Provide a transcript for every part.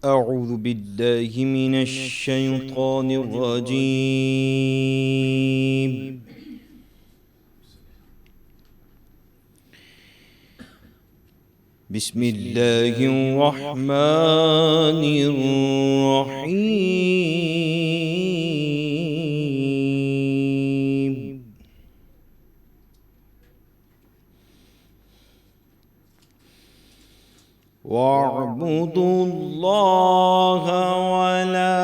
أعوذ بالله من الشيطان الرجيم. بسم الله الرحمن الرحيم. واعبدوا الله ولا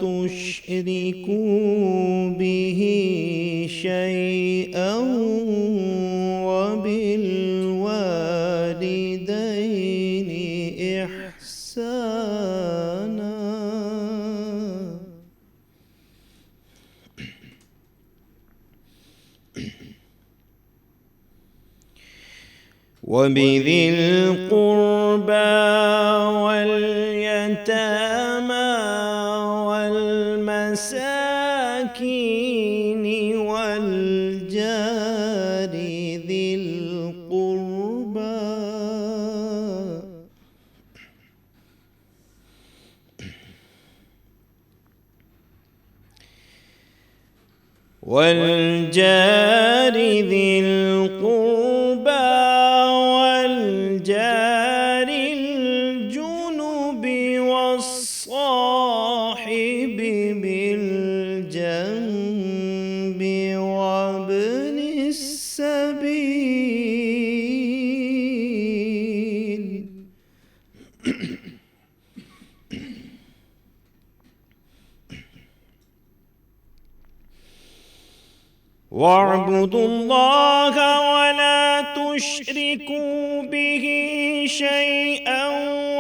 تشركوا به شيئا وبالوالدين إحسانا وبذي القربى واليتامى والمساكين والجار ذي القربى والجار ذي القربى والجار الجنب والصاحب بالجنب وابن السبيل واعبدوا الله ولا تشركوا به شيئا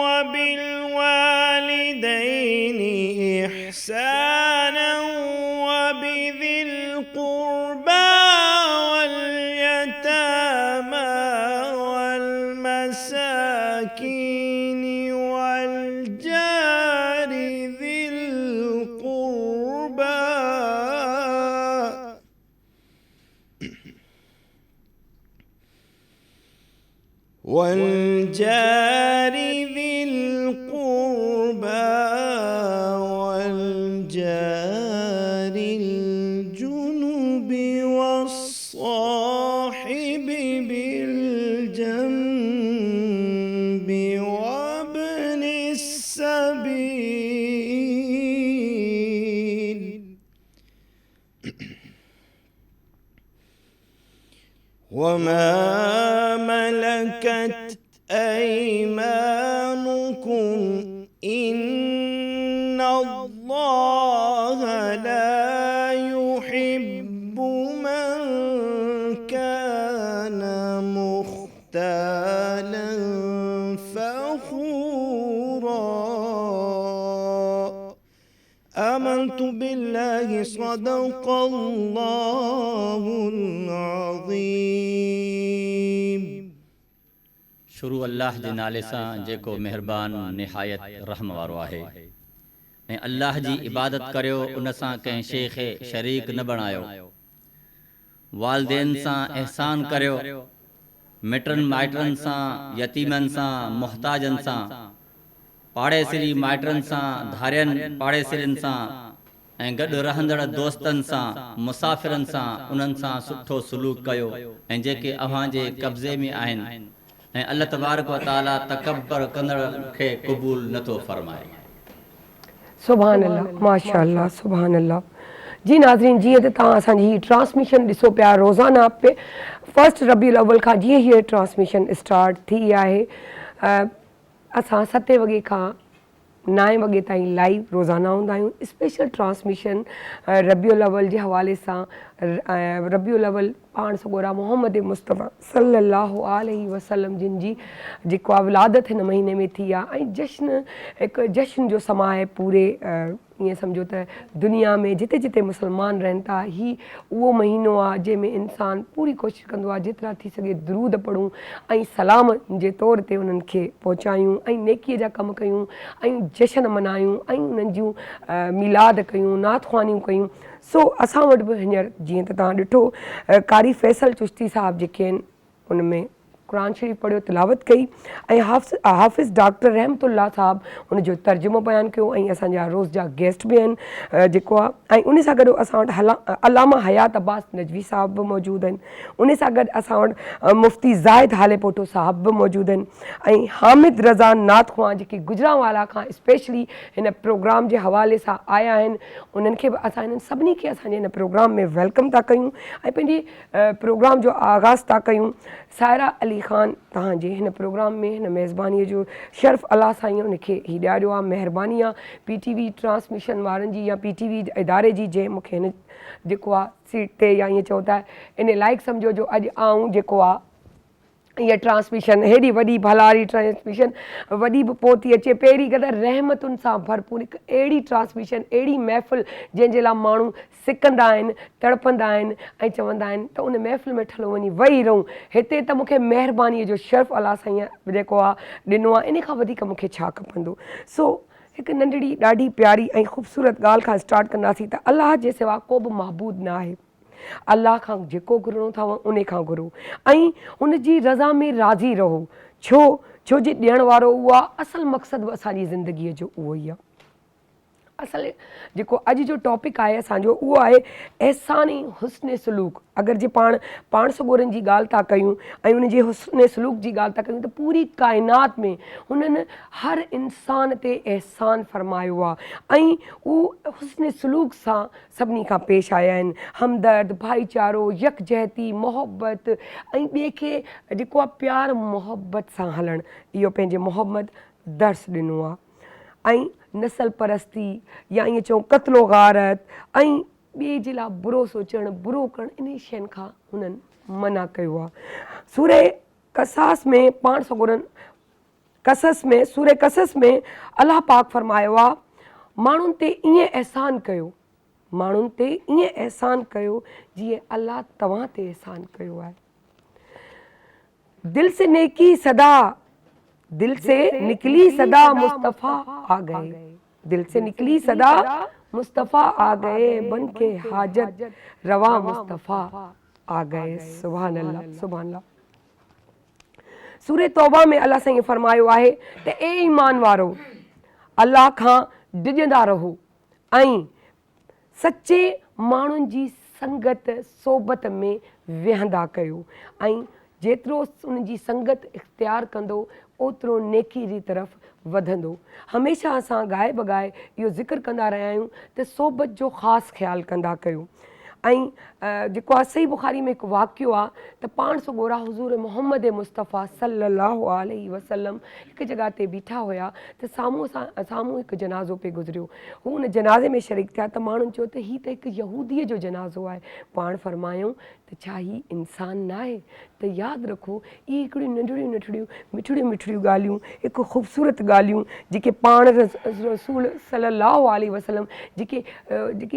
وبالوالدين إحسانا وبذي القربى واليتامى والمساكين والجار ذي القربى والجار ذي القربى والجار الجنب والصاحب بالجنب وابن السبيل وما ملكت أيمانكم إن الله لا يحب من كان مختالا فخورا. آمنت بالله صدق الله العظيم. شروع اللہ جے نالے سان جيڪو مهربان نهايت رحم وارو آهي. ऐं अल्लाह जी इबादत करियो, उन सां कंहिं शइ खे शरीक न बणायो. वालिदैन सां एहसान करियो, मिटनि माइटनि सां, यतीमनि सां, मुहताजनि सां, पाड़ेसिरी माइटनि सां, धारियनि पाड़ेसिरियुनि सां ऐं गॾु रहंदड़ दोस्तनि सां, मुसाफ़िरनि सां, उन्हनि सां सुठो सलूक कयो ऐं जेके अव्हां जे कब्ज़े में आहिनि ऐं अल्लाह तबारक व ताला तकबर कंदड़ खे क़बूल नथो फरमाए. सुभान अल्लाह, माशाअल्लाह, सुभान अल्लाह. जी नाज़रीन, जीअं त तव्हां असांजी हीअ ट्रांसमिशन ॾिसो पिया रोज़ाना पे फर्स्ट रबीउल अव्वल खां जीअं हीअ ट्रांसमिशन स्टार्ट थी आहे, असां 7 वॻे खां 9 वॻे ताईं लाइव रोज़ाना हूंदा आहियूं. स्पेशल ट्रांसमिशन रबीउल अव्वल जे हवाले सां. रबीउल अव्वल पाण सॻोरा मोहम्मद मुस्तफ़ा सल्लल्लाहु अलैहि वसल्लम जिन जी जेको आहे विलादत हिन महीने में थी आहे ऐं जश्न हिकु जश्न जो समा आहे पूरे ईअं सम्झो त दुनिया में जिते जिते मुस्लमान रहनि था. ही उहो महीनो आहे जंहिंमें इंसानु पूरी कोशिशि कंदो आहे जेतिरा थी सघे दरूद पढ़ूं ऐं सलाम जे तौर ते उन्हनि खे पहुचायूं ऐं नेकीअ जा कम कयूं ऐं जश्न मल्हायूं ऐं उन्हनि जूं मिलाद कयूं, नातख़्वानियूं कयूं. सो असां वटि बि हींअर जीअं त तव्हां ॾिठो कारी फैसल चुश्ती साहिबु जेके आहिनि उन में क़ुरान शरीफ़ पढ़ियो, तिलावत कई ऐं हाफ़िज़ डॉक्टर रहमतुल्लाह साहब उनजो तर्जुमो बयानु कयो ऐं असांजा रोज़ जा गेस्ट बि आहिनि जेको आहे। ऐं उन सां गॾु असां वटि अलामा हयात अब्बास नजवी साहब बि मौजूदु आहिनि। उन सां गॾु असां वटि मुफ़्ती ज़ाहिद हाले पोटो साहब बि मौजूदु आहिनि ऐं हामिद रज़ा नाथखवां जेके गुजरांवाला खां स्पेशली हिन प्रोग्राम जे हवाले सां आया आहिनि। उन्हनि खे बि असां हिननि सभिनी खे असांजे हिन प्रोग्राम में वेलकम था कयूं ऐं पंहिंजे प्रोग्राम जो आगाज़ था कयूं। सायरा अली ख़ान तव्हांजे हिन प्रोग्राम में हिन मेज़बानीअ जो शर्फ़ अलाह साईं उनखे ही ॾियारियो आहे। महिरबानी आहे PTV ट्रांसमिशन वारनि जी या PTV इदारे जी जंहिं मूंखे हिन जेको आहे सीट ते या ईअं चओ था इन लाइक़ु सम्झो जो अॼु आऊं जेको आहे इहा ट्रांसमिशन हेॾी वॾी भलारी ट्रांसमिशन वॾी बि पोइ थी अचे पहिरीं कदर रहमतुनि सां भरपूर हिकु अहिड़ी ट्रांसमिशन अहिड़ी महफ़िल जंहिंजे लाइ माण्हू सिकंदा आहिनि, तड़पंदा आहिनि ऐं चवंदा आहिनि त उन महफ़िल में ठलो वञी वेही रहूं। हिते त मूंखे महिरबानीअ जो शर्फ़ अलाह साईं जेको आहे ॾिनो आहे, इन खां वधीक मूंखे छा खपंदो। सो हिकु नंढड़ी ॾाढी प्यारी ऐं ख़ूबसूरत ॻाल्हि खां स्टार्ट कंदासीं त अलाह जे सिवा को बि महबूद न आहे। अलाह खां जेको घुरिणो अथव उन खां घुरो ऐं उन जी रज़ा में राज़ी रहो। छो जे ॾियण वारो उहो आहे। असुलु मक़सदु असांजी ज़िंदगीअ जो उहो ई आहे। असुलु जेको अॼु जो टॉपिक आहे असांजो उहो आहे एहसानी हुस्न सलूक। अगरि जे पाण सॻोरनि जी ॻाल्हि था कयूं ऐं उन जे हुस्न सलूक जी ॻाल्हि था कयूं त पूरी काइनात में हुननि हर इंसान ते एहसान फ़रमायो आहे ऐं उहो हुस्न सलूक सां सभिनी खां पेश आया आहिनि। हमदर्द, भाईचारो, यकजहती, मोहब्बत ऐं ॿिए खे जेको आहे प्यार मोहब्बत सां हलणु, इहो पंहिंजे मोहम्मद दर्स ॾिनो आहे। ऐं नसल परस्ती या ईअं चऊं क़त्लो गारत ऐं ॿिए जे लाइ बुरो सोचणु, बुरो करणु, इन शयुनि खां हुननि मना कयो आहे। सूरे कसास में पाण सॻोरनि सूरे कसस में अलाह पाक फ़रमायो आहे माण्हुनि ते ईअं अहसान कयो, माण्हुनि ते ईअं अहसान कयो जीअं अलाह तव्हां ते अहसान कयो आहे। दिल से निकली सदा मुस्तफ़ा आ गए, दिल से निकली सदा मुस्तफ़ा आ गए, बन के हाजत रवा मुस्तफ़ा आ गए। सुभान अल्लाह, सुभान अल्लाह। सूरे तौबा में अल्लाह साईं फ़रमायो आहे त ए ईमान वारो अल्लाह खां डिॼंदा रहो ऐं सचे माण्हुनि जी संगत सोबत में विहंदा कयो ऐं जेतिरो उन जी संगत इख़्तियार कंदो ओतिरो नेकी जी तरफ़ वधंदो। हमेशह असां ॻाए बॻाए इहो ज़िक्र कंदा रहिया आहियूं त सोबत जो ख़ासि ख़्यालु कंदा कयो। ऐं जेको आहे सही बुखारी में हिकु वाक़ियो आहे त पाण सॻोरा हुज़ूर मोहम्मद मुस्तफ़ा सल्लल्लाहु अलैहि वसल्लम हिकु जॻह ते बीठा हुया त साम्हूं हिकु जनाज़ो पे गुज़रियो। हू उन जनाज़े में शरीक थिया त माण्हुनि चयो त हीअ त हिकु यहूदीअ जो जनाज़ो आहे। पाण फ़रमायूं त छा ही इंसान न आहे? त यादि रखो इहे हिकिड़ियूं नंढड़ियूं मिठड़ियूं ॻाल्हियूं, हिकु ख़ूबसूरत ॻाल्हियूं जेके पाण रसूल सल्लल्लाहु अलैहि वसल्लम जेके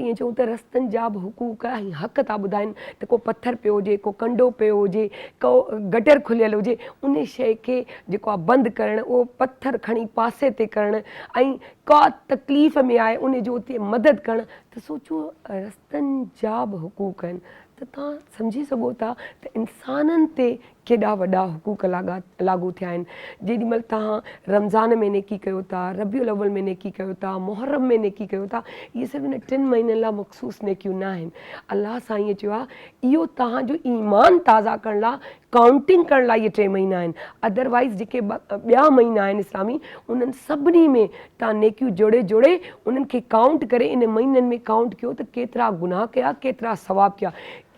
ईअं चऊं त रस्तनि जा बि हुक़ूक़ ऐं हक़ था ॿुधाइनि त को पथर पियो हुजे, को कंडो पियो हुजे, को गटर खुलियल हुजे, उन शइ खे जेको आहे बंदि करणु, उहो पथर खणी पासे ते करणु ऐं का तकलीफ़ में आहे उन जो उते मदद करणु। त सोचो रस्तनि जा बि हुक़ूक़ आहिनि त तव्हां सम्झी सघो था त इंसाननि ते केॾा वॾा हुक़ूक़ लागू थिया आहिनि। जेॾीमहिल तव्हां रमज़ान में नेकी कयो था, रबियुल अव्वल में नेकी कयो था, मुहर्रम में नेकी कयो था, इहे सभु इन 3 महीननि लाइ मख़सूस नेकियूं न आहिनि। अलाह साईं चयो आहे इहो तव्हांजो ईमान ताज़ा करण लाइ, काउंटिंग करण लाइ इहे 3 महीना आहिनि। अदरवाइज़ जेके ॿिया महीना आहिनि इस्लामी उन्हनि सभिनी में तव्हां नेकियूं जोड़े उन्हनि खे काउंट करे इन महीननि में काउंट कयो त केतिरा गुनाह कया, केतिरा सवाब कया।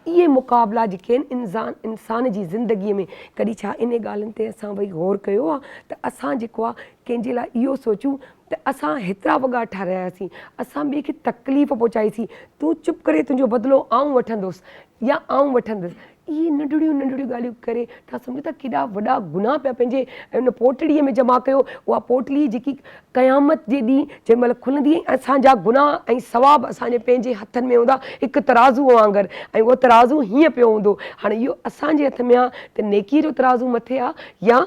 इहे मुक़ाबला जेके आहिनि इंसान जी ज़िंदगीअ में कॾहिं छा इन ॻाल्हियुनि ते असां भई गौर कयो आहे त असां जेको आहे कंहिंजे लाइ इहो सोचूं त असां हेतिरा वॻा ठारायासीं, असां ॿिए खे तकलीफ़ पहुचाईसीं, तूं चुप करे तुंहिंजो बदिलो आउं वठंदुसि या आउं वठंदुसि। इहे नंढड़ियूं ॻाल्हियूं करे तव्हां सम्झो था केॾा वॾा गुनाह पिया पंहिंजे उन पोटड़ीअ में जमा कयो। उहा पोटली जेकी क़यामत जे ॾींहुं जंहिं महिल खुलंदी असांजा गुनाह ऐं सवाब असांजे पंहिंजे हथनि में हूंदा हिकु तराज़ू वांगुरु ऐं उहो तराज़ू हीअं पियो हूंदो। हाणे इहो असांजे हथ में आहे त नेकीअ जो तराज़ू मथे आहे या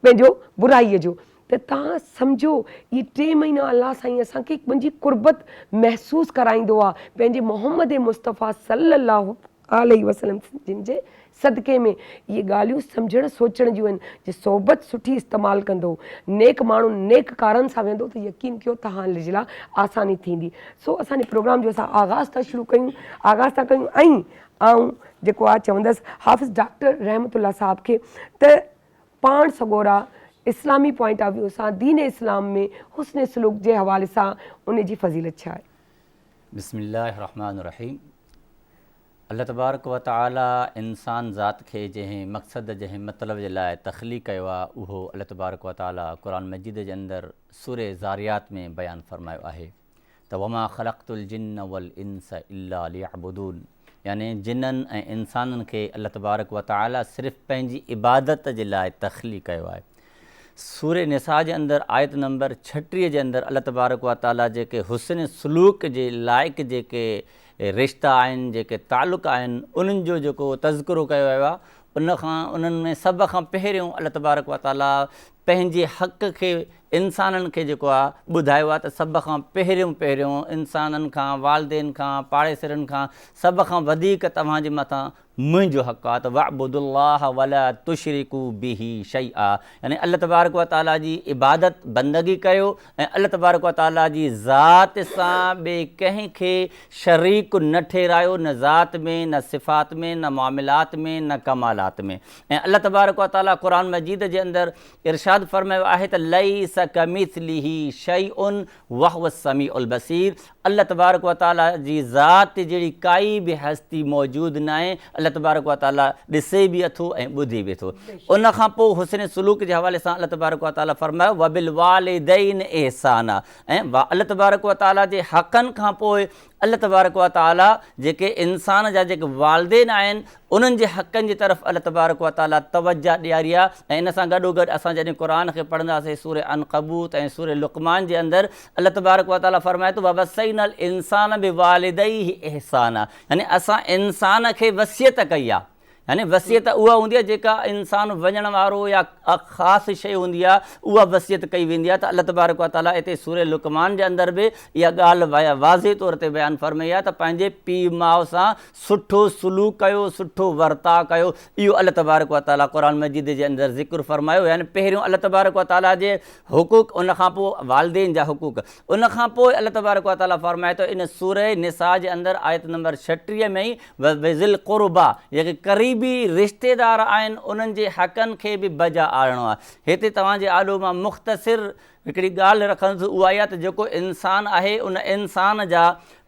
पंहिंजो बुराईअ जो। त तव्हां सम्झो इहे 3 महीना अलाह साईं असांखे मुंहिंजी कुर्बत महसूसु कराईंदो आहे पंहिंजे मोहम्मद मुस्तफ़ा सल्लल्लाहु अलैहि वसल्लम जिन जे सदके में इहे ॻाल्हियूं सम्झण सोचण जूं आहिनि। जे सोबत सुठी इस्तेमालु कंदो, नेक माण्हू नेक कारनि सां वेंदो त यकीन कयो तव्हां जे लाइ आसानी थींदी। सो असांजे प्रोग्राम जो असां आगाज़ था शुरू कयूं, आगाज़ था कयूं ऐं आऊं जेको आहे चवंदसि हाफ़िज़ डॉक्टर रहमतुल्लाह साहब खे त पाण सगोरा इस्लामी पॉइंट ऑफ व्यू सां दीन इस्लाम में हुस्न सलूक जे हवाले सां उन जी फज़ीलत छा आहे? बिस्मिल्लाहिर्रहमानिर्रहीम। अल्लाह तबारक व तआला इंसान ज़ात खे जंहिं मक़सद जंहिं मतिलब जे लाइ तख़लीक़ कयो आहे उहो अल्लाह तबारक व तआला क़ुरान मजीद जे अंदरि सूरे ज़ारियात में बयानु फ़रमायो आहे त वमा ख़लक़्तुल जिन्न वल इंस इल्ला लियअबुदून, यानी जिन्ननि ऐं इंसाननि खे अल्लाह तबारक व तआला सिर्फ़ु पंहिंजी इबादत जे लाइ तख़लीक़ कयो आहे। सूरे निसा जे अंदरि आयत नंबर 36 जे अंदरि अल्लाह तबारक व तआला जेके हुस्न सलूक जे लाइक़ जेके रिश्ता आहिनि, जेके तालुक़ आहिनि, उन्हनि जो जेको तज़किरो कयो वियो आहे, उन्हनि में सभ खां पहिरियों अल्लाह तबारक व तआला पंहिंजे हक़ खे इंसाननि खे जेको आहे ॿुधायो आहे त सभ खां पहिरियों इंसाननि खां, वालदेन खां, पाड़ेसरनि खां सभ खां वधीक तव्हांजे मथां मुंहिंजो हक़ आहे त वअबुदुल्लाह वला तुशरिकू बिही शैआ, यानी अल्लाह तबारक व तआला जी इबादत बंदगी कयो ऐं अल्लाह तबारक व तआला जी ज़ात सां ॿिए कंहिंखे शरीक न ठहिरायो, न ज़ात में, न सिफ़ात में, न मामलात में, न कमालात में। ऐं अल्लाह तबारक व तआला क़ुरान मजीद जे अंदरि इरशाद फ़रमायो आहे त लैस कमिस्लिही शैउन वहुव समीउल बसीर, अल्लाह तबारक व तआला जी ज़ात जहिड़ी काई बि हस्ती मौजूदु न आहे। अल्लाह तबारक व तआला ॾिसे बि अथो ऐं ॿुधी बि थो। उन खां पोइ हुस्न सलूक जे हवाले सां अल्लाह तबारक व तआला फ़रमायो वबिल वालिदैन एहसाना, ऐं अल्लाह तबारक व तआला जे हक़नि खां पोइ अल्लाह तबारक व तआला जेके इंसान जा जेके वालदेन आहिनि उन्हनि जे हक़नि जी तरफ़ अल्लाह तबारक व तआला तवज्जा ॾियारी आहे। ऐं इन सां गॾोगॾु असां जॾहिं क़ुर खे पढ़ंदासीं सूरे अनकबूत ऐं सूरे लुक़मान जे अंदरि अल्लाह तबारक व तआला फ़रमाए थो ववसैनल इंसान बिवालिदैहि एहसाना, यानी असां इंसान खे वसियत कई आहे। यानी वसियत उहा हूंदी आहे जेका इंसान वञण वारो या ख़ासि शइ हूंदी आहे उहा वसियत कई वेंदी आहे। त अल्लाह तबारक व तआला हिते सूरे लुक़मान जे अंदरि बि इहा ॻाल्हि वाज़े तौर ते बयानु फ़रमाई आहे त पंहिंजे पीउ माउ सां सुठो सलूक कयो, सुठो वर्ताव कयो। इहो अल्लाह तबारक व तआला क़ुरान मजीद जे अंदरि ज़िक्र फ़रमायो, यानी पहिरियों अल्लाह तबारक व तआला जे हुक़ूक़, उन खां पोइ वालदेन जा हुक़ूक़, उन खां पोइ अल्लाह तबारक व तआला फ़रमाए थो इन सूरे निसा जे अंदरि आयत नंबर 36 में ई वज़िल क़ुरबा, जेके क़रीबी रिश्तेदार आहिनि उन्हनि जे हक़नि खे बि बजा आणिणो आहे। हिते तव्हांजे आॾो मां मुख़्तसिर हिकिड़ी ॻाल्हि रखंदुसि, उहा इहा त जेको इंसान आहे उन इंसान जा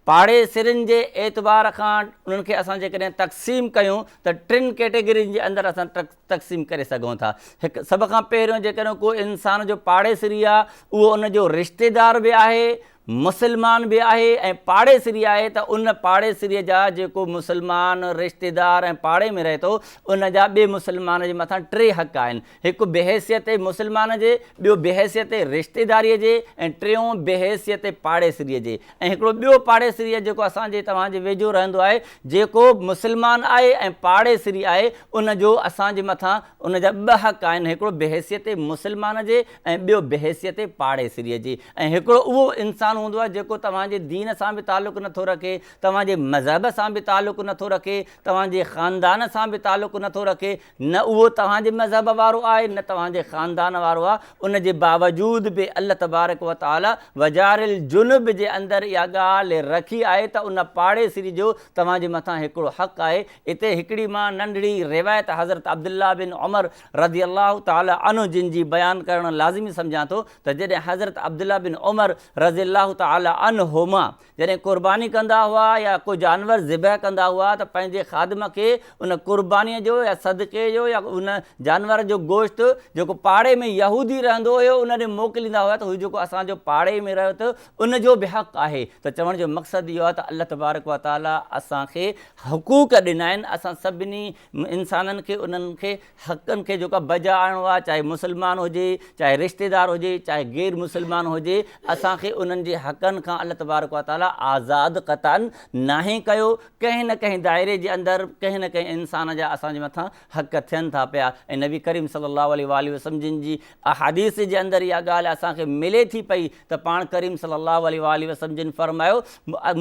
पाड़ेसिरनि जे एतबार खां उन्हनि खे असां जेकॾहिं तक़सीम कयूं त 3 कैटेगरियुनि जे अंदरि असां तक़सीम करे सघूं था। हिकु सभ खां पहिरियों जेकॾहिं को इंसान जो पाड़ेसिरी आहे उहो उनजो रिश्तेदार बि आहे, मुसलमान बि आहे ऐं पाड़ेसिरी आहे, त उन पाड़ेसिरीअ जा जेको मुसलमान रिश्तेदार ऐं पाड़े में रहे थो उन जा ॿिए मुसलमान जे मथां 3 हक़ आहिनि। हिकु बेहैसियत मुसलमान जे, ॿियो बेहैसियत रिश्तेदारीअ जे ऐं टियों बेहैसियत पाड़ेसिरीअ जे। ऐं हिकिड़ो ॿियो पाड़ेसिरीअ जेको असांजे तव्हांजे वेझो रहंदो आहे, जेको मुसलमान आहे ऐं पाड़ेसिरी आहे, उनजो असांजे मथां उन जा 2 हक़ आहिनि, हिकिड़ो बेहैसियत मुसलमान जे ऐं ॿियो बेहैसियत पाड़ेसिरीअ जे। ऐं हिकिड़ो उहो इंसान हूंदो आहे जेको तव्हांजे दीन सां बि तालुक़ु नथो रखे, तव्हांजे मज़हब सां बि तालुक़ु नथो रखे, तव्हांजे ख़ानदान सां बि तालुक़ु नथो रखे, न उहो तव्हांजे मज़हब वारो आहे न तव्हांजे ख़ानदान वारो आहे। उन जे बावजूद बि अल्लाह तबारक व तआला वजारिल जुनुब जे अंदरि इहा ॻाल्हि रखी आहे त उन पाड़ेसिरी जो तव्हांजे मथां हिकिड़ो हक़ आहे। हिते हिकिड़ी मां नंढड़ी रिवायत हज़रत अब्दुल्ला बिन उमर रज़ी अल्लाह ताला अन्हु जिन जी बयानु करणु लाज़िमी सम्झां थो त जॾहिं हज़रत अब्दुल्ला बिन उमर रज़ी अल्लाह ताला अन्हुमा जॾहिं क़ुर्बानी कंदा हुआ या कोई जानवर ज़िबह कंदा हुआ त पंहिंजे ख़ादिम खे उन क़ुर्बानीअ जो या सदक़े जो या उन जानवर जो गोश्त जेको पाड़े में यहूदी रहंदो हुयो उन ॾे मोकिलींदा हुआ, त हू जेको असांजो पाड़े में रहियो त उनजो बि हक़ आहे। त चवण जो मक़सदु इहो आहे त अल्लाह तबारक व तआला असांखे हुक़ूक़ ॾिना आहिनि, असां सभिनी इंसाननि खे उन्हनि खे हक़नि खे जेका बजा आणिणो आहे, चाहे मुसलमान हुजे, चाहे रिश्तेदार हुजे, चाहे गैर मुसलमान हुजे, असांखे उन्हनि जे हक़नि खां अल्लाह तबारक व ताला आज़ादु क़तअन नाहे कयो। कंहिं न कंहिं दाइरे जे अंदरि कंहिं न कंहिं इंसान जा असांजे मथां हक़ थियनि था पिया। ऐं नबी करीम सल्लल्लाहु अलैहि वसल्लम जिन जी अहादीस जे अंदरि इहा ॻाल्हि असांखे मिले थी पई त पाण करीम सल्लल्लाहु अलैहि वसल्लम जिन फरमायो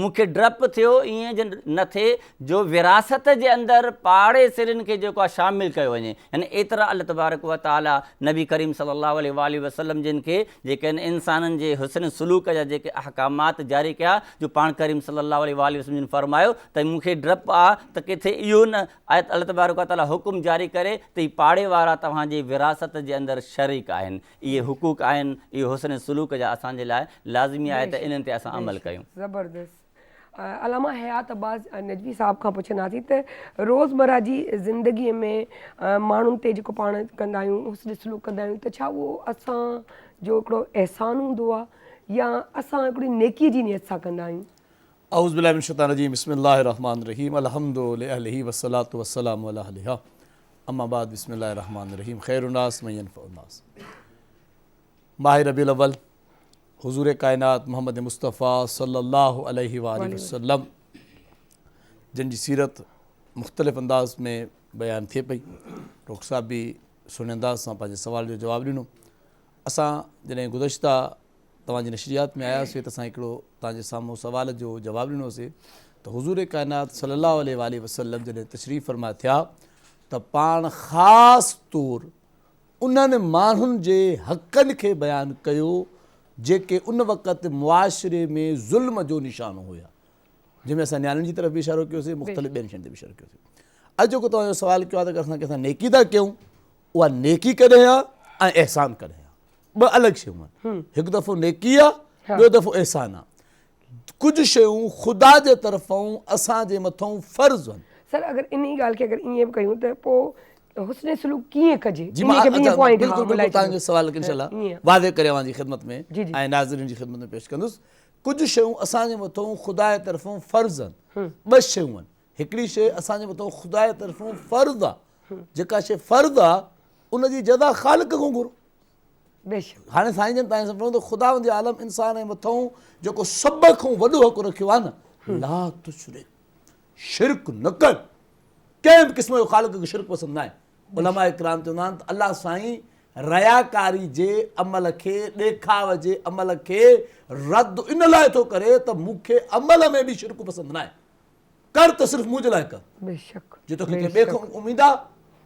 मूंखे डपु थियो ईअं जो न थिए जो विरासत जे अंदरि पाड़े सिरनि खे जेको आहे शामिलु कयो वञे। यानी एतिरा अल्लाह तबारक व ताला नबी करीम सल्लल्लाहु अलैहि वसल्लम जिन खे जेके आहिनि इंसाननि जे हुस्न सलूक जा जेके अहकामात जारी कया जो पाण करीम सल्लल्लाहु अलैहि वसल्लम जिन फरमायो त मूंखे डपु आहे त किथे इहो न आयत अल्लाह तबारक व ताला हुकुम जारी करे त ही पाड़े वारा तव्हांजी विरासत जे अंदरि शरीक आहिनि। इहे हुकूक आहिनि, इहे हुस्न सलूक जा असांजे लाइ लाज़मी आहे त इन्हनि ते असां अमल कयूं। ज़बरदस्त। अलामा हयात अब्बास नजवी साहब खां पुछंदासीं त रोज़मर्रा जी ज़िंदगीअ में माण्हुनि ते जेको पाण कंदा आहियूं हुस्न सलूक कंदा आहियूं त छा उहो असांजो हिकिड़ो एहसान हूंदो आहे या असां हिकिड़ी नेकीअ जी नियत सां कंदा आहियूं? औज़ु बिल्लाहि मिनश शैतानिर रजीम बिस्मिल्लाहिर रहमानिर रहीम अल्हम्दुलिल्लाहि वस्सलातु वस्सलामु अला अहलिहा अम्मा बाद बिस्मिल्लाहिर रहमानिर रहीम खैरुन नास मन यनफउन नास। माह रबीउल अव्वल हुजूर कायनात मोहम्मद मुस्तफ़ा सल्लल्लाहु अलैहि वसल्लम जिन जी सीरत मुख़्तलिफ़ अंदाज़ में बयान थिए पई। डॉक्टर साहब भी सुहिणे अंदाज़ सां पंहिंजे सवाल जो जवाबु ॾिनो। असां जॾहिं गुज़श्ता तव्हांजी नशरियात में आयासीं त असां हिकिड़ो तव्हांजे साम्हूं सवाल जो जवाबु ॾिनोसीं त हुजूर कायनात सल्लल्लाहु अलैहि वसल्लम जॾहिं तशरीफ़ फरमा थिया त पाण ख़ासि तौरु उन्हनि माण्हुनि जे हक़नि खे बयानु कयो जेके उन वक़्तु मुआशिरे में ज़ुल्म जो निशानो हुया, जंहिंमें असां न्याणियुनि जी तरफ़ बि इशारो कयोसीं, मुख़्तलिफ़ ॿियनि शयुनि ते बि इशारो कयोसीं। अॼु जेको तव्हांजो सुवालु कयो आहे त असां कंहिंसां नेकी था कयूं, उहा नेकी कॾहिं आहे ऐं अहसान कॾहिं आहे, ॿ अलॻि शयूं आहिनि। हिकु दफ़ो नेकी आहे, ॿियो दफ़ो अहसान आहे। कुझु शयूं ख़ुदा जे तरफ़ां असांजे मथां फ़र्ज़ु आहिनि। सर अगरि इन ई ॻाल्हि खे अगरि ईअं बि कयूं त पोइ हुस्न सलूक कीअं कजे? जी मां तव्हांजो सवाल इंशाअल्लाह वाज़े करे अव्हांजी ख़िदमत में ऐं नाज़रीन जी ख़िदमत में पेश कंदुसि। कुझु शयूं असांजे मथां ख़ुदा जे तरफ़ां फ़र्ज़ु आहिनि, ॿ शयूं आहिनि। हिकिड़ी शइ असांजे मथां ख़ुदा जे तरफ़ां फ़र्ज़ु आहे, जेका शइ फ़र्ज़ु आहे उनजी जज़ा ख़ालिक़ खां घुरो। हाणे साईं जन तव्हांखे सम्झो त ख़ुदा जे आलम इंसान जे मथां जेको सभ खां वॾो हक़ रखियो आहे न, ला तुशरिक, शिरक न कर। कंहिं बि क़िस्म जो ख़ालिक़ खे शिरक पसंदि न आहे। उलमा इकराम चवंदा आहिनि त अलाह साईं रयाकारी जे अमल खे, ॾेखाव जे अमल खे रद्द इन लाइ थो करे त मूंखे अमल में बि शिरक पसंदि न आहे। कर त सिर्फ़ु मुंहिंजे लाइ कर। जे तोखे कंहिं ॿिए खां उमेदु आहे,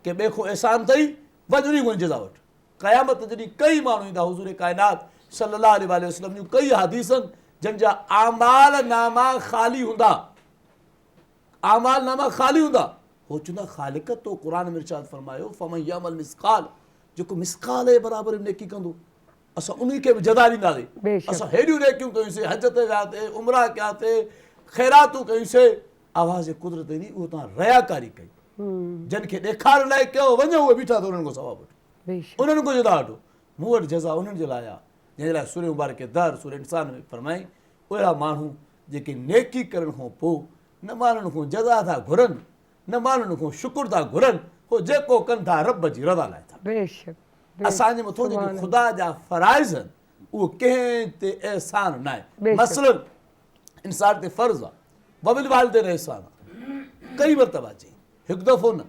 कंहिं ॿिए खां अहसान अथई, वञ उन जी जज़ा वठि। क़यामत जॾहिं कई माण्हू ईंदा हुज़ूर कायनात सल्लल्लाहु अलैहि वसल्लम जूं कई हदीसनि जंहिंजा आमाल नामा ख़ाली हूंदा, आमाल नामा ख़ाली हूंदा, हो चवंदा ख़ालिक़ तो क़ुरान में इरशाद फरमायो फमन यअमल मिस्काल, जेको मिस्काल जे बराबरि नेकी कंदो असां उन खे बि जज़ा ॾींदासीं। असां हेॾियूं नेकियूं कयूंसीं, हज ते वियासीं, उमरा कयासीं, ख़ैरातूं कयूंसीं, आवाज़ कुदरत ईंदी उहो तव्हां रयाकारी कई, जिन खे ॾेखारण लाइ कयो वञो उहे बीठा त उन्हनि खां सवाबु वठो, उन्हनि खां जज़ा वठो। मूं वटि जज़ा उन्हनि जे लाइ आहे जंहिंजे लाइ सूरह मुबारक दर सूरह इंसान में फरमाई अहिड़ा माण्हू जेके नेकी करण खां पोइ न माण्हुनि खां जज़ा था घुरनि, न माण्हुनि खां शुकुर था घुरनि, हो जेको कनि था रब जी रज़ा लाइ था। असांजे मथां जेके ख़ुदा जा फ़राइज़ आहिनि उहो कंहिं ते अहसान न आहे। मसलन इंसान ते फ़र्ज़ु आहे, वबिल वालिदैन अहसान आहे, कई मरतबा चई, हिकु दफ़ो न,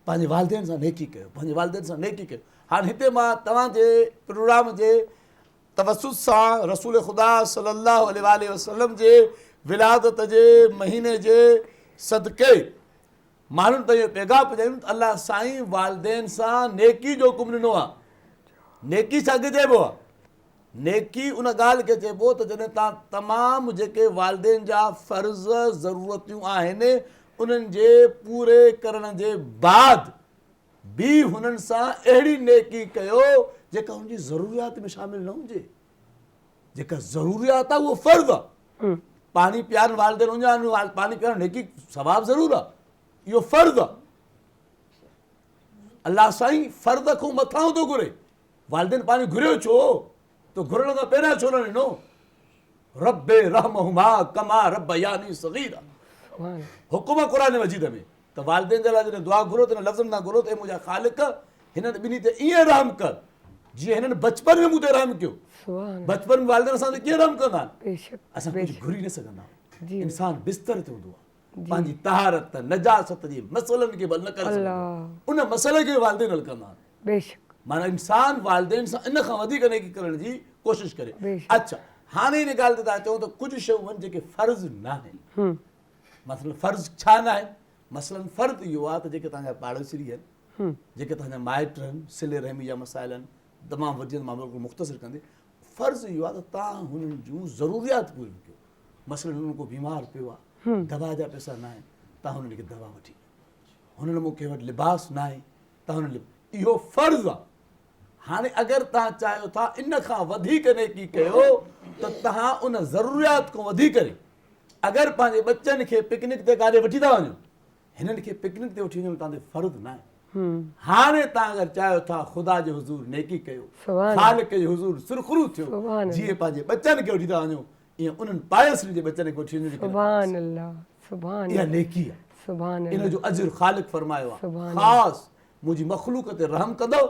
पंहिंजे वालिदैन सां नेकी कयो, पंहिंजे वालिदैन सां नेकी कयो। हाणे हिते मां तव्हांजे प्रोग्राम जे तवसुस सां रसूल ख़ुदा सल्लल्लाहु अलैहि वसल्लम जे विलादत जे महीने जे सदके माण्हुनि त इहो पैगाम पहुचायूं त अलाह साईं वालिदैन सां नेकी जो हुकुम ॾिनो आहे। नेकी छाखे चइबो आहे? नेकी उन ॻाल्हि खे चइबो त जॾहिं तव्हां तमामु जेके वालिदैन जा फ़र्ज़ ज़रूरतियूं आहिनि उन्हनि जे पूरे करण जे बाद बि हुननि सां अहिड़ी नेकी कयो जेका हुनजी ज़रूरियात में शामिलु न हुजे। जेका ज़रूरियात आहे उहो फ़र्ज़ु आहे। पाणी पीआरण वालिदैन हुजनि, पाणी पीआरण नेकी सवाबु ज़रूरु आहे, इहो फ़र्ज़ु आहे। अलाह साईं फ़र्ज़ खां मथां थो घुरे। वालिदैन पाणी घुरियो छो? तो घुरण खां पहिरियां छो न ॾिनो? रब्बे रहमहुमा कमा रब्बयानी सग़ीरा, हुकुम क़ुरान मजीद में त वालिदैन जे लाइ जॾहिं दुआ घुरो त हिन लफ़्ज़नि सां घुरो त मुंहिंजा ख़ालिक़ हिननि ॿिन्ही ते ईअं रहम कर जीअं हिननि बचपन में मूं ते रहम कयो, बचपन में वालिदैन असां ते कीअं रहम कंदा आहिनि, बेशक असां कुझु घुरी न सघंदा आहियूं। जी इंसान बिस्तर ते हूंदो आहे, पंहिंजी तहारत नजासत जे मसइलनि खे बि हल न करे सघंदो, उन मसइले खे वालिदैन हल कंदा आहिनि। बेशक माना इंसान वालिदैन सां इन खां वधीक नेकी करण जी कोशिश करे। बेशक। अच्छा, हाणे इन ॻाल्हि ते तव्हां चओ त कुझु शयूं आहिनि जेके फर्ज़ न आहिनि। मसलन फर्ज़ छा न आहिनि? मसलन फर्ज़ इहो आहे त जेके तव्हांजा पाड़ोसी आहिनि, जेके तव्हांजा माइट आहिनि, सिले रहमी जा मसाइल आहिनि, तमामु वधीक मामलो को मुख़्तसिर कंदे, फर्ज़ इहो आहे त तव्हां हुननि जूं ज़रूरियात पूरियूं कयो। मसलन हुननि को बीमार पियो आहे, दवा जा पैसा न आहिनि, तव्हां हुननि खे दवा वठी ॾियो। हुननि मूंखे वटि लिबास न आहे, तव्हां हुन इहो फर्ज़ आहे। हाणे अगरि तव्हां चाहियो था इन खां वधीक नेकी कयो त तव्हां उन ज़रूरियात खां वधी करे अगरि पंहिंजे बच्चनि खे पिकनिक ते काॾे वठी था वञो, हिननि खे पिकनिक ते वठी वञो तव्हांजो फर्ज़ न आहे। हाणे तव्हां अगरि चाहियो था ख़ुदा जे हुज़ूर नेकी कयो, ख़ालिक जे हुज़ूर सुरख़ुरू थियो, जीअं पंहिंजे बच्चनि खे वठी था वञो ईअं उन्हनि पाड़ेसरनि जे बच्चनि खे वठी वञो, इहा नेकी आहे। इन जो अजर ख़ालिक फरमायो आहे। ख़ासि मुंहिंजी मख़लूक ते रहम कंदो,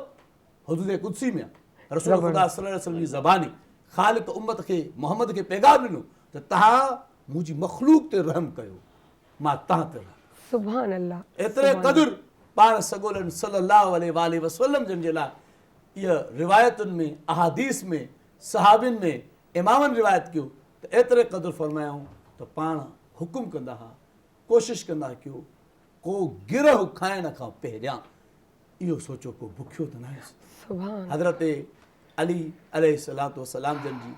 हुदूद कुदसी में रसूल ख़ुदा सल्लल्लाहु अलैहि वसल्लम जी ज़बानी ख़ालिक उम्मत खे मोहम्मद खे पैगाम ॾिनो त तव्हां मुंहिंजी मख़लूक ते रहम कयो, मां तव्हां ते रहम। सुभान अल्लाह। एतिरे क़दुरु पाण सॻोलनि सल्लल्लाहु अलैहि वसल्लम जन जे लाइ इहा रिवायतुनि में, अहादीस में, सहाबियुनि में, इमामनि रिवायत कयो त एतिरे क़दुरु फरमायूं त पाण हुकुम कंदा हुआ, कोशिशि कंदा कयो को गिरह खाइण खां पहिरियां इहो सोचो को बुखियो त न आहे। हज़रत अली अलैहिस्सलातु वस्सलाम जन जी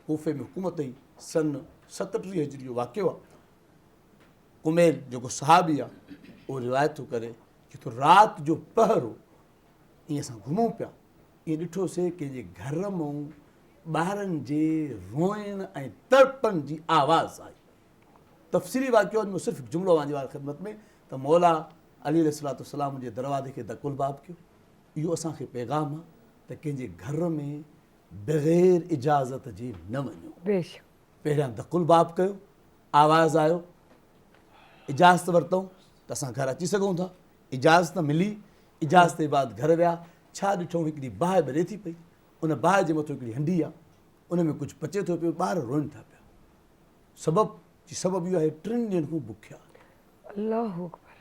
कूफ़े में हुकूमत हुई, सन 37 हिजरी जो वाक़ियो आहे। कुमेल जेको सहाबी आहे उहो रिवायत थो करे कि तो राति जो पहरो ईअं असां घुमूं पिया, ईअं ॾिठोसीं कंहिंजे घर मां ॿारनि जे रोइण ऐं तड़पण जी आवाज़ आई। तफ़सीली वाक़िअनि में सिर्फ़ु जुमिलो पंहिंजी वारी ख़िदमत में त मौला अली अलैहिस्सलातु वस्सलाम जे दरवाज़े खे दकुलबाब कयो। इहो असांखे पैगाम आहे त कंहिंजे घर में बग़ैर इजाज़त जे न वञो। पहिरियां दकुलबाब कयो, आवाज़ आयो, इजाज़त वरितऊं त असां घर अची सघूं था, इजाज़त मिली, इजाज़त जे बाद घर विया, छा ॾिठूं हिकिड़ी बाहि ॿरे थी पई, उन बाहि जे मथां हिकिड़ी हंडी आहे, उन में कुझु पचे थो पियो, ॿार रोइनि था पिया। सबबु इहो आहे 3 ॾींहंनि खां बुखिया। अल्लाहु अकबर।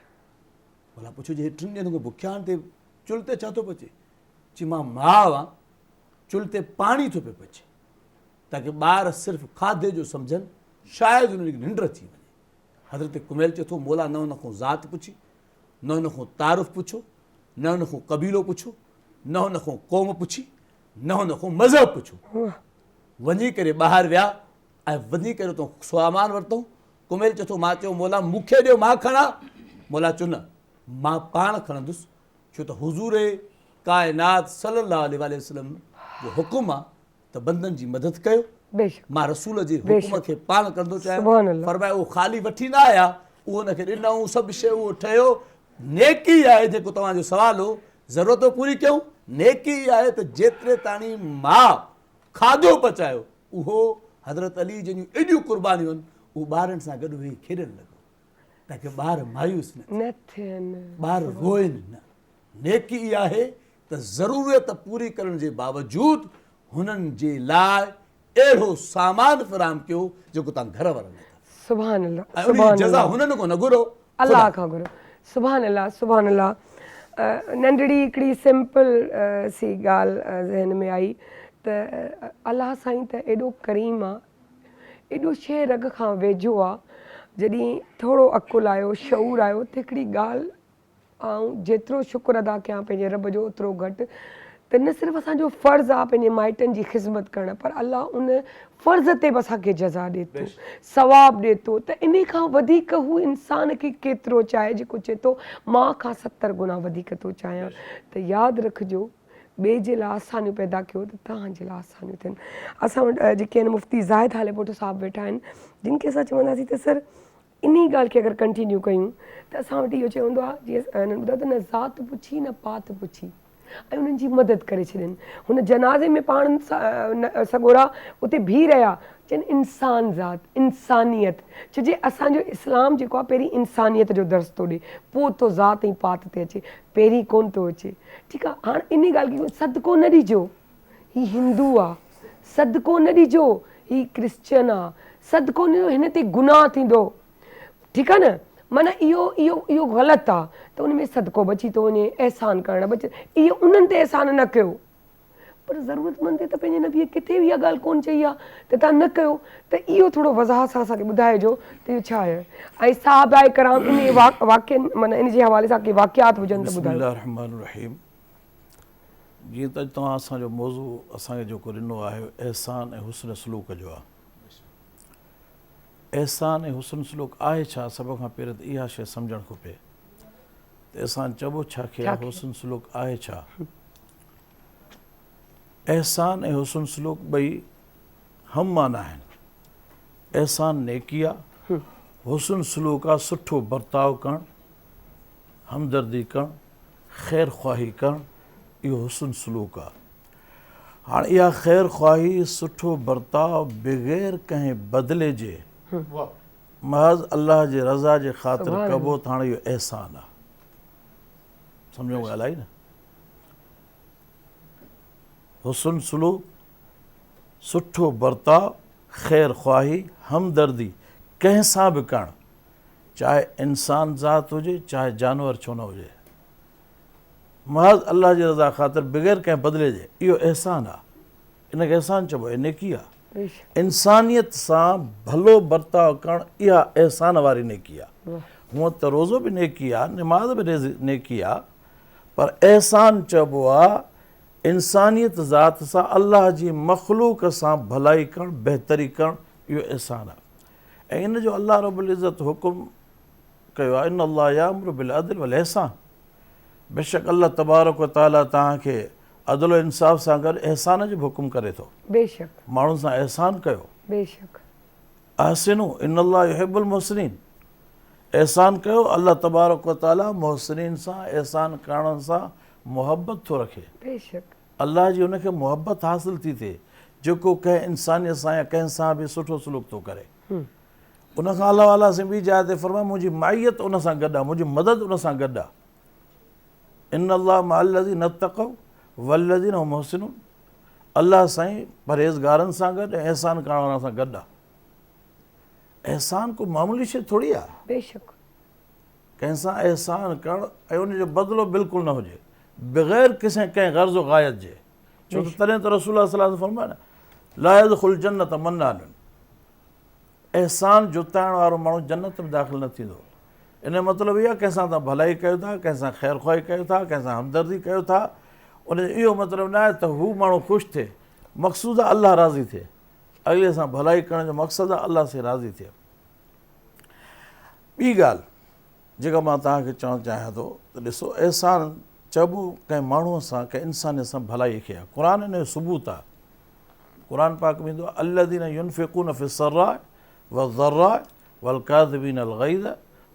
भला पुछो जे 3 ॾींहंनि खां बुखिया ते चुल्ह ते छा थो पचे? चई मां माउ आहियां, चुल्ह ते पाणी थो पियो पचे ताकी ॿार सिर्फ़ु खाधे जो सम्झनि, शायदि उन्हनि खे निंड अची वञे। हज़रत कुमेल चए थो मौला न हुन खां ज़ात पुछी, न हुन खां तारुफ़ पुछो, न हुन खां क़बीलो पुछो, न हुन खां क़ौम पुछी, न हुन खां मज़हब पुछो। वञी करे ॿाहिरि विया ऐं वञी करे तो सामान वरितऊं। कुमेल चए थो मां चयो मौला मूंखे ॾियो मां खणां, मौला चयो न मां पाण खणंदुसि, छो त हुज़ूर काइनात सल्लल्लाहु अलैहि वसल्लम जो हुकुम आहे त बंदनि जी मदद कयो। मां रसूल जे हुकुम खे पाण कंदो चाहियां। फरमायो उहो ख़ाली वठी न आया, उहो हुनखे ॾिनऊं, सभु शइ उहो ठहियो। नेकी आहे जेको तव्हांजो सुवालु हो, ज़रूरत पूरी कयूं। नेकी आहे त जेतिरे ताणी मां खाधो पचायो, उहो हज़रत अली जूं एॾियूं क़ुर्बानियूं आहिनि, उहो ॿारनि सां गॾु वेही खेॾणु लॻो ताकी ॿार मायूस न थियनि, ॿार रोइनि न। नेकी इहा आहे त ज़रूरत पूरी करण जे बावजूदि हुननि जे लाइ अहिड़ो सामान फ़राहम कयो जेको तव्हां घर वारनि सुभान अल्लाह, ऐं जज़ा हुननि खां न घुरो, अल्लाह खां घुरो। सुभान अल्लाह, सुभान अल्लाह। नंढड़ी हिकिड़ी सिंपल सी ॻाल्हि ज़हन में आई त अलाह साईं त एॾो करीम आहे, एॾो शइ रग खां वेझो आहे। जॾहिं थोरो अकुलु आयो, शऊर आयो त हिकिड़ी ॻाल्हि ऐं जेतिरो शुक्र अदा कयां पंहिंजे रब जो ओतिरो घटि, त न सिर्फ़ु असांजो फ़र्ज़ु आहे पंहिंजे माइटनि जी ख़िदमत करणु, पर अलाह उन फ़र्ज़ ते बि असांखे जज़ा ॾिए थो, सवाबु ॾिए थो। त इन खां वधीक हू इंसान खे केतिरो चाहे जेको चए थो मां खां 70 गुना वधीक थो चाहियां। त यादि रखिजो ॿिए जे लाइ आसानियूं पैदा कयो त तव्हांजे लाइ आसानियूं थियनि। असां वटि जेके आहिनि मुफ़्ती ज़ाहिद हालेपोटो साहिबु वेठा आहिनि, जिन खे असां चवंदासीं त सर इन ॻाल्हि खे अगरि कंटिन्यू कयूं त असां वटि इहो चवंदो आहे, जीअं हिननि ॿुधायो त न ज़ात पुछी न पात पुछी ऐं उन्हनि जी मदद करे छॾनि। हुन जनाज़े में पाण सॻोरा उते बीह रहिया, चवनि इंसान ज़ात, इंसानियत। छो जे असांजो इस्लाम जेको आहे पहिरीं इंसानियत जो दर्स थो ॾिए, पोइ तो ज़ात ऐं पात ते अचे, पहिरीं कोन थो अचे। ठीकु आहे, हाणे इन ॻाल्हि खे सदको न ॾिजो, ही हिंदू आहे, सदको न ॾिजो, ही क्रिश्चियन आहे, सदको न ॾिजो, हिन ते गुनाह थींदो, ठीकु आहे न, माना इहो ग़लति आहे, त उन में सदको बची थो वञे, अहसान करणु बचे, इहो उन्हनि ते अहसान न कयो, पर ज़रूरतमंद ते त पंहिंजे नबीअ किथे बि इहा ॻाल्हि कोन चई आहे त तव्हां न कयो, त इहो थोरो वज़ाहत सां असांखे ॿुधाइजो त इहो छा आहे। ऐं साहबाए कराम इन वाक्यनि माना इन जे हवाले सां के वाक़ियात हुजनि त ॿुधायो। बिस्मिल्लाहिर्रहमानिर्रहीम। जीअं त तव्हां असांजो मौज़ू असांखे जेको ॾिनो आहे अहसान ऐं हुस्न सलूक जो आहे। अहसान ऐं हुस्न सलूक आहे छा, सभ खां पहिरियों त इहा शइ सम्झणु खपे त अहसान चइबो छा खे, हुस्न सलूक आहे छा। अहसान ऐं हुस्न सलूक ॿई हम माना आहिनि। अहसान नेकी आहे, हुस्न सलूक आहे सुठो बर्ताव करणु, हमदर्दी करणु, ख़ैर ख़्वाही करणु, इहो हुस्न सलूक आहे। हाणे इहा ख़ैर ख़्वाही सुठो बर्ताव बग़ैर कंहिं बदिले जे महज़ अल्लाह जे रज़ा जे ख़ातिर कबो त हाणे इहो अहसान आहे। सम्झो ॻाल्हि आई न। हुस्न सलूक, सुठो बर्ताव, ख़ैर ख़्वाही, हमदर्दी कंहिं सां बि करणु, चाहे इंसान ज़ात हुजे चाहे जानवर छो न हुजे, महज़ अल्लाह जी रज़ा ख़ातिर बग़ैर कंहिं बदिले जे, इहो अहसान आहे। इनखे अहसान चइबो आहे, नेकी आहे। इंसानियत सां भलो बर्ताव करणु इहा अहसान वारी नेकी आहे। हूअं त रोज़ो बि नेकी आहे, निमाज़ बि नेकी आहे, पर अहसान चइबो आहे इंसानियत ज़ात सां अल्लाह जी मख़लूक सां भलाई करणु, बहितरी करणु, इहो अहसान आहे। ऐं इन जो अल्लाह रब्बुल इज़्ज़त हुकुम कयो आहे, इन अल्लाह यामुरु बिल अदल वल अहसान। बेशक अल्लाह तबारक व तआला तव्हांखे अदल ऐं इंसाफ़ सां गॾु अहसान जो बि हुकुम करे थो। बेशक माण्हुनि सां अहसान कयो। बेशक अहसिनु इन अल्लाह युहिब्बुल मुहसिनीन। अहसान कयो, अल्लाह तबारक व तआला मुहसिनीन सां, अहसान करण सां मुहबत थो रखे। बेशक अल्लाह जी उनखे मुहबत हासिल थी थिए जेको कंहिं इंसानियत सां या कंहिं सां बि सुठो सलूक थो करे। उनखां अलावा अलाह से ॿी जाइ ते फरमाए मुंहिंजी माइयत उन सां गॾु आहे, मुंहिंजी मदद उन सां गॾु आहे। इन अल्लाह मअल्लज़ीना तक़व वल्लज़ीना हुम मुहसिनून। अल्लाह साईं परहेज़गारनि सां गॾु ऐं अहसान करण वारनि सां गॾु आहे। अहसान को मामूली शइ थोरी आहे। बेशक कंहिंसां अहसान करणु ऐं उनजो बदिलो बिल्कुलु न हुजे, बग़ैर कंहिं गर्ज़ गायत जे। छो त तॾहिं त रसूल सल्लल्लाहु अलैहि वसल्लम फरमाए न, ला यदखुल जन्नत मन्नानुन। अहसान जुताइण वारो माण्हू जन्नत में दाख़िल न थींदो। इन जो मतिलबु इहो आहे कंहिंसां तव्हां भलाई कयो था, कंहिंसां ख़ैर ख़्वाही कयो था, कंहिंसां हमदर्दी कयो था, उनजो इहो मतिलबु न आहे त हू माण्हू ख़ुशि थिए। मक़सूदु आहे अल्लाह राज़ी थिए। अॻिले सां भलाई करण जो मक़सदु आहे अल्लाह से राज़ी थिए। ॿी ॻाल्हि जेका मां तव्हांखे चवणु चाहियां थो त ॾिसो, अहसान चइबो कंहिं माण्हूअ सां, कंहिं इंसानियत सां भलाई खे आहे। क़ुर इन जो सबूत आहे। क़ुर पाक में ईंदो आहे अल्लज़ीना युनफ़िक़ून फ़िस्सर्राअ वज़्ज़र्राअ वलकाज़िमीन अलग़ैज़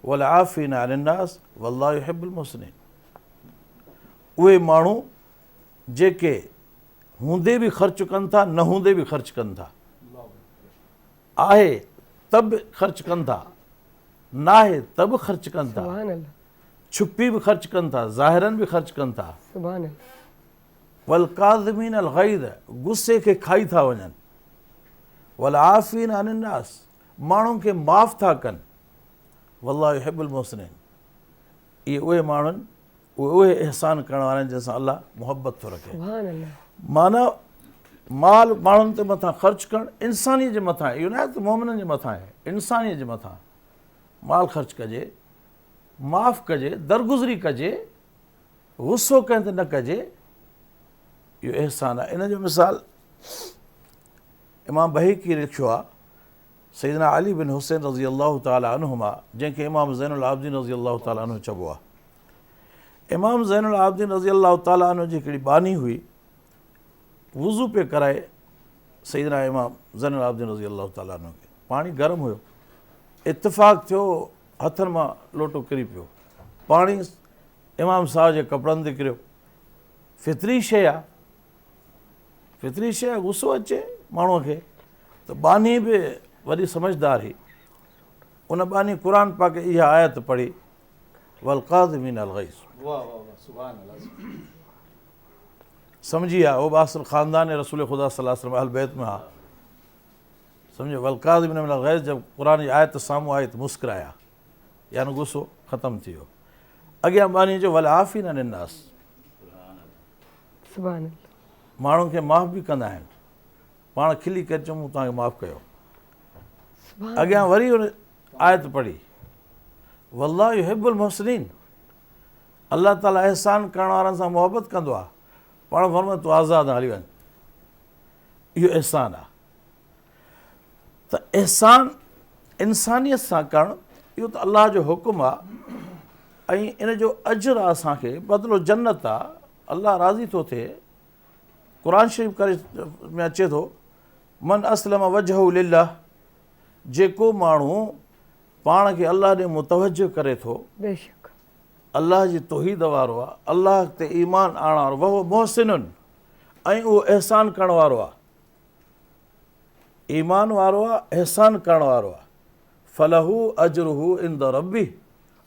वलआफ़ीना अनिन्नास वल्लाहु युहिब्बुल मुहसिनीन। उहे माण्हू जेके हूंदे बि ख़र्च कनि था, न हूंदे बि ख़र्च कनि था, आहे त बि ख़र्च कनि था, न आहे त बि ख़र्च कनि था, छुपी बि ख़र्च कनि था, ज़ाहिरन बि ख़र्च कनि था। वलकाज़िमीन अलग़ैज़, गुस्से खे खाई था वञनि, वलआफ़ीना अनिन्नास, माण्हुनि खे माफ़ था कनि, वल्लाहु युहिब्बुल मुहसिनीन। इहे उहे माण्हू आहिनि, उहे अहसान करण वारा आहिनि जंहिंसां अल्लाह मुहबत थो रखे। माना माल माण्हुनि ते मथां ख़र्च करणु इंसानीअ जे मथां आहे। इहो न आहे त मोमिननि जे मथां आहे, इंसानीअ जे मथां। माल ख़र्च कजे, माफ़ कजे, दरगुज़री कजे, गुस्सो कंहिं ते न कजे, इहो अहसान आहे। इन जो मिसाल इमाम बहक़ी लिखियो आहे, सैयदना अली बिन हुसैन रज़ी अल्लाह ताला अन्हुमा, जंहिंखे इमाम ज़ैनुल आबिदीन रज़ी अल्लाह ताला अन्हु चइबो आहे। इमाम ज़ैनुल आबिदीन रज़ी अल्लाह ताला अन्हु जी हिकिड़ी बानी हुई, वुज़ू पे कराए सैयदना इमाम ज़ैनुल आबिदीन रज़ी अल्लाह ताला अन्हु खे। पाणी गरम हुयो, इत्तिफ़ाक़ थियो हथनि मां लोटो किरी पियो, पाणी इमाम साहब जे कपिड़नि ते किरियो। फितरी शइ आहे, फितरी शइ आहे, गुस्सो अचे माण्हूअ खे। त बानी बि वॾी समझदार हुई। उन बानी क़ुर पाक इहा आयत पढ़ी, वलकाज़िमीन अलग़ैज़। سمجھی ہے وہ باصل خاندان رسول خدا صلی اللہ علیہ وسلم اہل بیت میں سمجھو والقاظمین من الغیظ جب قرآن جی آیت ساموں آئی تو مسکرایا یعنی غصو ختم تھیو اگیاں بانی جو والعافین عن الناس سبحان اللہ ماण्हुनि खे माफ़ भी कंदा आहिनि पाण खिली करे चऊं तव्हांखे माफ़ कयो अॻियां वरी उन आयत पढ़ी वल्लाहु युहिब्बुल मुहसिनीन अल्लाह ताला एहसान करण वारनि सां मोहबत कंदो आहे पाण फरमायो तूं आज़ादु हली वञ इहो एहसान आहे त एहसान इंसानियत सां करणु इहो त अल्लाह जो हुकुम आहे ऐं इन जो अजर आहे असांखे बदिलो जन्नत आहे अल्लाह राज़ी थो थिए क़ुरान शरीफ़ करे में अचे थो मन असलम वजहु लिल्लाह जेको माण्हू पाण खे अल्लाह ॾे मुतवजो करे थो बेशक अल्लाह जी तौहीद वारो आहे अल्लाह ते ईमान आणण वारो वहो मोहसिनुन ऐं उहो एहसान करण वारो आहे ईमान वारो आहे एहसान करण वारो आहे फलहू अजरुहू इंद रब्बी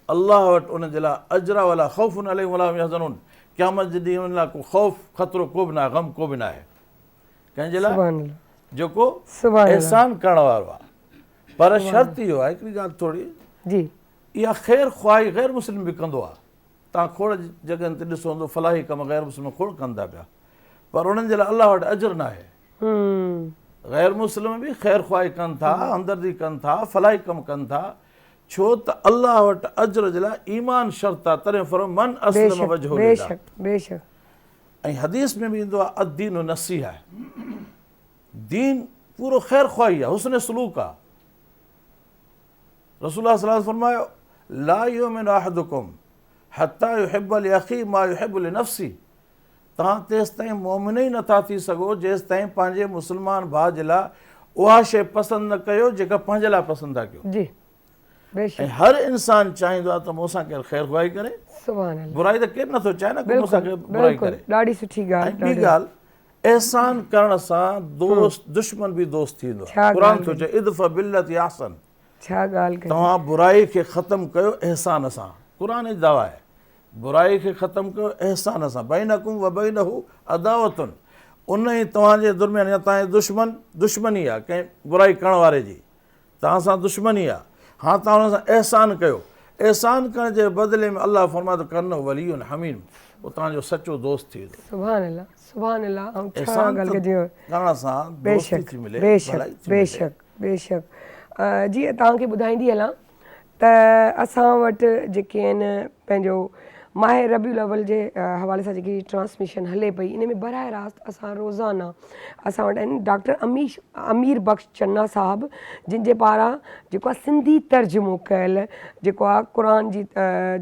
अल्लाह वटि उन जे लाइ अजर वला ख़ौफ़ुन अलैहिम वला हुम यहज़नून क़यामत जे ॾींहुं उन लाइ को ख़ौफ़ ख़तरो को बि न आहे ग़म को बि न आहे कंहिंजे लाइ सुभान अल्लाह जेको सुभान अल्लाह एहसान करण वारो आहे पर शर्त इहो आहे हिकिड़ी ॻाल्हि थोरी जी इहा ख़ैर ख़्वाही ग़ैर मुस्लिम बि कंदो आहे तव्हां खोड़ जॻहियुनि ते ॾिसो हूंदो फलाही कम ग़ैर मुस्लिम खोड़ कंदा पिया पर उन्हनि जे लाइ अलाह वटि अजर न आहे ग़ैर मुस्लिम बि ख़ैर ख़्वाही कनि था हमदर्दी कनि था फलाही कम कनि था छो त अल्लाह वटि अजर जे लाइ ईमान शर्त आहे तॾहिं फरम मन असलम वजहो लिल्लाह बेशक बेशक ऐं हदीस में बि ईंदो आहे अदीन नसीहा दीन पूरो ख़ैर ख़्वाही आहे हुस्न सलूक आहे रसूलुल्लाह सल्लल्लाहु अलैहि वसल्लम फरमायो ला युमिनु अहदुकुम हत्ता युहिब्बु लिअख़ी मा युहिब्बु लिनफ़्सी तव्हां तेसिताईं मोमिन ई नथा थी सघो जेसिताईं पंहिंजे मुस्लमान भाउ जे लाइ उहा शइ पसंदि न कयो जेका पंहिंजे लाइ पसंदि था कयो जी बेशक ऐं हर इंसान चाहींदो आहे त मूंसां केरु ख़ैर ख़्वाही करे सुभान अल्लाह बुराई त केरु नथो चाहे न कि मूंसां केरु बुराई करे ॾाढी सुठी ऐं ॻाल्हि ॿी ॻाल्हि एहसान करण सां दोस्त दुश्मन बि दोस्त थींदो छा आहे क़ुर ॻाल्हि थो चए इदफ़ा बिल्लती अहसन छा ॻाल्हि कई तव्हां बुराई खे ख़तमु कयो एहसान सां क़ुर जी दावा आहे बुराई खे ख़तमु कयो एहसान सां बैनकुम व बैनहू अदावतुन उन ई तव्हांजे दरमियान या तव्हांजे दुश्मनी आहे कंहिं बुराई करण वारे जी तव्हां सां दुश्मनी आहे हाणे तव्हां हुन सां एहसान कयो एहसान करण जे बदिले में अल्लाह फरमाए थो करनो वलियुन हमीम उहो तव्हांजो सचो दोस्त थी वेंदो सुभान अल्लाह ऐं छा एहसान ॻाल्हि कजे करण सां दोस्ती थी मिले भलाई थी मिले। बेशक बेशक जीअं तव्हांखे ॿुधाईंदी हलां त असां वटि जेके आहिनि पंहिंजो माह रबीउल अव्वल जे हवाले सां जेकी ट्रांसमिशन हले पई इन में बराह रास्त असां रोज़ाना असां वटि आहिनि डॉक्टर अमीर बख़्श चन्ना साहिबु जिन जे पारां जेको आहे सिंधी तर्जुमो कयल जेको आहे क़ुर जी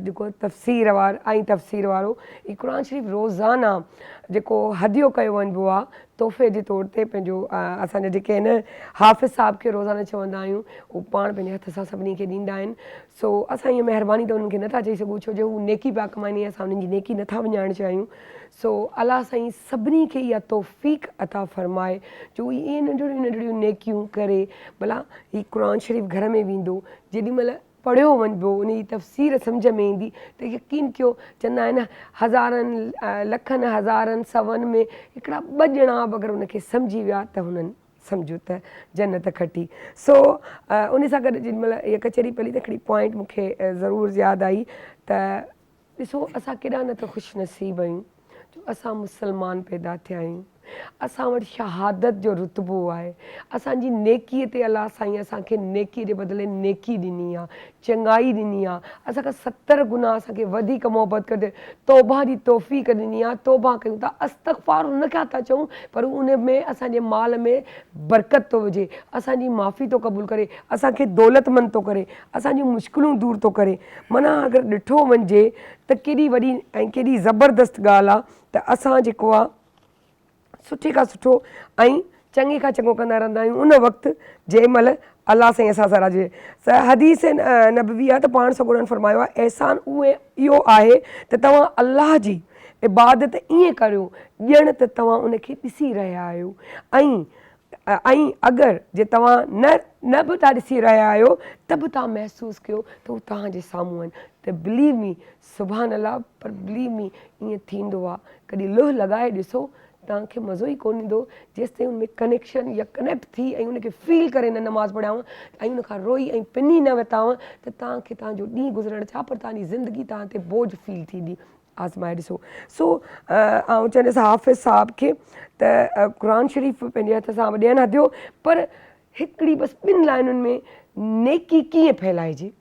जेको तफ़सीर वारो ई क़ुर शरीफ़ रोज़ाना जेको हदियो कयो वञिबो आहे तोहफ़े जे तौर ते पंहिंजो असांजा जेके आहिनि हाफ़िज़ साहिब खे रोज़ाना चवंदा आहियूं उहो पाण पंहिंजे हथ सां सभिनी खे ॾींदा आहिनि सो असां ईअं महिरबानी त उन्हनि खे नथा चई सघूं छो जो हू नेकी पिया कमाइनि असां उन्हनि जी नेकी नथा विञाइणु चाहियूं सो अलाह साईं सभिनी खे इहा तौफ़ीक़ अता फ़रमाए जो इहे नंढड़ियूं नंढड़ियूं नेकियूं करे भला हीउ क़ुर शरीफ़ घर में वेंदो जेॾीमहिल पढ़ियो वञिबो उन जी तफ़सीर सम्झ में ईंदी त यकीन कयो चवंदा आहिनि हज़ारनि लखनि हज़ारनि सवनि में हिकिड़ा ॿ ॼणा बि अगरि उनखे सम्झी विया त हुननि सम्झो त जन्नत खटी सो उन सां गॾु जेॾीमहिल इहा कचहरी पली त हिकिड़ी पॉइंट मूंखे ज़रूरु यादि आई त ॾिसो असां केॾा न त ख़ुशनसीब आहियूं जो असां मुस्लमान पैदा थिया आहियूं असां वटि शहादत जो रुतबो आहे असांजी नेकीअ ते अलाह साईं असांखे नेकीअ जे बदिले नेकी ॾिनी आहे चङाई ॾिनी आहे असांखां 70 गुना असांखे वधीक मोहबत करे तौबा जी तौफ़ीक़ ॾिनी आहे तौबा कयूं था इस्तग़फ़ार उनखे था चऊं पर उन में असांजे माल में बरकत थो विझे असांजी माफ़ी थो क़बूल करे असांखे दौलतमंद थो करे असांजूं मुश्किलूं दूरि थो करे माना अगरि ॾिठो वञिजे त केॾी वॾी ऐं केॾी ज़बरदस्त ॻाल्हि आहे त असां जेको आहे सुठे खां सुठो ऐं चङे खां चङो कंदा रहंदा आहियूं उन वक़्तु जंहिं महिल अलाह साईं असां सां राज़ी हदीस नबवी आहे त पाण सॻोड़नि फरमायो आहे अहसान इहो आहे त तव्हां अलाह जी इबादत ईअं करियो ॼण त तव्हां उनखे ॾिसी रहिया आहियो ऐं ऐं अगरि जे तव्हां न बि था ॾिसी रहिया आहियो त बि तव्हां महसूसु कयो त हू तव्हांजे साम्हूं आहिनि, त बिलीव मी, सुभान अल्लाह, पर बिलीव मी ईअं थींदो आहे। कॾहिं लुह लॻाए ॾिसो, तव्हांखे मज़ो ई कोन ईंदो जेसि ताईं हुनमें कनेक्शन या कनेक्ट थी ऐं उनखे फील करे न नमाज़ पढ़ियांव ऐं उनखां रोई ऐं पिनी न वरिताव त तव्हांखे तव्हांजो ॾींहुं गुज़रणु छा, पर तव्हांजी ज़िंदगी तव्हां ते बोझ फील थींदी। आज़माए ॾिसो। सो आउं चवंदसि हाफ़िज़ साहब खे त क़ुर शरीफ़ पंहिंजे हथ सां ॾियनि हा ॾियो, पर हिकिड़ी बसि 2 लाइनुनि में नेकी कीअं फैलाइजे?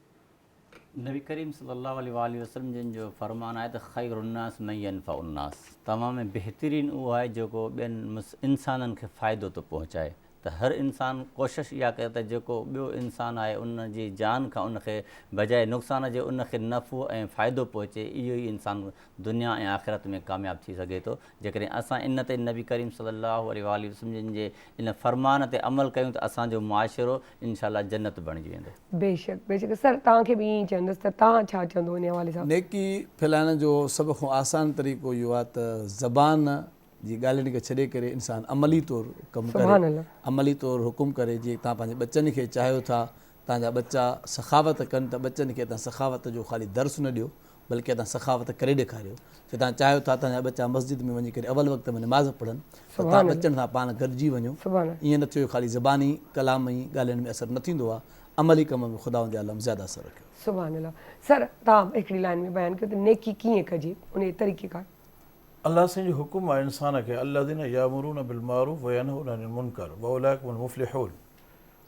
नबी करीम सल्लल्लाहु अलैहि वसल्लम जिन जो फरमान आहे त ख़ैरुन्नास मन यनफ़उन्नास, तमाम में बहितरीन उहो आहे जेको ॿियनि इंसाननि खे फ़ाइदो थो पहुचाए। त हर इंसान कोशिशि इहा करे त जेको ॿियो इंसान आहे उन जी जान खां उनखे बजाए नुक़सान जे उनखे नफ़ो ऐं फ़ाइदो पहुचे, इहो ई इंसान दुनिया ऐं आख़िरत में कामयाबु थी सघे थो। जेकॾहिं असां इन ते नबी करीम सल्लल्लाहु अलैहि वसल्लम जिन जे इन फरमान ते अमल कयूं त असांजो मुआशिरो इंशाअल्लाह जन्नत बणिजी वेंदो। बेशक बेशक। सर तव्हांखे बि ईअं चवंदसि त तव्हां छा चवंदो इन हवाले सां? नेकी फैलाइण जो सभ खां आसान तरीक़ो इहो आहे त ज़बान जी ॻाल्हियुनि खे छॾे करे इंसानु अमली तौरु कमु करे, अमली तौरु हुकुम करे। जीअं तव्हां पंहिंजे बच्चनि खे चाहियो था तव्हांजा बच्चा सखावत कनि, त बच्चनि खे तव्हां सखावत जो ख़ाली दर्स न ॾियो, बल्कि तव्हां सखावत करे ॾेखारियो। जे तव्हां चाहियो था तव्हांजा बच्चा मस्जिद में वञी करे अवल वक़्त में नमाज़ पढ़नि, त तव्हां बच्चनि सां पाण गॾिजी वञो। ईअं न थियो ख़ाली ज़बानी कलाम ई ॻाल्हियुनि में असरु न थींदो आहे, अमली कम में ख़ुदा जे आलम ज़्यादा असरु रखियो। सुभान अल्लाह। सर तव्हां हिकिड़ी लाइन में बयानु कयो त नेकी कीअं कजे, उन तरीक़ेकार? अल्लाह से जो हुकुम आहे इंसान खे, अल्लज़ीना यामुरून बिल मारूफ व यनहूना अनिल मुनकर व उलाइका हुमुल मुफ़्लिहून।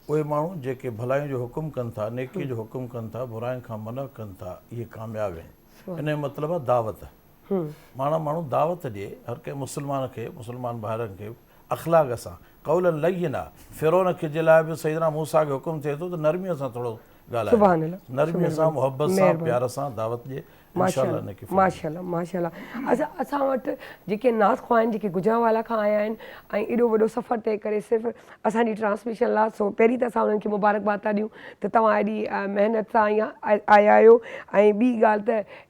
उहे माण्हू जेके भलाई जो हुकुम कनि था, नेकी जो हुकुम कनि था, बुराइनि खां मना कनि था, इहे कामयाबु आहिनि। इन जो मतिलबु आहे दावत। माण्हू दावत ॾिए हर कंहिं मुस्लमान खे, मुस्लमान भाइरनि खे अख़लाक़ सां, क़ौलन लय्यिना। फ़िरौन खे जे लाइ बि सैयदना मूसा खे हुकुम थिए थो त नरमीअ सां थोरो ॻाल्हाए, नरमीअ सां, मुहबत सां, प्यार सां दावत ॾिए। माशाअल्लाह माशाअल्लाह। असां वटि जेके नाज़ ख़्वाह आहिनि, जेके गुजरांवाला खां आया आहिनि ऐं एॾो वॾो सफ़र तइ करे सिर्फ़ु असांजी ट्रांसमिशन लाइ, सो पहिरीं त असां उन्हनि खे मुबारकबाद था ॾियूं त तव्हां एॾी महिनत सां आया आहियो। ऐं ॿी ॻाल्हि त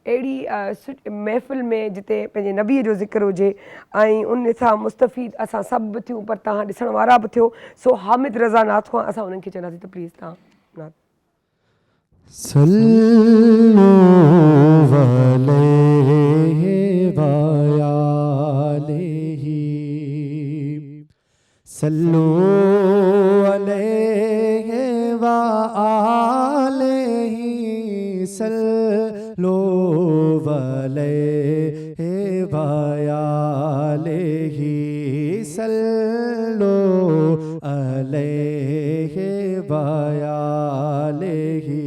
अहिड़ी महफ़िल में जिते पंहिंजे नबीअ जो ज़िक्र हुजे ऐं उन सां मुस्तफ़ीद असां सभु बि थियूं, पर तव्हां ॾिसण वारा बि थियो। सो हामिद रज़ा नाथ ख़्वाह असां उन्हनि खे चवंदासीं त प्लीज़ तव्हां नाथ। सल्लल्लाहु अलैहि व आलिहि, सल्लल्लाहु अलैहि व आलिहि, सल्लल्लाहु अलैहि व आलिहि, सल्लल्लाहु अलैहि व आलिहि।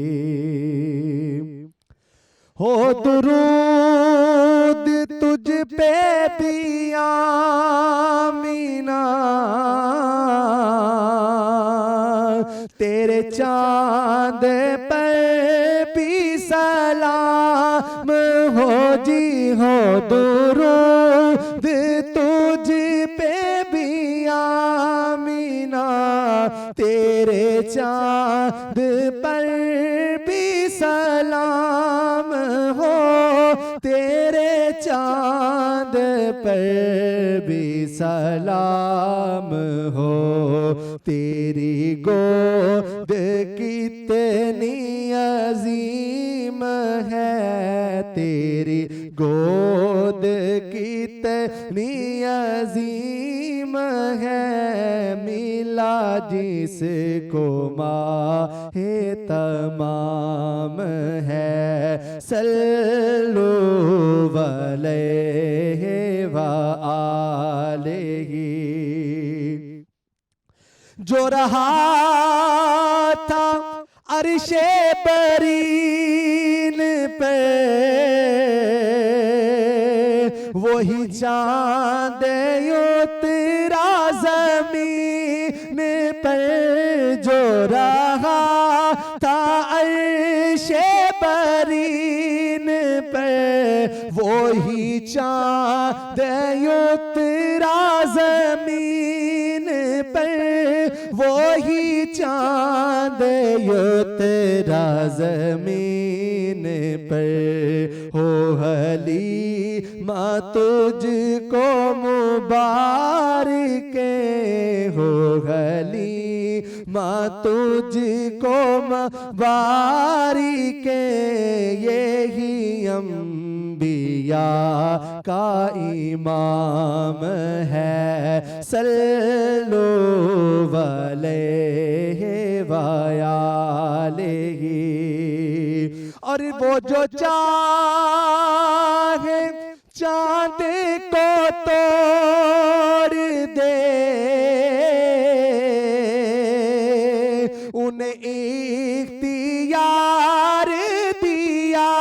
हो दुरूद तुझ पे भी आमीना, तेरे चांद पर भी सलाम हो जी, हो दुरूद तुझ पे भी आमीना, तेरे चांद पर भी सलाम हो, तेरे चांद पर भी सलाम हो, तेरी गोद कितनी अजीम है, तेरी गोद कितनी अजीम है, मिला जिसको माहे तमाम है, सल्लल्लाहु अलैहि व आलिहि। जो रहा था अर्शे बरीन पे, वही चांद उतरा ज़मीन पर, जो रहा था अर्शे बरीन पे, वही चांद उतरा ज़मीन पर, वही चांद उतरा ज़मीन पर। हो हलीमा तुझको मुबारक, हो गली माँ तुझको मवारी के यही अंबिया का इमाम है सल्लो अलैहि वआलिही। और वो जो चाहे चांद को तोड़ दे उन्हें इख्तियार दिया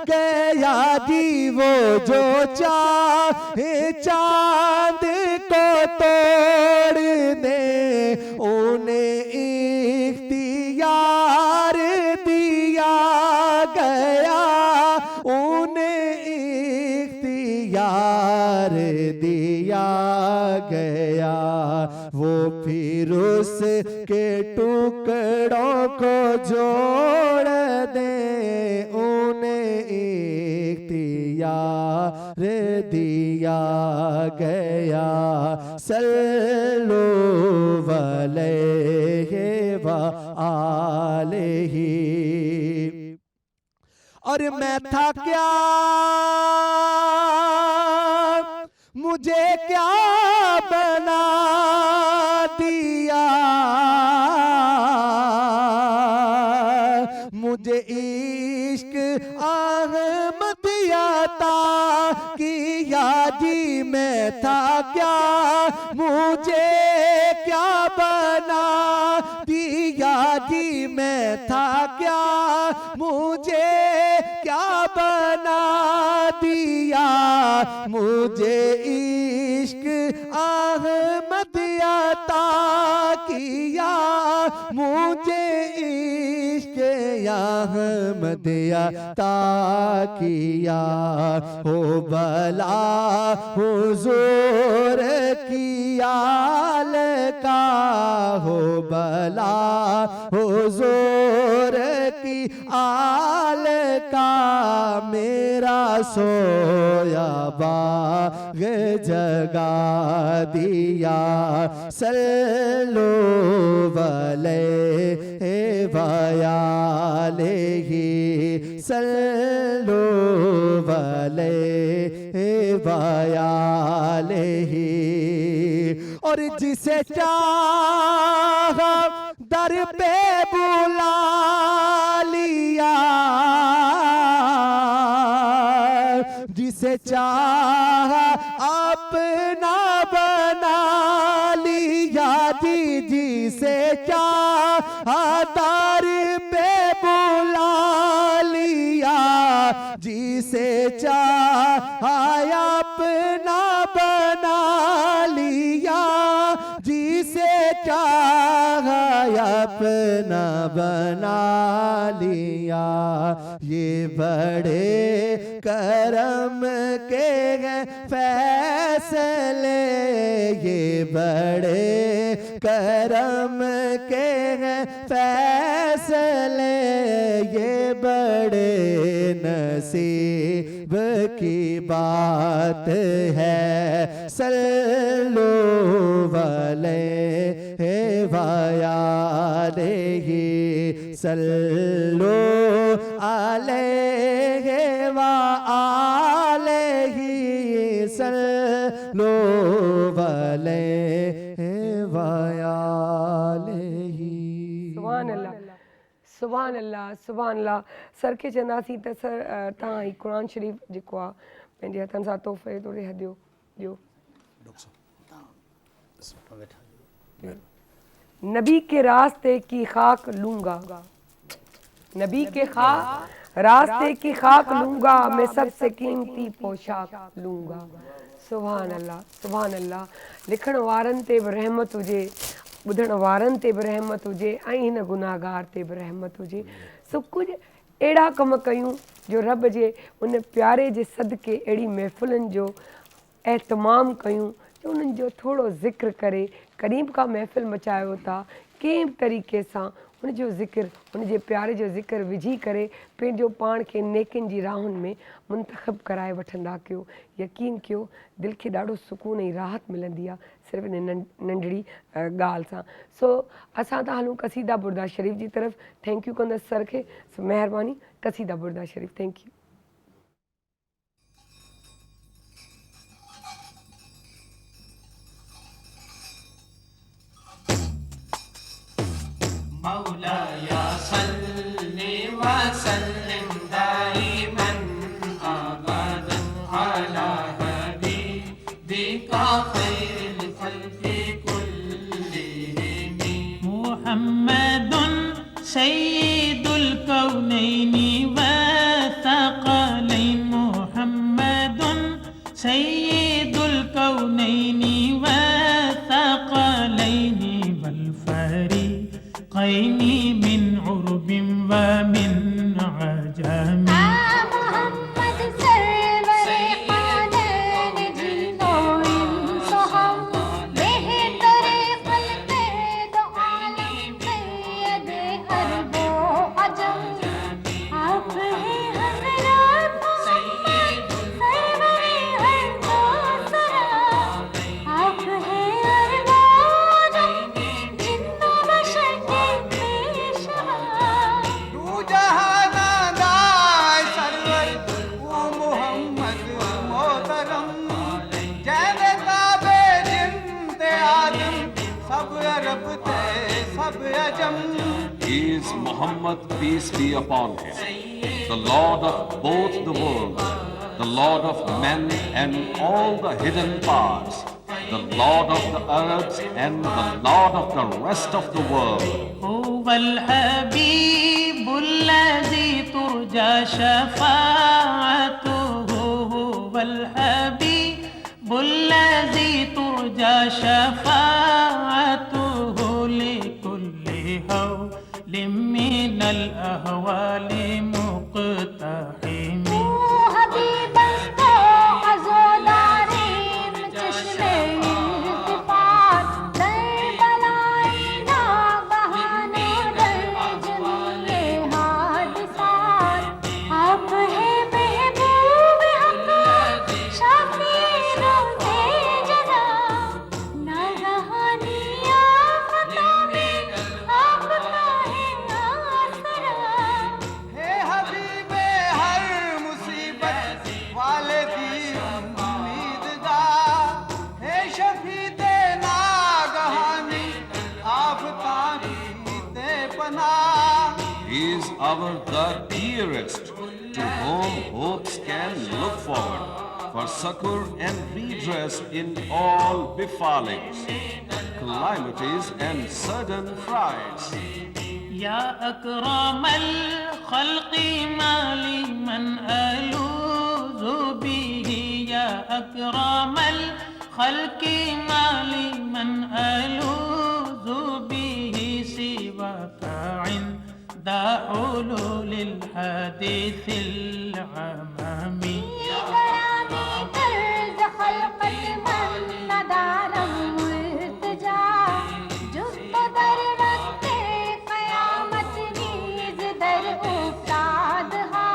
गया जी। वो जो चाहे चांद को तोड़ दे उन्हें इख्तियार दिया गया, उन्हें इख्तियार दिया गया। वो फिर उसके टुकड़ों को जोड़ दे उन्हें इख्तियार दिया गया। सल्लु अलैहि वआलिही। और मैं था क्या मुझे क्या बना दिया, मुझे इश्क अहमदिया ता किया जी। मैं था क्या मुझे क्या बना दिया जी। मैं था क्या मुझे क्या बना दिया, मुझे इश्क अहमदिया ता किया, मुझे इश्क अहमदिया ता किया। हो भला हुजूर की आल का, हो भला हुजूर की आल का मेरा सोया बाग जगा दिया। सल्लु अलैहि वआलिही, सल्लु अलैहि वआलिही। और जिसे चाहा दर पे बुला लिया, जिसे चाहा अपना बना लिया जी। जिसे चाहा दर पे बुला लिया, जिसे चाहा अपना बना लिया, जिसे चाहा अपना बना लिया। ये बड़े करम के हैं फैसले, ये बड़े करम के हैं फैसले, ये बड़े नसीब की बात है। सल्लु अलैहि वआलिही, सल्लु अलैहि वआलिही, सल्लु अलैहि वआलिही। सुभान अल्लाह, सुभान अल्लाह, सुभान अल्लाह। सर खे चवंदासीं त सर तव्हां ही क़ुर शरीफ़ जेको आहे पंहिंजे हथनि सां तोहफ़े तौरु ॾियो ॾियो। नबी के रास्ते की खाक लूंगा, नबी के रास्ते की खाक लूंगा, मैं सबसे कीमती पोशाक लूंगा। सुभान अल्लाह, सुभान अल्लाह। लिखण वारनि ते बि रहमत हुजे, ॿुधण वारनि ते बि रहमत हुजे ऐं हिन गुनाहगार ते बि रहमत हुजे। सो कुझु अहिड़ा कम कयूं जो रब जे उन प्यारे जे सदके अहिड़ी महफ़िलुनि जो एहतमाम कयूं जो उन्हनि जो थोरो ज़िक्र करे करीब का महफ़िल मचायो था, कंहिं तरीक़े सां उन जो ज़िक्र, उन जे प्यारे जो ज़िक्र विझी करे पंहिंजो पाण खे नेकिन जी राहुनि में मुंतख़ब कराए वठंदा कयो। यकीन कयो दिलि खे ॾाढो सुकून ऐं राहत मिलंदी आहे सिर्फ़ु इन नंढड़ी ॻाल्हि सां। सो असां था हलूं क़सीदा बुरदा शरीफ़ जी तरफ़। थैंक यू कंदसि सर खे। सो महिरबानी क़सीदा बुरदा शरीफ़। Thank U. مولاي صل وسلم دائما ابدا على حبيبك خير الخلق كلهم محمد سيد الكونين والثقلين محمد سيد الكونين والثقلين والفريقين من عرب ومن عجم محمد سرور قانون جنون صهم به طريق البيض عالم سيد أرب عجم آپ ہیں حضرت محمد سرور ہر دوسرا آپ ہیں ارب عجم جن و بشر کے پیشوا تو جہاں دائے سرور وہ محمد محترم جین تابے جن تے آدم سب عرب تے sub Ajam He is Muhammad, peace be upon him, the Lord of both the worlds, the Lord of men and all the hidden parts, the Lord of the Arabs and the Lord of the rest of the world. هو الحبيب الذي ترجى شفاعته هو الحبيب الذي ترجى شفاعته لكل هول من الأهوال مقتحم حبیب است عزاداریم چشم ارتفاع در بلای ناگہان در جمیع حادثات آپ ہیں محبوب حق شفیع روز جزا ناگہانی آفتوں میں آپ کا ہے آسرا ہے حبیب ہر مصیبت والے دی امیدگار ہے شفیع ناگہانی آفتاں کی پناہ He is our the dearest, to whom hopes can look forward for succor and redress in all befallings, calamities and sudden frights. یا اکرم الخلق ما لمن ألوذ به یا اکرم الخلق ما لمن ألوذ به سواك عند حلول الحادث العمامي کرامی طرز خلقت من ندارم التجا جست در وقت قیامت نیز در افتادہا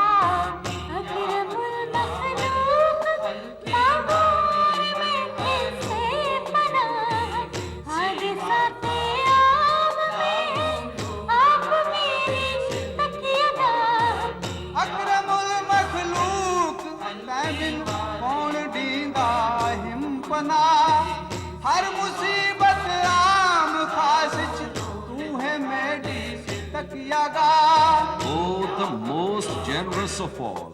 اکرم المخلوق معمور میں اس سے پناہ حادثات عام میں آپ میری تکیہ گاہ اکرم المخلوق لیکن کون ڈیندا ہم پناہ ہر مصیبت عام خاص چ تو ہے میری تکیہ گاہ Oh, the most generous of all,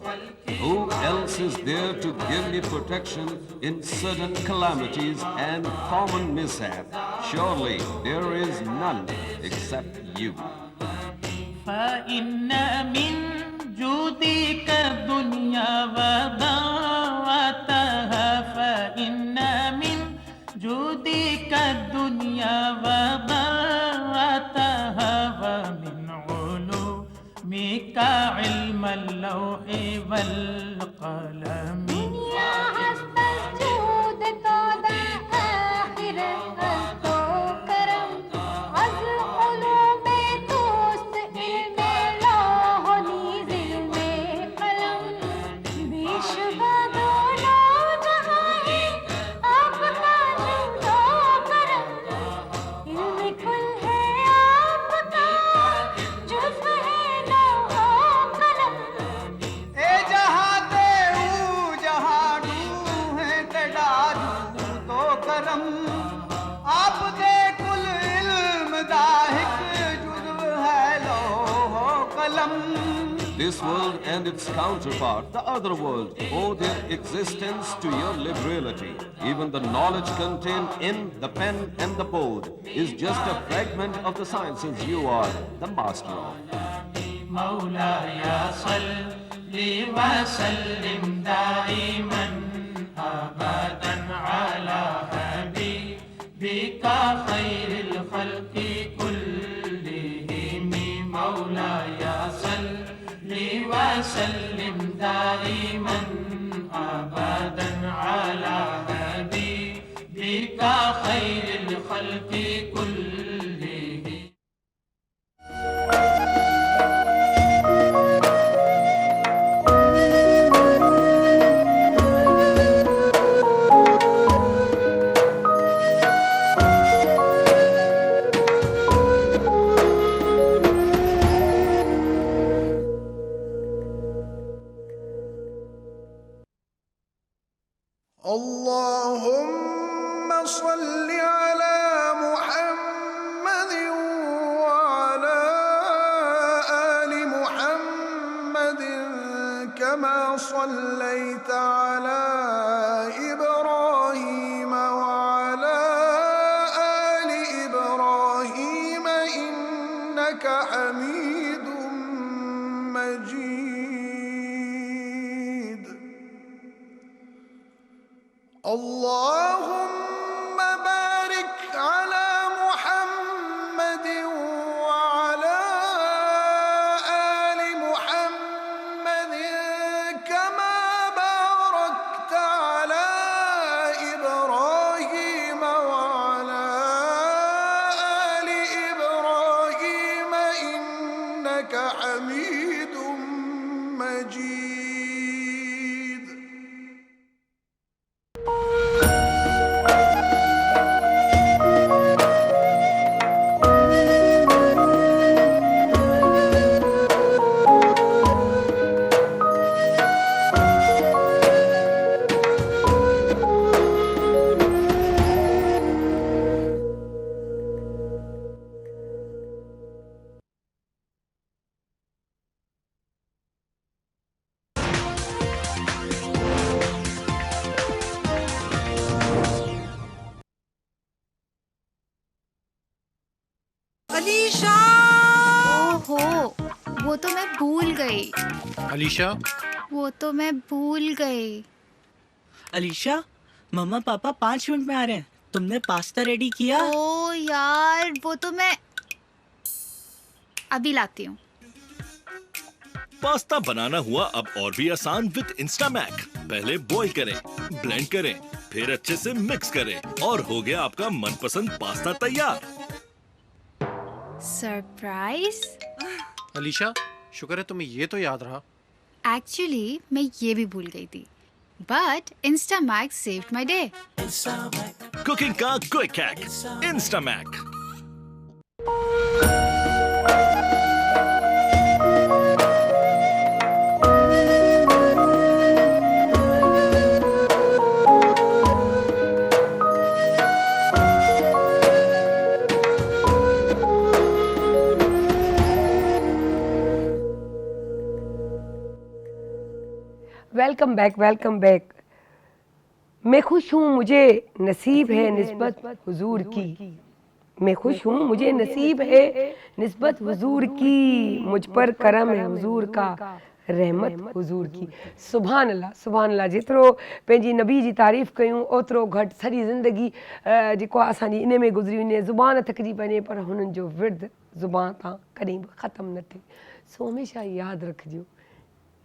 who else is there to give me protection in sudden calamities and common mishap? Surely there is none except you. فإن من جودك الدنيا وضاعتها فإن من جودك الدنيا وضاعتها ومن علومك علم اللوح والقلم دنیا ہست جود تو دا آخرت تو کرم از علوم تو قلم آپ دے کل علم دا ایک جزو ہے لوح و قلم. This world and its counterpart, the other world, owe their existence to your liberality. Even the knowledge contained in the pen and the board is just a fragment of the sciences you are the master of. مولاي صل وسلم دائما أبدا على حبيبك خير الخلق كلهم. مولاي صل وسلم دائما أبدا على حبيبك خير الخلق كلهم. اللهم صل على محمد وعلى آل محمد كما صليت على إبراهيم وعلى آل إبراهيم إنك حميد مجيد. اللهم بارك على محمد وعلى آل محمد كما باركت على إبراهيم وعلى آل إبراهيم إنك حميد مجيد. ओहो, वो तो मैं भूल गई. अलीशा, वो तो मैं भूल गई. अलीशा, मम्मा पापा 5 मिनट में आ रहे हैं. तुमने पास्ता रेडी किया? ओ यार, वो तो मैं अभी लाती हूँ. पास्ता बनाना हुआ अब और भी आसान विद इंस्टामैक. पहले बॉईल करें, ब्लेंड करें, फिर अच्छे से मिक्स करें और हो गया आपका मनपसंद पास्ता तैयार. सरप्राइज. अलीशा, शुक्र है तुम्हें ये तो याद रहा. एक्चुअली मैं ये भी भूल गई थी, but Instamax saved my day. Cooking का quick hack Instamac. Welcome back. मैं खुश हूँ मुझे नसीब है निस्बत हुजूर की. मैं खुश हूँ मुझे नसीब है निस्बत हुजूर की. मुझ पर करम है हुजूर का, रहमत हुजूर की. सुभान अल्लाह. जेतिरो पंहिंजी नबी जी तारीफ़ कयूं ओतिरो घटि. सॼी ज़िंदगी जेको आहे असांजी इन में गुज़री वञे, ज़ुबान थकिजी पए, पर हुननि जो विर्द ज़ुबान तां कॾहिं बि ख़तमु न थिए. सो हमेशह यादि रखिजो,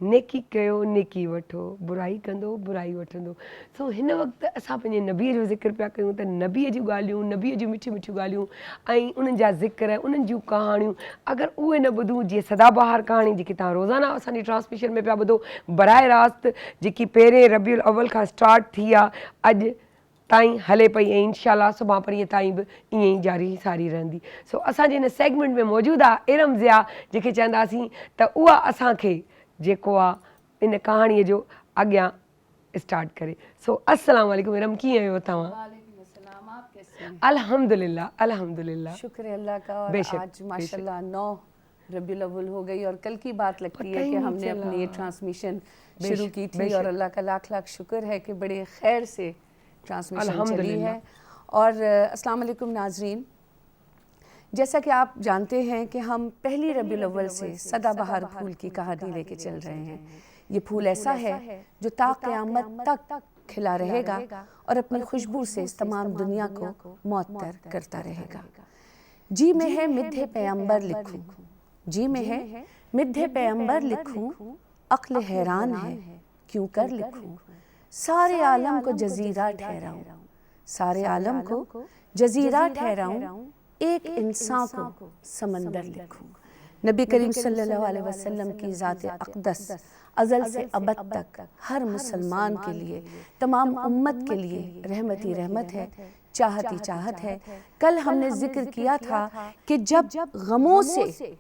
नेकी कयो नेकी वठो, बुराई कंदो बुराई वठंदो. सो हिन वक़्तु असां पंहिंजे नबीअ जो ज़िक्र पिया कयूं त नबीअ जूं ॻाल्हियूं, नबीअ जूं मिठियूं मिठियूं ॻाल्हियूं ऐं उन्हनि जा ज़िक्र, उन्हनि जूं कहाणियूं अगरि उहे न ॿुधूं, जीअं सदाबहार कहाणी जेकी तव्हां रोज़ाना असांजी ट्रांसमिशन में पिया ॿुधो, बराए रास्त जेकी पहिरें रबीउल अव्वल खां स्टार्ट थी आहे अॼु ताईं हले पई ऐं इंशाअल्लाह सुभाणे परीहं ताईं बि ईअं ई जारी सारी रहंदी. सो असांजे हिन सेगमेंट में मौजूदु आहे इरम ज़िया, जंहिंखे चवंदासीं त उहा असांखे जेको आहे इन कहाणीअ जो अॻियां स्टार्ट करे. सो अस्सलाम वालेकुम इरम, कीअं आहियो तव्हां? الحمدللہ الحمدللہ شکر ہے اللہ کا. اور بے شک، آج ماشاءاللہ 9 ربیع الاول ہو گئی اور کل کی بات لگتی ہے کہ ہم نے اپنی یہ ٹرانسمیشن شروع کی تھی اور اللہ کا لاکھ لاکھ شکر ہے کہ بڑے خیر سے ٹرانسمیشن چلی ہے. اور السلام علیکم ناظرین، جیسا کہ آپ جانتے ہیں کہ ہم پہلی ربیع الاول سے سدا بہار پھول کی کہانی لے کے چل رہے ہیں. یہ پھول ایسا ہے جو تا قیامت تک کھلا رہے گا اور اپنی خوشبو سے اس تمام دنیا کو معطر کرتا رہے گا. جی میں ہے مدح پیغمبر لکھوں، جی میں ہے مدح پیغمبر لکھوں، عقل حیران ہے کیوں کر لکھوں، سارے عالم کو جزیرہ ٹھہراؤں، سارے عالم کو جزیرہ ٹھہراؤں، ایک انسان کو سمندر لکھوں. نبی کریم صلی اللہ علیہ وسلم کی ذات اقدس ازل سے ابد تک ہر مسلمان کے لیے، تمام امت کے لیے رحمت ہی رحمت ہے، چاہت ہی چاہت ہے. کل ہم نے ذکر کیا تھا کہ جب غموں سے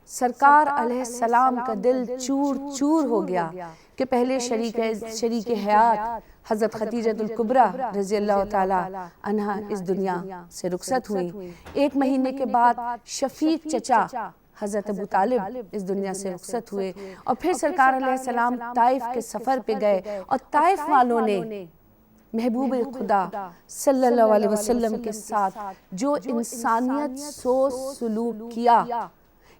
سرکار علیہ السلام کا دل چور چور ہو گیا کہ پہلے شریک حیات حضرت خدیجہ الکبریٰ رضی اللہ تعالی عنہا اس دنیا سے رخصت ہوئی، 1 مہینے کے بعد شفیق چچا حضرت ابو طالب اس دنیا سے رخصت ہوئے، اور پھر سرکار علیہ السلام طائف کے سفر پہ گئے اور طائف والوں نے محبوب خدا صلی اللہ علیہ وسلم کے ساتھ جو انسانیت سوچ سلوک کیا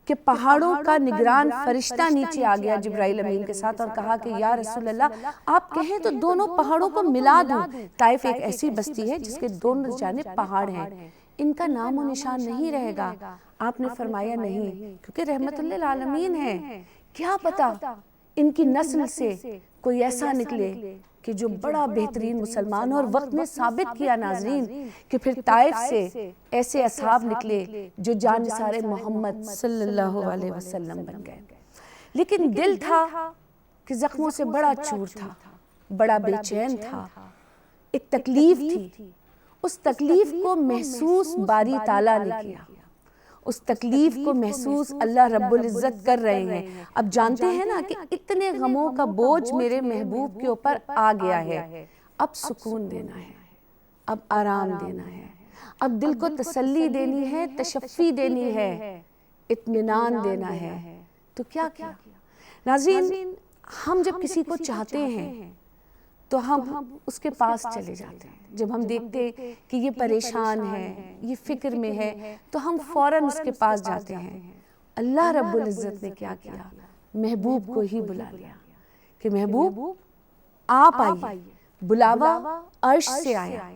کہ پہاڑوں کا نگران فرشتہ نیچے آ گیا جبرائیل امین کے ساتھ اور کہا کہ یا رسول اللہ آپ کہیں تو دونوں پہاڑوں کو ملا دوں. طائف ایک ایسی بستی ہے جس کے دونوں جانب پہاڑ ہیں، ان کا نام و نشان نہیں رہے گا. آپ نے فرمایا نہیں، کیونکہ رحمت للعالمین ہے، کیا پتا ان کی نسل سے کوئی ایسا نکلے کہ جو بڑا بہترین مسلمان، اور وقت نے ثابت کیا ناظرین کہ پھر طائف سے ایسے اصحاب نکلے جو جانثار محمد صلی اللہ علیہ وسلم بن گئے. لیکن دل تھا کہ زخموں سے بڑا چور تھا، بڑا بے چین تھا، ایک تکلیف تھی. اس تکلیف کو محسوس باری تعالیٰ نے کیا، اس تکلیف کو محسوس اللہ رب العزت کر رہے ہیں. اب جانتے ہیں نا کہ اتنے غموں کا بوجھ میرے محبوب کے اوپر آ گیا ہے، اب سکون دینا ہے، اب آرام دینا ہے، اب دل کو تسلی دینی ہے، تشفی دینی ہے، اطمینان دینا ہے. تو کیا کیا ناظرین؟ ہم جب کسی کو چاہتے ہیں تو ہم اس کے پاس چلے جاتے ہیں. جب ہم دیکھتے کہ یہ پریشان ہے، یہ فکر میں ہے، تو ہم فوراً اس کے پاس جاتے ہیں. اللہ رب العزت نے کیا کیا؟ محبوب کو ہی بلا لیا کہ محبوب آپ آئیے. بلاوا عرش سے آیا،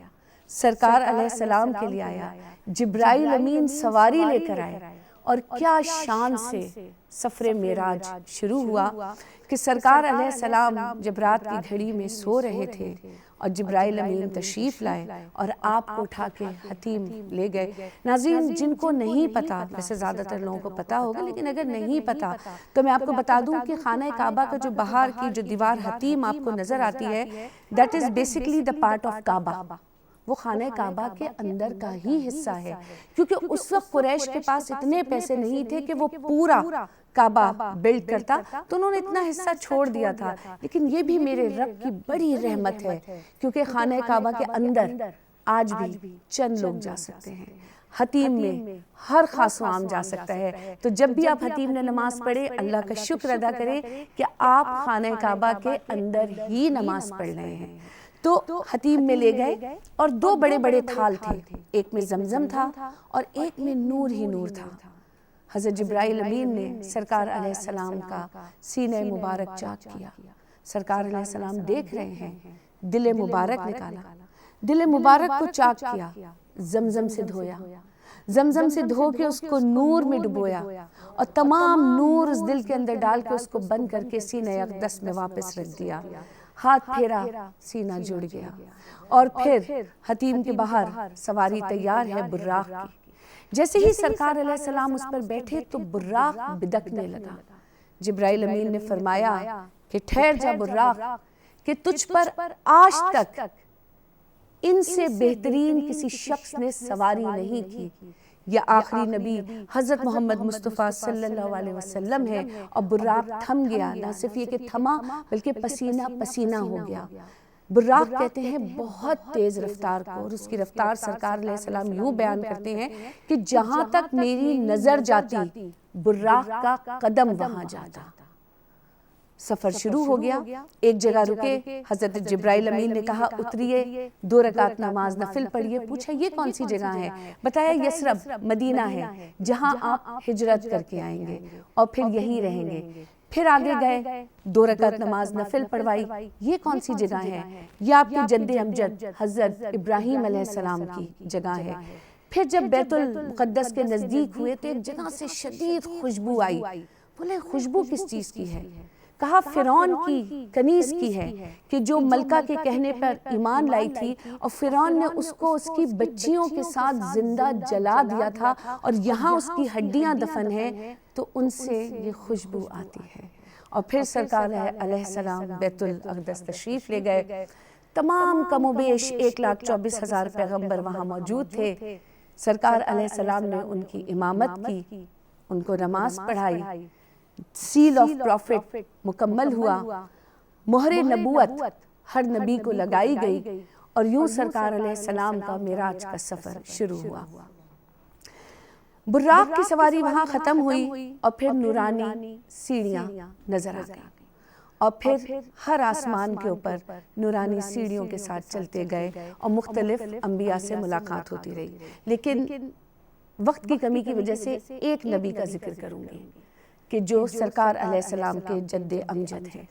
سرکار علیہ السلام کے لیے آیا، جبرائیل امین سواری لے کر آئے، اور کیا شان سے سفر معراج شروع ہوا کہ سرکار علیہ السلام جب رات کی گھڑی میں سو رہے تھے اور جبرائیل امین تشریف لائے اور آپ کو اٹھا کے حتیم لے گئے. ناظرین جن کو نہیں پتا، ویسے زیادہ تر لوگوں کو پتا ہوگا، لیکن اگر نہیں پتا تو میں آپ کو بتا دوں کہ خانہ کعبہ کا جو باہر کی جو دیوار حتیم آپ کو نظر آتی ہے، that is basically the part of کعبہ. وہ خانہ کعبہ کے اندر کا ہی حصہ ہے، کیونکہ اس وقت قریش کے پاس اتنے پیسے نہیں تھے کہ وہ پورا کعبہ بلڈ کرتا، تو انہوں نے اتنا حصہ چھوڑ دیا تھا. لیکن یہ بھی میرے رب کی بڑی رحمت ہے، کیونکہ خانہ کعبہ کے اندر آج بھی چند لوگ جا سکتے ہیں. حتیم میں ہر خاص و عام جا سکتا ہے. تو جب بھی آپ حتیم نے نماز پڑھے، اللہ کا شکر ادا کرے کہ آپ خانہ کعبہ کے اندر ہی نماز پڑھ رہے ہیں. تو حتیم میں لے گئے اور 2 بڑے بڑے تھال تھے، ایک میں زمزم تھا اور ایک میں نور ہی نور تھا. حضرت جبرائیل امین نے سرکار علیہ السلام کا سینہ مبارک چاک کیا. سرکار علیہ السلام دیکھ رہے ہیں، دل مبارک نکالا، دل مبارک کو چاک کیا، زمزم سے دھویا، زمزم سے دھو کے اس کو نور میں ڈبویا اور تمام نور اس دل کے اندر ڈال کے اس کو بند کر کے سینہ اقدس میں واپس رکھ دیا. ہاتھ پھیرا، سینہ جڑ گیا، اور پھر حتیم کے باہر سواری تیار ہے براق کی. جیسے ہی سرکار علیہ السلام اس پر بیٹھے تو براق بدکنے لگا. جبرائیل امین نے فرمایا کہ ٹھہر جا براق، کہ تجھ پر آج تک ان سے بہترین کسی شخص نے سواری نہیں کی. یہ آخری نبی حضرت محمد مصطفیٰ صلی اللہ علیہ وسلم ہے. اور براق تھم گیا، نہ صرف یہ کہ تھما بلکہ پسینہ پسینہ ہو گیا. براق کہتے ہیں بہت تیز رفتار کو، اور اس کی رفتار سرکار علیہ السلام یوں بیان کرتے ہیں کہ جہاں تک میری نظر جاتی براق کا قدم وہاں جاتا۔ سفر شروع ہو گیا، ایک جگہ رکے، حضرت جبرائیل امین نے کہا اتریے، 2 رکعت نماز نفل پڑھیے۔ پوچھا یہ کون سی جگہ ہے؟ بتایا یثرب مدینہ ہے جہاں آپ ہجرت کر کے آئیں گے اور پھر یہی رہیں گے۔ پھر آگے گئے، 2 رکعت نماز نفل پڑھوائی۔ یہ کون سی جگہ ہے؟ یہ آپ کے جد امجد حضرت ابراہیم علیہ السلام کی جگہ ہے۔ پھر جب بیت المقدس کے نزدیک ہوئے تو ایک جگہ سے شدید خوشبو آئی۔ بولے خوشبو کس چیز کی ہے؟ کہا فرعون کی کنیز کی ہے کہ جو ملکہ کے کہنے پر ایمان لائی تھی، اور فرعون نے اس کو اس کی بچیوں کے ساتھ زندہ جلا دیا تھا، اور یہاں اس کی ہڈیاں دفن ہیں، تو ان سے یہ خوشبو آتی ہے۔ اور پھر سرکار علیہ السلام بیت المقدس تشریف لے گئے۔ تمام کم و بیش 1,24,000 پیغمبر وہاں موجود تھے۔ سرکار علیہ السلام نے ان کی امامت کی، ان کو نماز پڑھائی، سیل آف پروفٹ مکمل ہوا، مہر نبوت ہر نبی کو لگائی گئی، اور یوں سرکار علیہ السلام کا معراج کا سفر شروع ہوا۔ براق کی سواری وہاں ختم ہوئی، اور پھر نورانی سیڑھیاں نظر آ گئیں، اور پھر ہر آسمان کے اوپر نورانی سیڑھیوں کے ساتھ چلتے گئے، اور مختلف انبیاء سے ملاقات ہوتی رہی۔ لیکن وقت کی کمی کی وجہ سے ایک نبی کا ذکر کروں گی کہ جو سرکار علیہ السلام کے جد امجد ہے،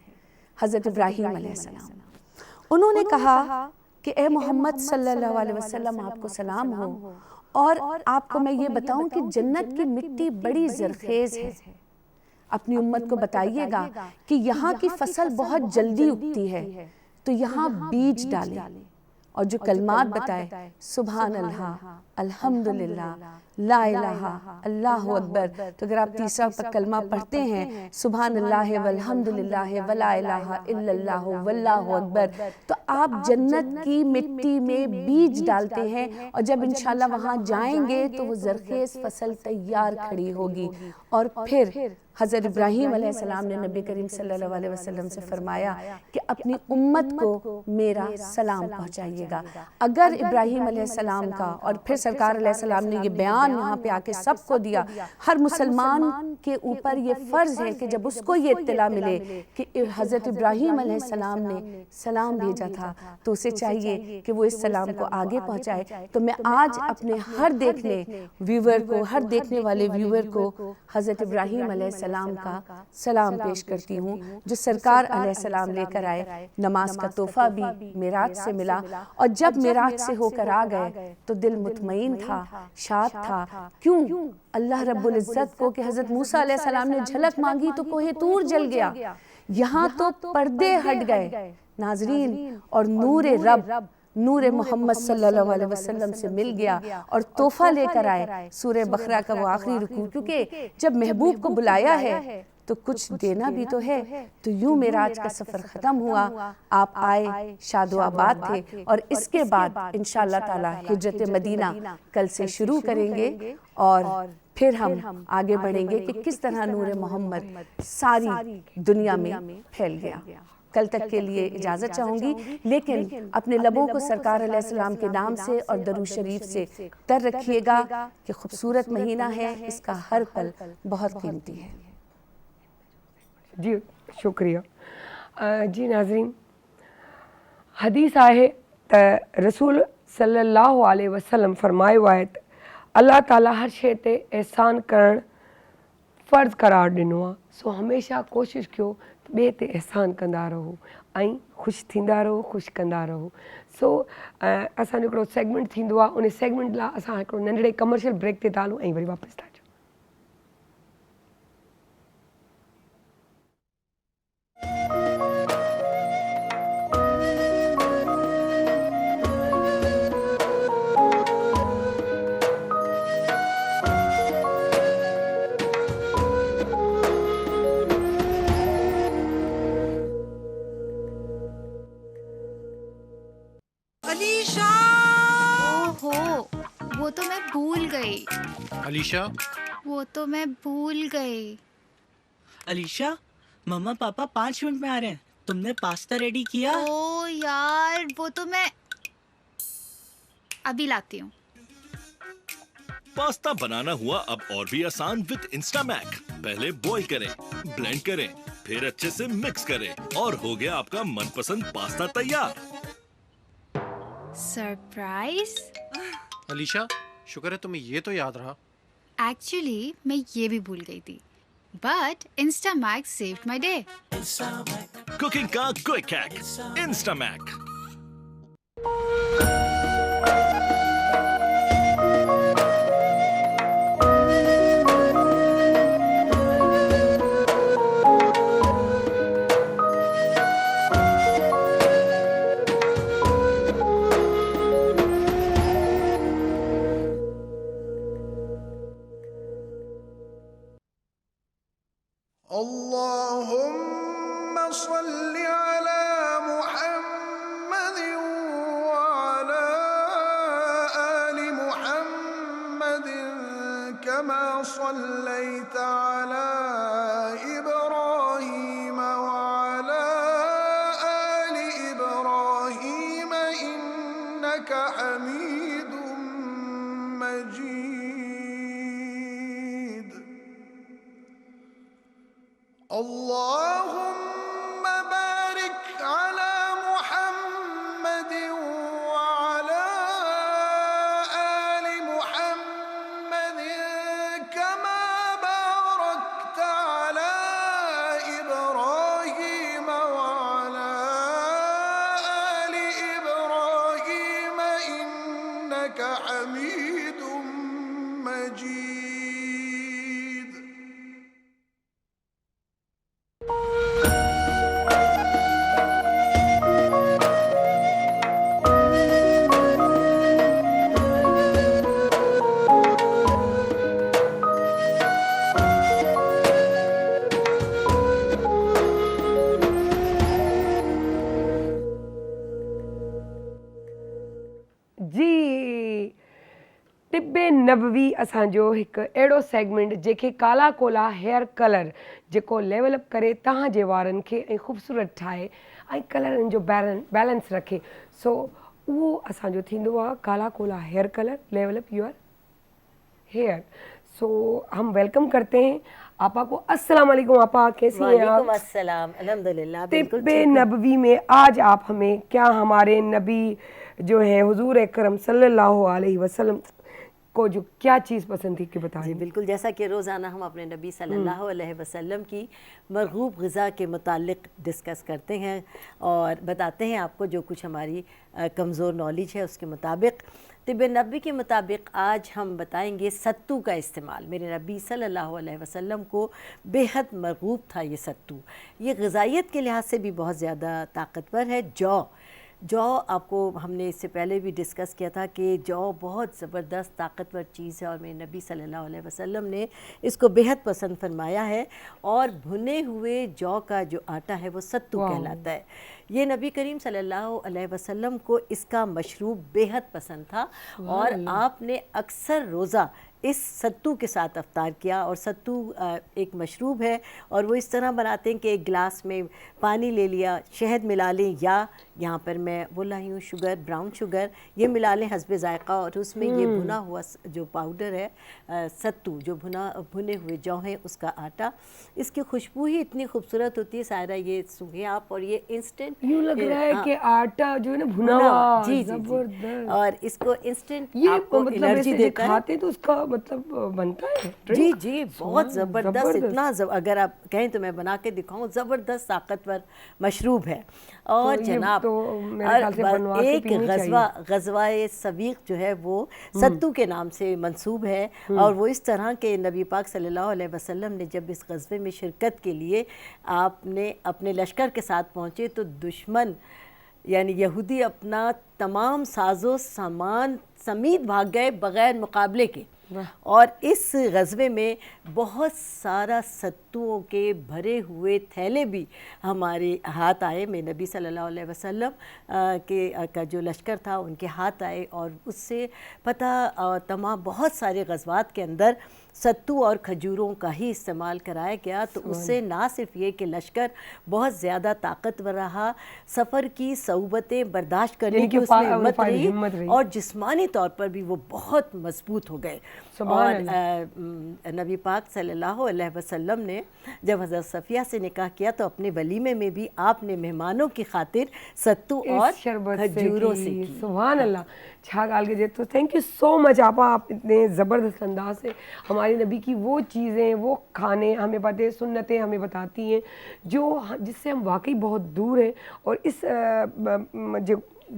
حضرت ابراہیم علیہ السلام۔ انہوں نے کہا کہ اے محمد صلی اللہ علیہ وسلم آپ کو سلام ہو، اور آپ کو میں یہ بتاؤں کہ جنت کی مٹی بڑی زرخیز ہے، اپنی امت کو بتائیے گا کہ یہاں کی فصل بہت جلدی اگتی ہے، تو یہاں بیج ڈالیں، اور جو کلمات بتائے سبحان اللہ، الحمدللہ، لا الہ، اللہ اکبر، تو اگر آپ تیسرا کلمہ پڑھتے ہیں سبحان اللہ والحمدللہ ولا الہ الا اللہ واللہ اکبر، تو آپ جنت کی مٹی میں بیج ڈالتے ہیں، اور جب انشاءاللہ وہاں جائیں گے تو وہ زرخیز فصل تیار کھڑی ہوگی۔ اور پھر حضرت ابراہیم علیہ السلام نے نبی کریم صلی اللہ علیہ وسلم سے فرمایا کہ اپنی امت کو میرا سلام پہنچائیے گا۔ اگر ابراہیم علیہ السلام کا، اور پھر سرکار علیہ السلام نے یہ بیان یہاں پہ آ کے سب کو دیا، ہر مسلمان کے اوپر یہ فرض ہے کہ جب اس کو یہ اطلاع ملے کہ حضرت ابراہیم علیہ السلام نے سلام بھیجا تھا تو اسے چاہیے کہ وہ اس سلام کو آگے پہنچائے۔ تو میں آج اپنے ہر دیکھنے ویور کو، ہر دیکھنے والے ویور کو حضرت ابراہیم علیہ السلام کا سلام پیش کرتی ہوں، جو سرکار علیہ السلام لے کر آئے۔ نماز کا تحفہ بھی معراج سے ملا، اور جب معراج سے ہو کر آ گئے تو دل مطمئن تھا، شاد تھا۔ کیوں؟ اللہ رب العزت کو کہ حضرت موسیٰ علیہ السلام نے جھلک مانگی تو کوہ طور جل گیا، یہاں تو پردے ہٹ گئے ناظرین، اور نور رب، نور محمد صلی اللہ علیہ وسلم سے مل گیا، اور تحفہ لے کر آئے سورہ بقرہ کا وہ آخری رکوع، کیونکہ جب محبوب کو بلایا ہے تو کچھ دینا بھی تو ہے۔ تو یوں معراج کا سفر ختم ہوا، آپ آئے، شاد و آباد تھے، اور اس کے بعد انشاءاللہ تعالی ہجرت مدینہ کل سے شروع کریں گے، اور پھر ہم آگے بڑھیں گے کہ کس طرح نور محمد ساری دنیا میں پھیل گیا۔ کل تک کے لیے اجازت چاہوں گی، لیکن اپنے لبوں کو سرکار علیہ السلام کے نام سے اور درود شریف سے تر رکھیے گا کہ خوبصورت مہینہ ہے، اس کا ہر پل بہت قیمتی ہے۔ جی شکریہ۔ جی ناظرین، حدیث آئے رسول صلی اللہ علیہ وسلم فرمائے ہے اللہ تعالیٰ ہر شے تے احسان کرن فرض قرار ॾिनो आहे، سو ہمیشہ کوشش کیو ॿिए ते احسان कंदा रहो ऐं ख़ुशि थींदा रहो، ख़ुशि कंदा रहो। सो असांजो हिकिड़ो सेगमेंट थींदो आहे, उन सेगमेंट लाइ असां हिकिड़ो नंढड़े कमर्शियल ब्रेक ते था हलूं ऐं वरी वापसि था अचूं। वो तो मैं भूल गई। अलीशा, वो तो मैं भूल गई। अलीशा, मम्मा पापा 5 मिनट में आ रहे हैं, तुम ने पास्ता रेडी किया? ओ यार वो तो मैं अभी लाती हूँ। पास्ता बनाना हुआ अब और भी आसान विद इंस्टामैक। पहले बॉईल करें, ब्लेंड करें, फिर अच्छे से मिक्स करें और हो गया आपका मनपसंद पास्ता तैयार। सरप्राइज। अलीशा शुक्र है तुम्हें ये तो याद रहा। एक्चुअली मैं ये भी भूल गई थी, but Instamax saved my day. Cooking का क्विक हैक इंस्टामैक। اللهم صل على محمد وعلى آل محمد كما صليت على إبراهيم وعلى آل إبراهيم إنك حميد مجيد. اللهم بارك على محمد وعلى آل محمد كما باركت على إبراهيم وعلى آل إبراهيم إنك حميد مجيد. जी टिब्बे नबवी असांजो हिकु अहिड़ो सेगमेंट जेके काला कोला हेयर कलर जेको लेवल अप करे तव्हांजे वारनि खे ऐं ख़ूबसूरत ठाहे ऐं कलरनि जो बैलेंस रखे। सो उहो असांजो थींदो आहे Kala Kola hair colour level up your hair. So हम वेलकम करते हैं आपा को। अस्सलाम वालेकुम आपा, कैसी हैं आप? वालेकुम अस्सलाम, अल्हम्दुलिल्लाह बिल्कुल तिब्बे ठीक हूँ। नबवी में आज आप हमें क्या हमारे नबी जो है हुजूर अकरम सल्लल्लाहु अलैहि वसल्लम को जो क्या चीज़ पसंद थी कि बताइए। जी बिल्कुल, जैसा कि रोज़ाना हम अपने नबी सल्लल्लाहु अलैहि वसल्लम की मरगूब ग़िज़ा के मुतालिक डिस्कस करते हैं और बताते हैं आपको जो कुछ हमारी कमज़ोर नॉलेज है उसके मुताबिक। तिब्बे नबी के मुताबिक आज हम बताएंगे सत्तू का इस्तेमाल। मेरे नबी सल्लल्लाहु अलैहि वसल्लम को बेहद मरगूब था ये सत्तू। ये ग़िज़ाइयत के लिहाज से भी बहुत ज़्यादा ताकतवर है। जौ आपको हमने इससे पहले भी डिस्कस किया था कि जौ बहुत ज़बरदस्त ताकतवर चीज़ है और मेरे नबी सल्लल्लाहु अलैहि वसल्लम ने इसको बेहद पसंद फरमाया है। और भुने हुए जौ का जो आटा है वो सत्तू कहलाता है। ये नबी करीम सल्लल्लाहु अलैहि वसल्लम को इसका मशरूब बेहद पसंद था और आपने अक्सर रोज़ा इस सत्तू के साथ अफ्तार किया। और सत्तू एक मशरूब है और वो इस तरह बनाते हैं कि एक गिलास में पानी ले लिया, शहद मिला लें या यहाँ पर मैं बोल रही हूँ शुगर, ब्राउन शुगर, ये मिला लें हस्बे ज़ायक़ा और उसमें ये भुना हुआ जो पाउडर है सत्तू, जो भुने हुए जौ हैं उसका आटा, इसकी खुशबू ही इतनी खूबसूरत होती है। सायरा ये सूंघे आप और ये इंस्टेंट यूँ लग रहा है कि आटा जो है ना भुना हुआ। जी जी और इसको इंस्टेंट आपको मतलब एनर्जी देता है। खाते तो उसका मतलब बनता है जी जी बहुत ज़बरदस्त, इतना अगर आप कहें तो मैं बना के दिखाऊं, ज़बरदस्त ताकतवर मशरूब है। और तो जनाब तो एक ग़ज़वा-ए सवीक़ जो है वो सत्तू के नाम से मंसूब है। और वो इस तरह के नबी पाक सल्लल्लाहु अलैहि वसल्लम ने जब इस ग़ज़वे में शिरकत के लिए आपने अपने लश्कर के साथ पहुँचे तो दुश्मन यानी यहूदी अपना तमाम साजो सामान समेत भाग गए बग़ैर मुकाबले के। اور اس غزوے میں بہت سارا ستوؤں کے بھرے ہوئے تھیلے بھی ہمارے ہاتھ آئے. میں نبی صلی اللہ علیہ وسلم کا جو لشکر تھا ان کے ہاتھ آئے, اور اس سے پتہ تمام بہت سارے غزوات کے اندر ستو اور کھجوروں کا ہی استعمال کرایا گیا. تو اس سے نہ صرف یہ کہ لشکر بہت زیادہ طاقتور رہا, سفر کی صعوبتیں برداشت کرنے کی اس میں ہمت رہی, اور جسمانی طور پر بھی وہ بہت مضبوط ہو گئے. اور نبی پاک صلی اللہ علیہ وسلم نے جب حضرت صفیہ سے نکاح کیا تو اپنے ولیمے میں بھی آپ نے مہمانوں کی خاطر ستو اور کھجوروں سے کی. سبحان اللہ, چھا گال کے تو تھینک یو سو مچ آپا, آپ اتنے زبردست انداز سے ہماری نبی کی وہ چیزیں, وہ کھانے ہمیں باتیں سنتیں ہمیں بتاتی ہیں جس سے ہم واقعی بہت دور ہیں. اور اس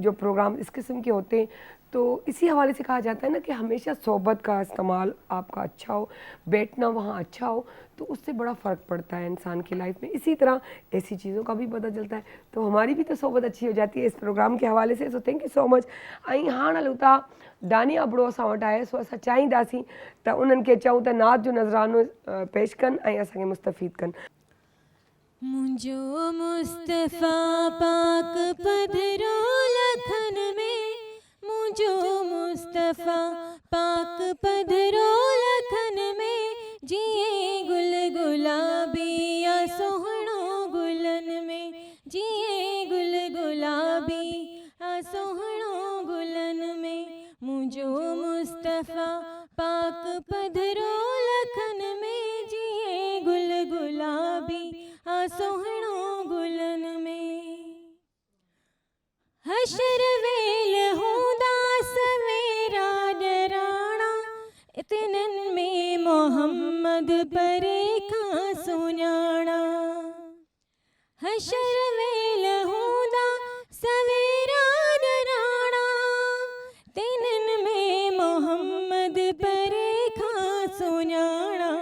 جو پروگرام اس قسم کے ہوتے ہیں تو اسی حوالے سے کہا جاتا ہے نا کہ ہمیشہ صحبت کا استعمال آپ کا اچھا ہو, بیٹھنا وہاں اچھا ہو, تو اس سے بڑا فرق پڑتا ہے انسان کی لائف میں. اسی طرح ایسی چیزوں کا بھی پتہ چلتا ہے, تو ہماری بھی تو صحبت اچھی ہو جاتی ہے اس پروگرام کے حوالے سے. سو تھینک یو سو مچ. ऐं हाणे हलूं था दानी अबड़ो असां वटि आहे, सो असां चाहींदासीं त उन्हनि खे चऊं त नात जो नज़रानो पेश कनि ऐं असांखे मुस्तफ़ीद कनि. मुंहिंजो मुस्तफ़ा पाक पधरो लखन में, मुंहिंजो मुस्तफ़ा पाक पधरो लखन में, जीअं गुल गुलाबी या सोहणो गुलन में, जीअं गुल गुलाबी या सोहणो गुलन में, मुंहिंजो मुस्तफ़ा पाक पधरो लखन में, जीअं गुल गुलाबी या सोहणो गुलन में. हशर वेल हूंदा सवेरा ॾराणा, इतननि में मोहम्मद परे खां सुञाणा. हशर वेल हूंदा सवेरा ॾराणा, तिननि में मोहम्मद परे खां सुञाणा.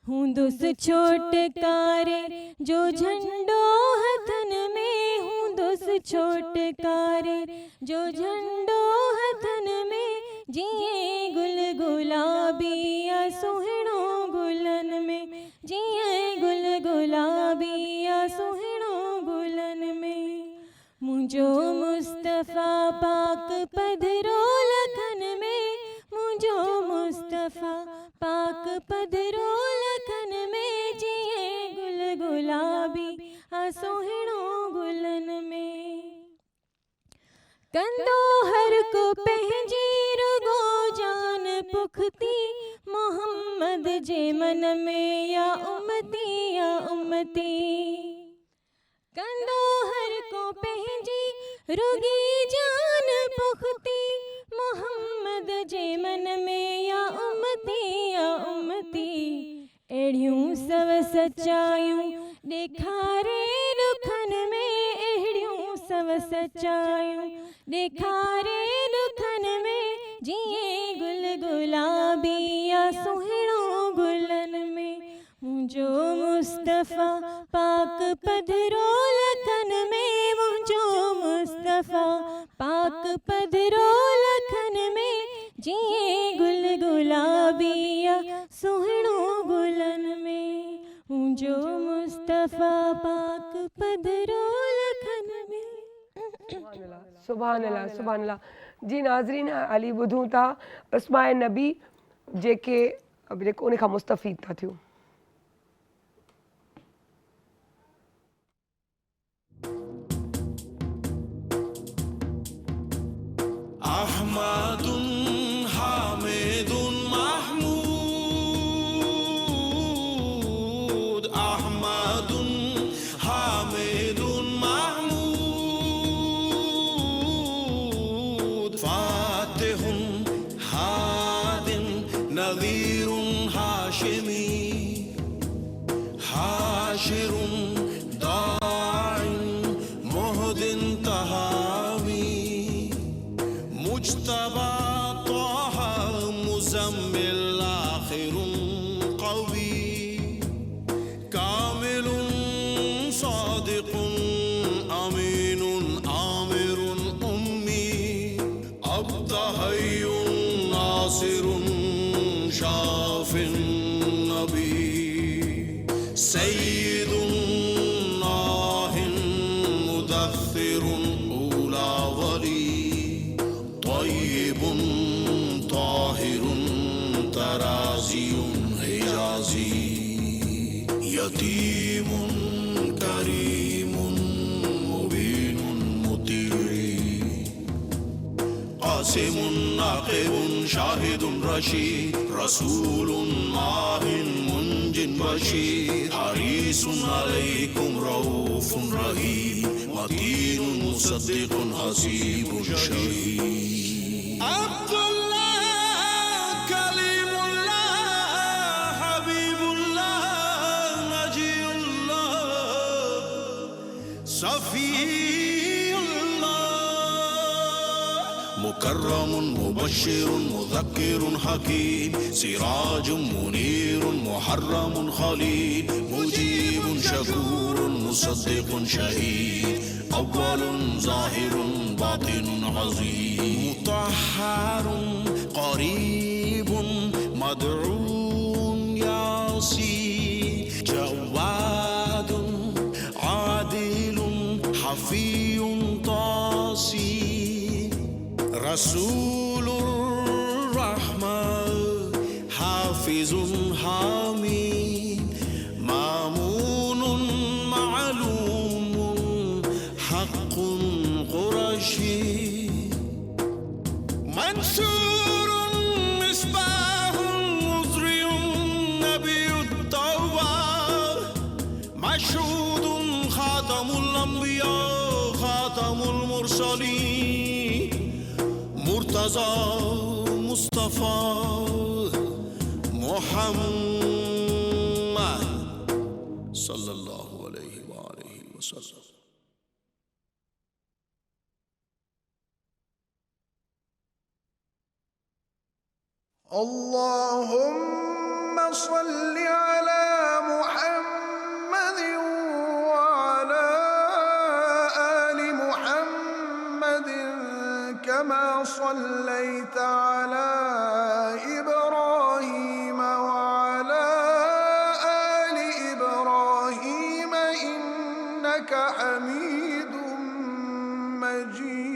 हूंदुसि छोटकारे जो झंडो हथन में, हूंदुसि छोटकारे जो झंडो हथन में, जीअं गुल गुलाबी या सुहिणो गुलन में, जीअं गुल गुलाबी या सुहिणो गुलन में. मुंहिंजो मुस्तफ़ा पाक पधरो लखन में, मुंहिंजो मुस्तफ़ा पाक पधरो लखन में, जीअं गुल गुलाबी या सुहिणो गुलन में. कंदो हर को पंहिंजी रुगो जान पुख़्ती, मोहम्मद जे मन में या उम्मती या उम्मती. कंदो हर को पंहिंजी रुगी जान पुख़्ती, मोहम्मद जे मन में या उम्मती या उम्मती. अहिड़ियूं सव सचायूं ॾेखारे दुखन में, अहिड़ियूं सव सचायूं ॾेखारे दुखन में, जीअं गुल गुलाबी या सुहिणो गुलन में. मुंहिंजो मुस्तफ़ा पाक पधरो लखन में, मुंहिंजो मुस्तफ़ा पाक पधरो लखन में, जीअं गुल गुलाबी या सुहिणो गुलन में. मुंहिंजो मुस्तफ़ा पाक पधरो लखन में. सुभान अल्लाह, सुभान अल्लाह. जी नाज़रीन, अली ॿुधूं था अस्माए नबी जेको उन खां मुस्तफ़ीद था थियूं. अहमदुन हामिदुन महमूद, अहमदुन हामिदुन महमूद, फातिहुन हादिन नज़ीरुन हाशिमी, हाशिरुन दाइन मुहदिन तहावी, मुज्तबा ताहा मुज़म्मिल आखिरुन क़वी, कामिलुन सादिकुन अमीनुन आमिरुन उम्मी, अब्दहय्युन नासिरुन شاف النبي سيد ناه مدثر أولى ولي طيب طاهر ترازي حجازي يتيم كريم مبين مطيع قاسم ناقب شاهد رشيد رسول ماه منج بشير حريص عليكم رؤوف رحيم متين مصدق حسيب شهيد عبد الله كليم الله حبيب الله نجي الله صفي مكرم مبشر مذكر حكيم سراج منير محرم خليل مجيب شكور مصدق شهيد أول ظاهر باطن عظيم مطهر قريب مدعو ياسين جواد عادل حفي طاسي رسول الرحمة حافظ حميد مامون معلوم حق قرشي منصور مصباح مزري نبي التوبة مشهود خاتم الأنبياء خاتم المرسلين مرتضى مصطفى محمد صلى الله عليه وآله وسلم. اللهم صل على محمد وعلى آل محمد كما صليت على إبراهيم وعلى آل إبراهيم إنك حميد مجيد.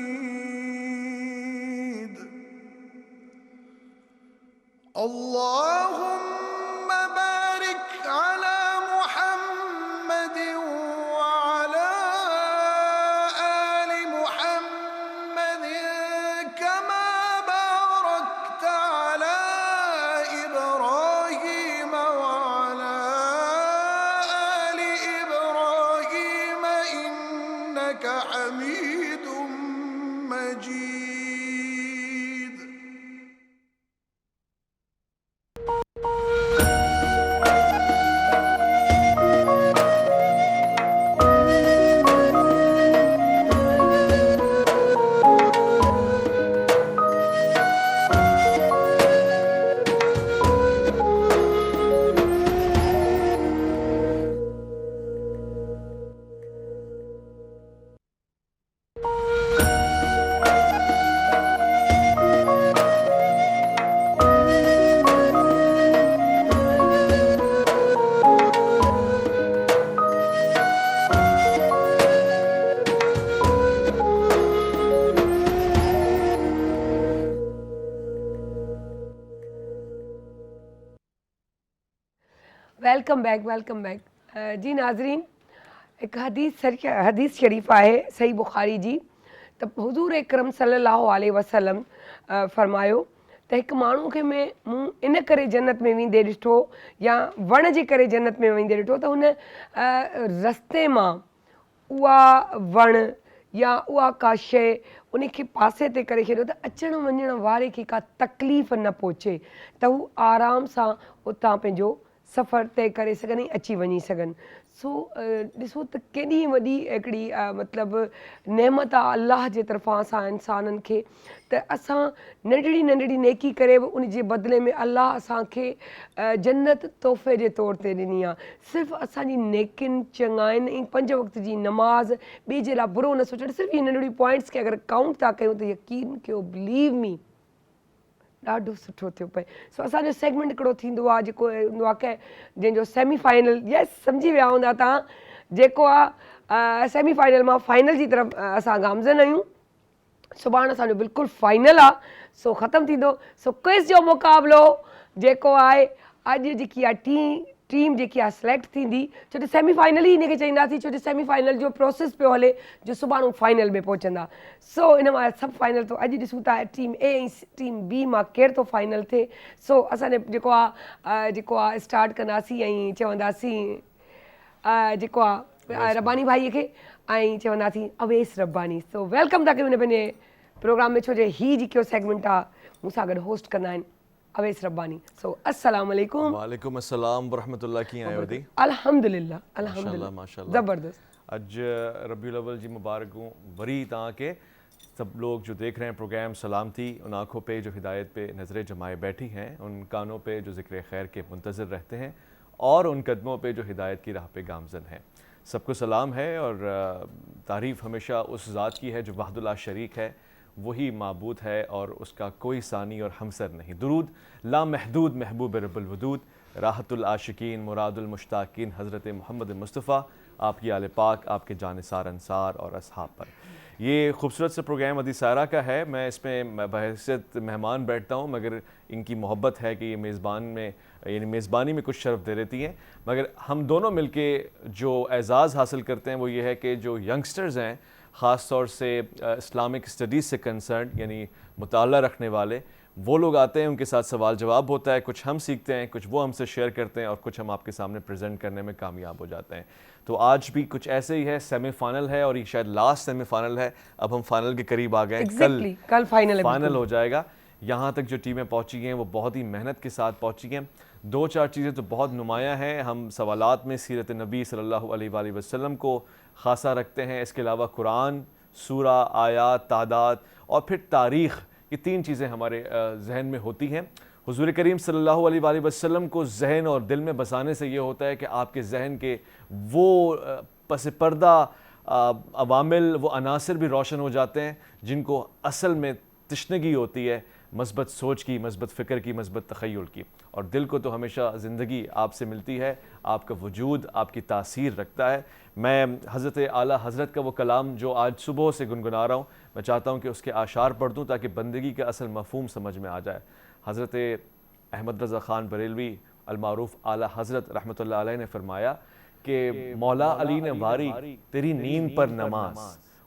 اللهم بارك على محمد وعلى آل محمد كما باركت على إبراهيم وعلى آل إبراهيم إنك حميد مجيد. ویلکم بیک جی ناظرین، ایک حدیث شریفہ ہے صحیح بخاری جی. تو حضور اکرم صلی اللہ علیہ وسلم فرماयो त हिकु माण्हू खे मूं इन करे जन्नत में वेंदे ॾिठो या वण जे करे जन्नत में वेंदे ॾिठो त हुन रस्ते मां उहा वण या उहा का शइ उन खे पासे ते करे छॾियो त अचण वञण वारे खे का तकलीफ़ न पहुचे त हू आराम सां उतां पंहिंजो सफ़र तय करे सघनि ऐं अची वञी सघनि. सो ॾिसो त केॾी वॾी हिकिड़ी मतिलबु नेमत आहे अलाह जे तरफ़ां असां इंसाननि खे त असां नंढड़ी नंढड़ी नेकी करे बि उन जे बदिले में अलाह असांखे जन्नत तोहफ़े जे तौर ते ॾिनी आहे. सिर्फ़ु असांजी नेकियुनि चङाइनि ऐं 5 वक़्त जी नमाज़ ॿिए जे लाइ बुरो न सोचणु, सिर्फ़ु इहे नंढड़ियूं पॉइंट्स खे अगरि काउंट था कयूं त यकीन कयो बिलीव मी ॾाढो सुठो थियो पए। सो असांजो सेगमेंट हिकिड़ो थींदो आहे जेको हूंदो आहे की जंहिंजो सेमीफाइनल, यस सम्झी विया हूंदा तव्हां, जेको आहे सेमीफाइनल मां फाइनल जी तरफ़ असां गामज़न आहियूं। सुभाणे असांजो बिल्कुलु फाइनल आहे, सो ख़तमु थींदो। सो क्विज़ जो मुक़ाबिलो जेको आहे अॼु जेकी आहे टीम जेकी आहे सिलेक्ट थींदी, छो जो सेमीफाइनल ई हिनखे चईंदासीं, छो जो सेमीफाइनल जो प्रोसेस पियो हले जो सुभाणे फाइनल में पहुचंदा। सो इन मां सभु फाइनल तो अॼु ॾिसूं था टीम ए ऐं टीम बी मां केरु थो फाइनल थिए। सो असांजे जेको आहे स्टार्ट कंदासीं ऐं चवंदासीं जेको आहे रब्बानी भाईअ खे ऐं चवंदासीं अवेस रब्बानी। सो वेलकम था कयूं हिन पंहिंजे प्रोग्राम में, छो जो हीअ जेको सेगमेंट आहे मूंसां गॾु होस्ट कंदा आहिनि अवेस रब्बानी। सो अस्सलाम वालेकुम। वालेकुम अस्सलाम वरहमतुल्लाह। कीअं आहियो दी? अल्हम्दुलिल्लाह अल्हम्दुलिल्लाह माशाल्लाह ज़बरदस्त। अॼु रबीउल अव्वल जी मुबारकूं वरी तव्हांखे सब लोग जो देख रहे हैं प्रोग्राम सलामती, उन आँखों पे जो हिदायत पे नज़रें जमाए बैठी हैं, उन कानों पे जो ज़िक्र खैर के मुंतज़र रहते हैं और उन कदमों पे जो हिदायत की राह पे गामज़न हैं, सबको सलाम है। और तारीफ़ हमेशा उस ज़ात की है जो वहदुल्ला शरीक है, वही माबूद है और उसका कोई सानी और हमसर नहीं। दुरूद ला महदूद महबूब रब्बुल वदूद राहतुल आशिकीन मुरादुल मुश्ताकीन हज़रत मोहम्मद मुस्तफ़ा, आपकी आले पाक, आपके जानिसार अंसार और असहाब पर। ये खूबसूरत सा प्रोग्राम अदी सारा का है। मैं इसमें बहैसियत मेहमान बैठता हूँ, मगर इनकी मोहब्बत है कि ये मेज़बान में यानी मेज़बानी में कुछ शर्फ दे देती हैं। मगर हम दोनों मिलके जो एज़ाज़ हासिल करते हैं वो ये है कि जो यंगस्टर्स हैं, ख़ास तौर से इस्लामिक स्टडीज़ से कंसर्न यानी मुताला रखने वाले, वो लोग आते हैं, उनके साथ सवाल जवाब होता है, कुछ हम सीखते हैं, कुछ वो हमसे शेयर करते हैं और कुछ हम आपके सामने प्रेजेंट करने में कामयाब हो जाते हैं। तो आज भी कुछ ऐसे ही है, सेमीफाइनल है और ये शायद लास्ट सेमीफाइनल है। अब हम फाइनल के करीब आ गए हैं। कल फाइनल हो जाएगा। यहाँ तक जो टीमें पहुँची हैं वो बहुत ही मेहनत के साथ पहुँची हैं। दो चार चीज़ें तो बहुत नुमायाँ हैं। हम सवालात में सीरत नबी सल्लल्लाहु अलैहि वसल्लम को ख़ासा रखते हैं। इसके अलावा कुरान, सूरा, आयात, तादाद और फिर तारीख़, ये तीन चीज़ें हमारे जहन में होती हैं। हुज़ूर करीम सल्लल्लाहु अलैहि वसल्लम को जहन और दिल में बसाने से ये होता है कि आपके जहन के वो पस पर्दा अवामिल, वो अनासर भी रोशन हो जाते हैं जिनको असल में तशनगी होती है मस्बत सोच की, मस्बत फ़िक्र की, मस्बत तख़य्युल की। और दिल को तो हमेशा ज़िंदगी आपसे मिलती है, आपका वजूद आपकी तासीर रखता है। मैं हज़रत आला हज़रत का वो कलाम जो आज सुबह से गुनगुना रहा हूँ, मैं चाहता हूँ कि उसके आशार पढ़ दूँ ताकि बंदगी का असल मफ़हूम समझ में आ जाए। हज़रत अहमद रज़ा ख़ान बरेलवी अलमारूफ़ आला हज़रत रहमतुल्लाह अलैह ने फरमाया कि मौला अली ने वारी तेरी नींद पर नमाज,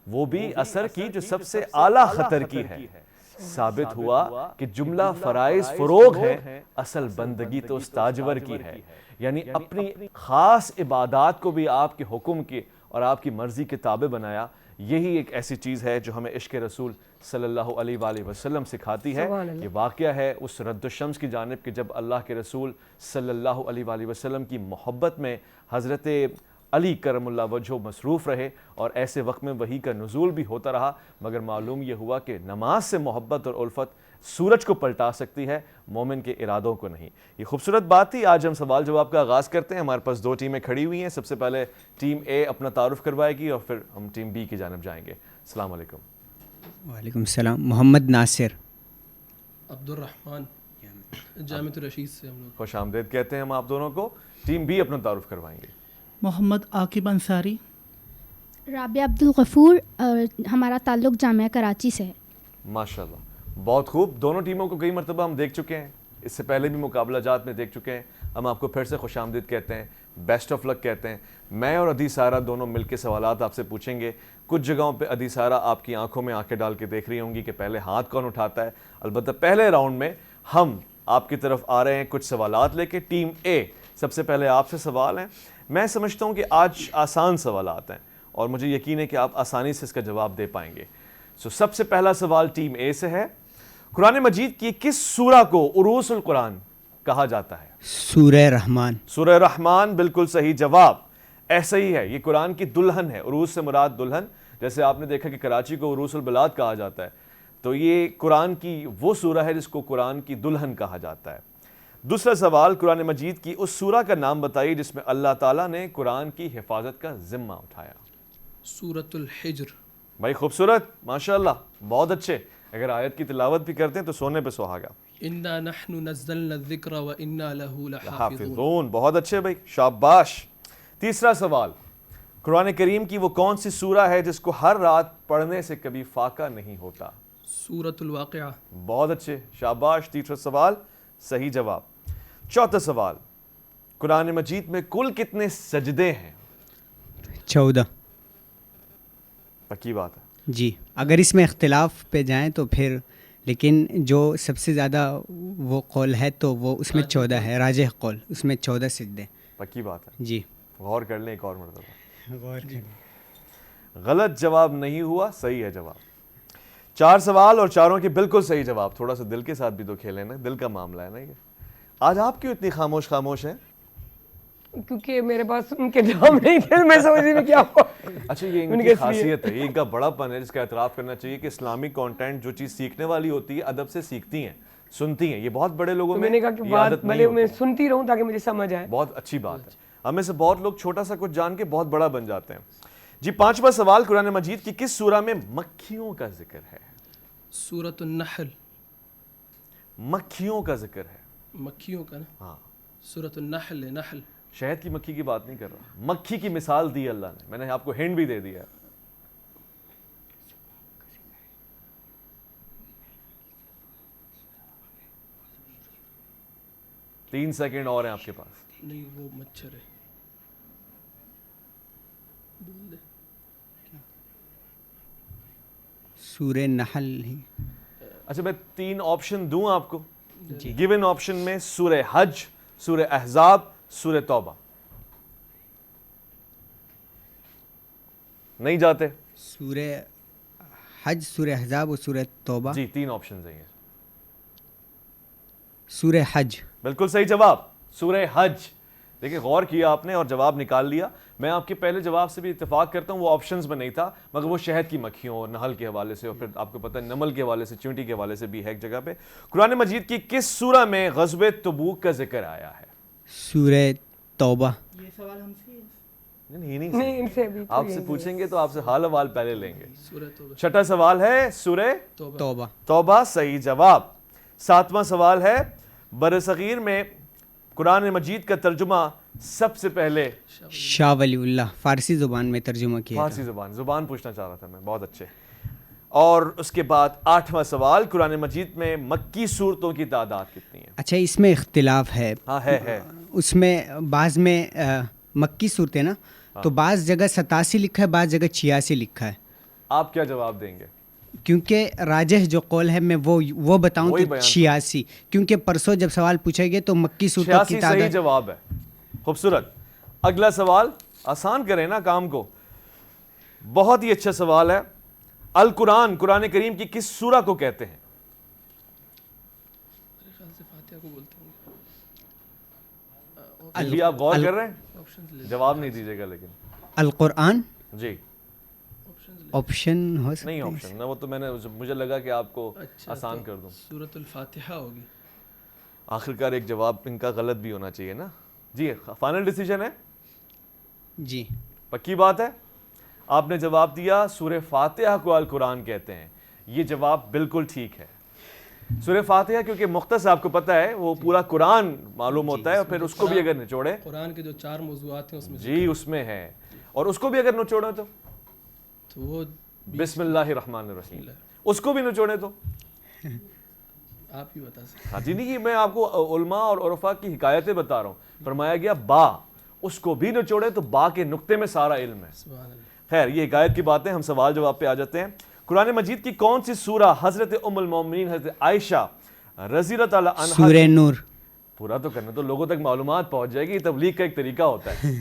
वो भी असर की जो सबसे आला ख़तर की है। साबित हुआ कि जुमला फ़राइज़ फ़रोग़ है, असल बंदगी तो उस ताजवर की है। यानी अपनी ख़ास इबादात को भी आपके हुक्म के और आपकी मर्ज़ी के ताबे बनाया। यही एक ऐसी चीज़ है जो हमें इश्क़ रसूल सल्लल्लाहु अलैहि वसल्लम सिखाती है। ये वाक़या है उस रद्द-ओ-शम्स की जानिब कि जब अल्लाह के रसूल सल्लल्लाहु अलैहि वसल्लम की मोहब्बत में हज़रत अली करमुल्लाह वजहो मसरूफ़ रहे और ऐसे वक्त में वही का नुज़ूल भी होता रहा। मगर मालूम ये हुआ कि नमाज से मोहब्बत और उल्फत सूरज को पलटा सकती है, मोमिन के इरादों को नहीं। ये खूबसूरत बात थी। आज हम सवाल जवाब का आगाज़ करते हैं। हमारे पास दो टीमें खड़ी हुई हैं। सबसे पहले टीम ए अपना तारुफ़ करवाएगी और फिर हम टीम बी की जानिब जाएंगे। अस्सलाम वालेकुम। वालेकुम सलाम। मोहम्मद नासिर। अब्दुर्रहमान जामिअत रशीद से हम लोग खुश आमदीद कहते हैं हम आप दोनों को। टीम बी अपना तारुफ़ करवाएंगे। मोहम्मद आकिब अंसारी। राबिया अब्दुल गफूर और हमारा ताल्लुक़ जामिया कराची से है। माशाल्लाह, बहुत खूब। दोनों टीमों को कई मरतबा हम देख चुके हैं, इससे पहले भी मुकाबला जात में देख चुके हैं। हम आपको फिर से खुश आमदीद कहते हैं, बेस्ट ऑफ लक कहते हैं। मैं और अदी सारा दोनों मिलकर सवालात आपसे पूछेंगे। कुछ जगहों पे अदी सारा आपकी आंखों में आंखें डाल के देख रही होंगी कि पहले हाथ कौन उठाता है। अलबत्ता पहले राउंड में हम आपकी तरफ आ रहे हैं कुछ सवालात लेके। टीम ए, सबसे पहले आपसे सवाल हैं। मैं समझता हूँ कि आज आसान सवालात हैं और मुझे यकीन है कि आप आसानी से इसका जवाब दे पाएंगे। सो सबसे पहला सवाल टीम ए से है। कुरान मजीद की किस सूरा को उरूसुल कुरान कहा जाता है? सूरह रहमान। सूरह रहमान बिल्कुल सही जवाब। ऐसा ही है, ये कुरान की दुल्हन है। उरूस से मुराद दुल्हन, जैसे आपने देखा कि कराची को उरूसुल बलाद कहा जाता है, तो ये कुरान की वो सूरा है जिसको कुरान की दुल्हन कहा जाता है। दूसरा सवाल, कुरान मजीद की उस सूरा का नाम बताइए जिसमें अल्लाह ताला ने कुरान की हिफाजत का जिम्मा उठाया। सूरतुल हिज्र। भाई खूबसूरत, माशाअल्लाह, बहुत अच्छे। अगर आयत की तिलावत भी करते हैं तो सोने पे सुहागा। انا نحن نزلنا الذکر وانا له لحافظون. حافظون. بہت اچھے بھائی، شاباش. تیسرا سوال، قرآن کریم کی وہ کون سی سورہ ہے جس کو ہر رات پڑھنے سے کبھی فاقہ نہیں ہوتا؟ سورۃ الواقعہ. بہت اچھے، شاباش. تیسرا سوال صحیح جواب. چوتھا سوال، قرآن مجید میں کل کتنے سجدے ہیں؟ 14. پکی بات ہے. جی اگر اس میں اختلاف پہ جائیں تو پھر، لیکن جو سب سے زیادہ وہ قول ہے تو وہ اس میں 14 ہے، راجح قول، اس میں 14 سجدے. پکی بات ہے. جی غور کر لیں ایک اور مرتبہ. غور کریں. غلط جواب نہیں ہوا، صحیح ہے جواب. 4 سوال اور چاروں کے بالکل صحیح جواب. تھوڑا سا دل کے ساتھ بھی تو کھیلیں نا، دل کا معاملہ ہے نا یہ. آج آپ کیوں اتنی خاموش ہیں؟ کیونکہ میرے پاس ان کے جواب نہیں تھے، میں سمجھ رہی کیا ہوا. اچھا یہ ان کی خاصیت ہے، یہ ان کا بڑا پن ہے جس کا اعتراف کرنا چاہیے کہ اسلامی کانٹینٹ جو چیز سیکھنے والی ہوتی ہے ادب سے سیکھتی ہیں، سنتی ہیں. یہ بہت بڑے لوگوں میں نے کہا کہ بات بھلے میں سنتی رہوں تاکہ مجھے سمجھ آئے. بہت اچھی بات ہے. ہمیں سے بہت لوگ چھوٹا سا کچھ جان کے بہت بڑا بن جاتے ہیں. جی 5واں سوال، قرآن مجید کی کس سورہ میں مکھیوں کا ذکر ہے؟ سورۃ النحل. مکھیوں کا ذکر ہے. مکھیوں کا نا؟ ہاں. سورۃ النحل. نحل شہد کی مکھی کی بات نہیں کر رہا، مکھی کی مثال دی اللہ نے. میں نے آپ کو ہنٹ بھی دے دیا. 3 سیکنڈ اور ہیں آپ کے پاس. نہیں وہ مچھر ہے. بول دے. سورہ نحل ہی. اچھا میں 3 آپشن دوں آپ کو. جی. گیون آپشن میں سورہ حج، سورہ احزاب، سورہ توبہ. نہیں جاتے؟ سورہ حج، سورہ احزاب اور سورہ توبہ. جی 3 آپشنز ہیں. سورہ حج. بالکل صحیح جواب، سورہ حج. دیکھیں غور کیا آپ نے اور جواب نکال لیا. میں آپ کے پہلے جواب سے بھی اتفاق کرتا ہوں، وہ آپشنز میں نہیں تھا مگر وہ شہد کی مکھیوں اور نحل کے حوالے سے اور پھر آپ کو پتہ ہے نمل کے حوالے سے، چونٹی کے حوالے سے بھی ہے ایک جگہ پہ. قرآن مجید کی کس سورہ میں غزوہ تبوک کا ذکر آیا ہے؟ سورہ توبہ. یہ سوال ہم سے نہیں ان سے بھی آپ سے پوچھیں گے تو آپ سے حال احوال پہلے لیں گے. سورہ توبہ. 6واں سوال ہے سورہ توبہ. توبہ صحیح جواب. 7واں سوال ہے برصغیر میں قرآن مجید کا ترجمہ سب سے پہلے شاہ ولی اللہ فارسی زبان میں ترجمہ کیا. فارسی زبان پوچھنا چاہ رہا تھا میں. بہت اچھے. اور اس کے بعد 8واں سوال، قرآن مجید میں مکی صورتوں کی تعداد کتنی ہے؟ اچھا اس میں اختلاف ہے. ہاں ہے. اس میں بعض میں مکی صورتیں نا تو بعض جگہ 87 لکھا ہے، بعض جگہ 86 لکھا ہے. آپ کیا جواب دیں گے؟ کیونکہ راجح جو قول ہے میں وہ بتاؤں تو 86، کیونکہ پرسوں جب سوال پوچھا گیا تو مکی صورتوں کی تعداد. صحیح جواب ہے. خوبصورت. اگلا سوال آسان کریں نا کام کو. بہت ہی اچھا سوال ہے. القرآن قرآن کریم کی کس سورہ کو کہتے ہیں؟ میرے خیال سے فاتحہ کو بولتے ہیں. ابھی آپ غور کر رہے ہیں؟ جواب نہیں دیجیے گا لیکن. القرآن. جی آپشن ہو سکتا نہیں آپشن نہ، وہ تو میں نے مجھے لگا کہ آپ کو آسان کر دوں. سورۃ الفاتحہ ہوگی. آخرکار ایک جواب ان کا غلط بھی ہونا چاہیے نا. جی فائنل ڈیسیجن ہے؟ جی پکی بات ہے. آپ نے جواب دیا سورہ فاتحہ کو القرآن کہتے ہیں. یہ جواب بالکل ٹھیک ہے. سورہ فاتحہ کیونکہ مختصر آپ کو پتہ ہے وہ پورا قرآن معلوم ہوتا ہے اور پھر اس کو بھی اگر نچوڑے قرآن کے جو 4 موضوعات ہیں اس میں جی اس میں ہے، اور اس کو بھی اگر نچوڑے تو وہ بسم اللہ الرحمن الرحیم، اس کو بھی نچوڑے تو آپ ہی بتا سکتے. ہاں جی نہیں، میں آپ کو علماء اور عرفاء کی حکایتیں بتا رہا ہوں. فرمایا گیا با، اس کو بھی نچوڑے تو با کے نقطے میں سارا علم ہے. خیر یہ حکایت کی باتیں. ہم سوال جواب پہ آ جاتے ہیں. قرآن مجید کی کون سی سورہ حضرت ام المومنین حضرت عائشہ رضی اللہ تعالی عنہا؟ سورہ نور. پورا تو کرنا تو لوگوں تک معلومات پہنچ جائے گی، تبلیغ کا ایک طریقہ ہوتا ہے.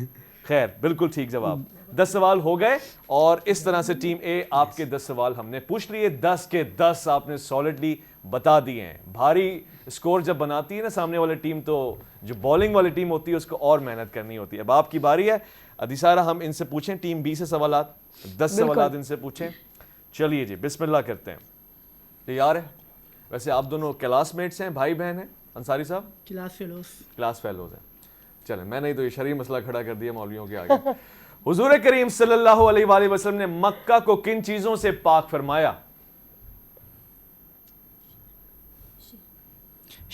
خیر بالکل ٹھیک جواب. 10 سوال ہو گئے اور اس طرح سے ٹیم اے آپ کے 10 سوال ہم نے پوچھ لیے. 10 کے 10 آپ نے سالڈلی بتا دیے ہیں. بھاری اسکور جب بناتی ہے نا سامنے والی ٹیم تو جو بالنگ والی ٹیم ہوتی ہے اس کو اور محنت کرنی ہوتی ہے. اب آپ کی باری ہے. ادیسارہ ہم ان سے پوچھیں ٹیم بی سے سوالات، 10 سوالات ان سے پوچھیں. چلیے جی بسم اللہ کرتے ہیں. تیار ہے؟ ویسے آپ دونوں کلاس میٹس ہیں، بھائی بہن ہیں انصاری صاحب؟ کلاس فیلوز ہیں. چلیں میں نہیں تو یہ شرعی مسئلہ کھڑا کر دیا مولویوں کے آگے. حضور کریم صلی اللہ علیہ وآلہ وسلم نے مکہ کو کن چیزوں سے پاک فرمایا؟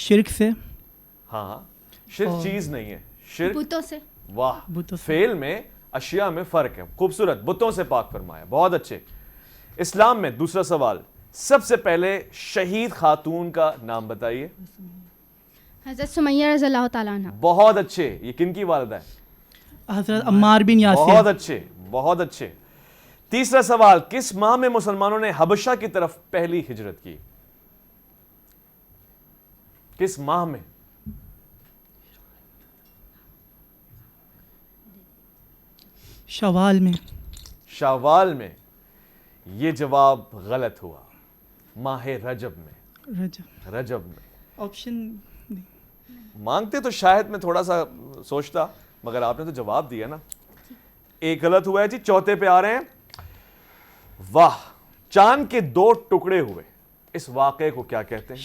شرک سے. ہاں شرک چیز نہیں ہے, شرک بتوں سے. واہ, فعل میں اشیاء میں فرق ہے. خوبصورت, بتوں سے پاک فرمایا, بہت اچھے. اسلام میں دوسرا سوال, سب سے پہلے شہید خاتون کا نام بتائیے. حضرت سمیہ رضی اللہ تعالیٰ عنہ. بہت اچھے. یہ کن کی والدہ ہے؟ حضرت عمار بن یاسر. بہت اچھے, بہت اچھے. تیسرا سوال, کس ماہ میں مسلمانوں نے حبشہ کی طرف پہلی ہجرت کی؟ کس ماہ میں؟ شوال میں. شوال میں. یہ جواب غلط ہوا, ماہ رجب میں. رجب میں. آپشن مانگتے تو شاید میں تھوڑا سا سوچتا, مگر آپ نے تو جواب دیا نا. ایک غلط ہوا ہے جی. چوتھے پہ آ رہے ہیں. واہ, چاند کے 2 ٹکڑے ہوئے, اس واقعے کو کیا کہتے ہیں؟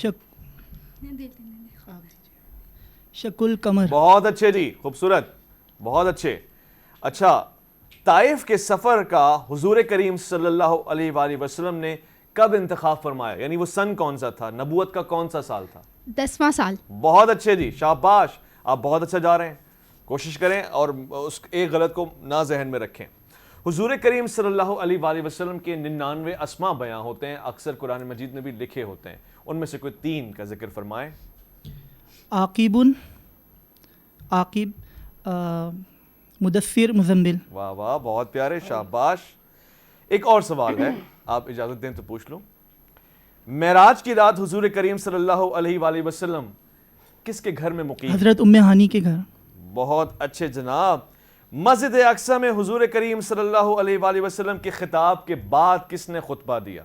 شق القمر. بہت اچھے جی, خوبصورت, بہت اچھے. اچھا, طائف کے سفر کا حضور کریم صلی اللہ علیہ وآلہ وسلم نے کب انتخاب فرمایا؟ یعنی وہ سن کون سا تھا؟ نبوت کا کون سا سال تھا؟ 10واں سال. بہت اچھے جی, شاباش, آپ بہت اچھا جا رہے ہیں. کوشش کریں اور اس ایک غلط کو نہ ذہن میں رکھیں. حضور کریم صلی اللہ علیہ وآلہ وسلم کے 99 اسماء بیان ہوتے ہیں, اکثر قرآن مجید میں بھی لکھے ہوتے ہیں. ان میں سے کوئی 3 کا ذکر فرمائیں. عاقب, مدثر, مزمل. واہ واہ, بہت پیارے, شاباش. ایک اور سوال ہے, آپ اجازت دیں تو پوچھ لوں. معراج کی رات حضور کریم صلی اللہ علیہ وآلہ وسلم کس کے گھر میں مقیم؟ حضرت ام ہانی کے گھر. بہت اچھے جناب. مسجد اقصی میں حضور کریم صلی اللہ علیہ وآلہ وسلم کے خطاب کے بعد کس نے خطبہ دیا؟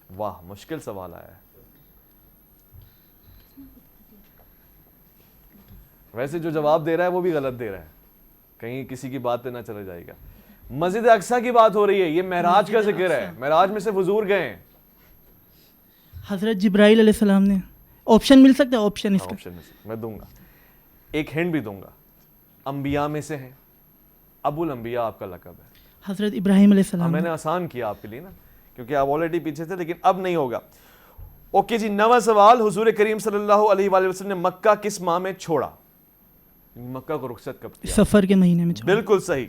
واہ, مشکل سوال آیا ہے. ویسے جو جواب دے رہا ہے وہ بھی غلط دے رہا ہے, کہیں کسی کی بات پہ نہ چلا جائے گا. مسجد اقصی کی بات ہو رہی ہے, یہ معراج کا ذکر ہے. معراج میں سے حضور گئے ہیں. حضرت جبرائیل علیہ السلام نے. آپشن مل سکتا ہے؟ آپشن اس کا میں دوں گا, ایک ہنٹ بھی دوں گا. انبیاء میں سے ہیں, ابو الانبیاء آپ کا لقب ہے. حضرت ابراہیم علیہ السلام. میں نے آسان کیا آپ کے لیے نا, کیونکہ آپ آلریڈی پیچھے تھے, لیکن اب نہیں ہوگا. اوکے جی, 9واں سوال, حضور کریم صلی اللہ علیہ وآلہ وسلم نے مکہ کس ماہ میں چھوڑا؟ مکہ کو رخصت کب کیا؟ سفر کے مہینے میں. بالکل صحیح.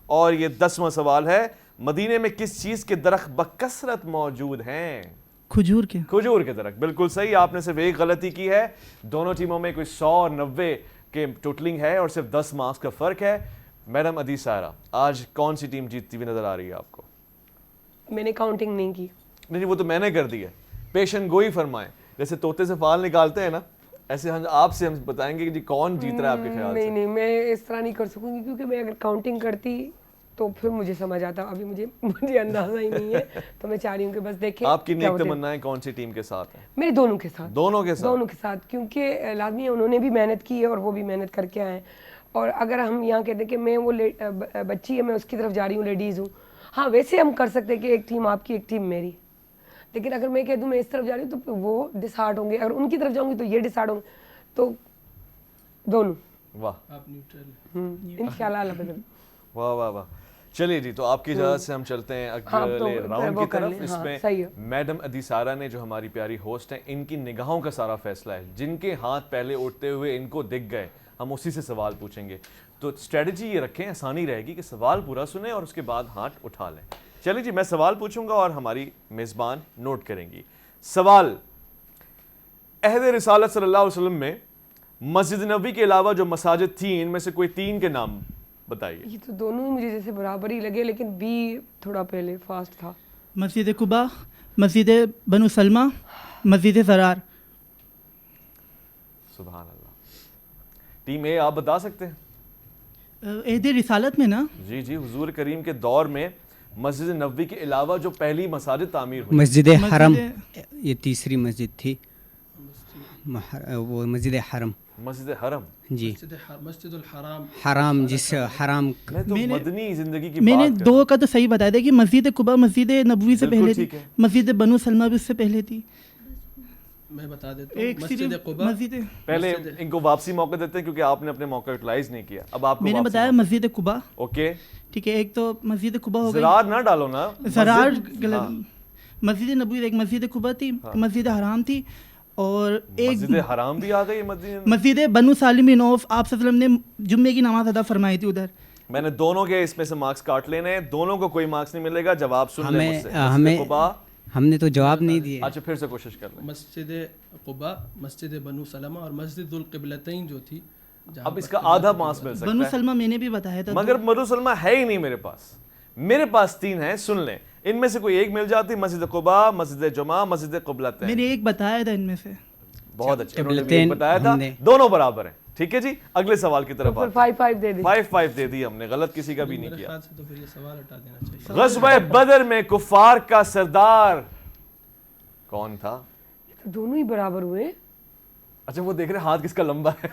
اور یہ 10واں سوال ہے, مدینے میں کس چیز کے درخت بکثرت موجود ہیں؟ کھجور کے. کھجور کے درخت, بالکل صحیح. آپ نے صرف ایک غلطی کی ہے. دونوں ٹیموں میں کوئی 100 اور 90 کے ٹوٹلنگ ہے اور صرف 10 مارکس کا فرق ہے. میڈم عدی سائرہ, آج کون سی ٹیم جیتتی ہوئی نظر آ رہی ہے آپ کو؟ میں نے کاؤنٹنگ نہیں کی. نہیں, وہ تو میں نے کر دی ہے. پیشن گوئی فرمائیں, جیسے طوطے سے فال نکالتے ہیں نا, ایسے آپ سے ہم بتائیں گے کہ جی کون جیت رہا ہے آپ کے خیال سے. نہیں, میں اس طرح نہیں کر سکوں گی, کیونکہ میں اگر کاؤنٹنگ کرتی تو پھر مجھے سمجھ آتا. ابھی مجھے اندازہ ہی نہیں ہے, تو میں چاہ رہی ہوں کہ بس دیکھیں. آپ کی نیک تمنا کون سی ٹیم کے ساتھ ہے؟ میرے دونوں کے ساتھ. دونوں کے ساتھ, کیونکہ لازمی ہے, انہوں نے بھی محنت کی ہے اور وہ بھی محنت کر کے آئے ہیں. اور اگر ہم یہاں کہتے ہیں کہ میں وہ بچی ہے, میں اس کی طرف جا رہی ہوں, لیڈیز ہوں, ہاں ویسے ہم کر سکتے ہیں کہ ایک ٹیم آپ کی ایک ٹیم میری. لیکن اگر میں کہہ دوں میں اس طرف جا رہی ہوں تو وہ ڈس ہارٹ ہوں گے, اگر ان کی طرف جاؤں گی تو یہ ڈس ہارٹ ہوں گے. تو دونوں. واہ, انشاءاللہ اللہ بدل. واہ واہ واہ. چلیے جی, تو آپ کی اجازت سے ہم چلتے ہیں اگلے راؤنڈ کی طرف. اس میں میڈم عدی سائرہ نے, جو ہماری پیاری ہوسٹ ہیں, ان کی نگاہوں کا سارا فیصلہ ہے. جن کے ہاتھ پہلے اٹھتے ہوئے ان کو دکھ گئے, ہم اسی سے سوال پوچھیں گے. تو اسٹریٹجی یہ رکھیں, آسانی رہے گی کہ سوال پورا سنیں اور اس کے بعد ہاتھ اٹھا لیں. چلیے جی, میں سوال پوچھوں گا اور ہماری میزبان نوٹ کریں گی. سوال, عہد رسالت صلی اللہ علیہ وسلم میں مسجد نبوی کے علاوہ جو مساجد تھیں, ان میں سے کوئی 3 کے نام بتائیے. یہ تو دونوں مجھے جیسے برابر ہی لگے, لیکن بی تھوڑا پہلے فاسٹ تھا. مسجد قباء, مسجد بنو سلمہ, مسجد زرار. سبحان اللہ. ٹیم اے آپ بتا سکتے ہیں؟ عہد رسالت میں نا؟ جی جی, حضور کریم کے دور میں مسجد نبوی کے علاوہ جو پہلی مساجد تعمیر ہوئی. مسجد حرم, یہ تیسری مسجد تھی, وہ مسجد حرم. مسجد حرم جی, مسجد الحرام. حرام, جس حرام مدنی زندگی کی میں نے 2 کا تو صحیح بتایا تھا کہ مسجد قباء مسجد نبوی سے پہلے تھی, مسجد بنو سلمہ بھی اس سے پہلے تھی. میں بتا دیتا ہوں, مسجد قباء. پہلے ان کو واپسی موقع دیتے ہیں کیونکہ آپ نے اپنے موقع یوٹیلائز نہیں کیا. اب آپ کو میں نے بتایا مسجد قباء. اوکے ٹھیک ہے, ایک تو مسجد قباء ہو گئی. زرار نہ ڈالو نا, زرار. مسجد نبوی ایک مسجد قباء تھی, مسجد حرام تھی, اور ایک مسجد حرام بھی آ گئی مدینہ. مسجد بنو سالم بن عوف آپ صلی اللہ علیہ وسلم نے جمعے کی نماز ادا فرمائی تھی ادھر. میں نے دونوں کے اس میں سے مارکس کاٹ لینے ہیں, دونوں کو کوئی مارکس نہیں ملے گا. جواب سن لیں مجھ سے. ہمیں ہم نے تو جواب نہیں دیے. اچھا پھر سے کوشش کر لیں. مسجد قباء, مسجد بنو سلمہ اور مسجد ذوالقبلتین جو تھی. اب اس کا آدھا مارکس مل سکتا ہے. بنو سلمہ میں نے بھی بتایا تھا, مگر بنو سلمہ ہے ہی نہیں میرے پاس. میرے پاس 3 ہیں, سن لیں. ان میں سے کوئی ایک مل جاتی, مسجد قباء, مسجد جمعہ, مسجد قبلتین. میں نے ایک بتایا تھا ان میں سے. بہت اچھا, انہوں نے بھی ایک بتایا تھا. دونوں برابر ہیں. ٹھیک ہے جی, اگلے سوال کی طرف. 5-5 دے دی. 5-5 دے دی ہم نے, غلط کسی کا بھی نہیں کیا. تو پھر یہ سوال ہٹا دینا چاہیے. غزوہ بدر میں کفار کا سردار کون تھا؟ دونوں ہی برابر ہوئے. اچھا وہ دیکھ رہے ہاتھ کس کا لمبا ہے,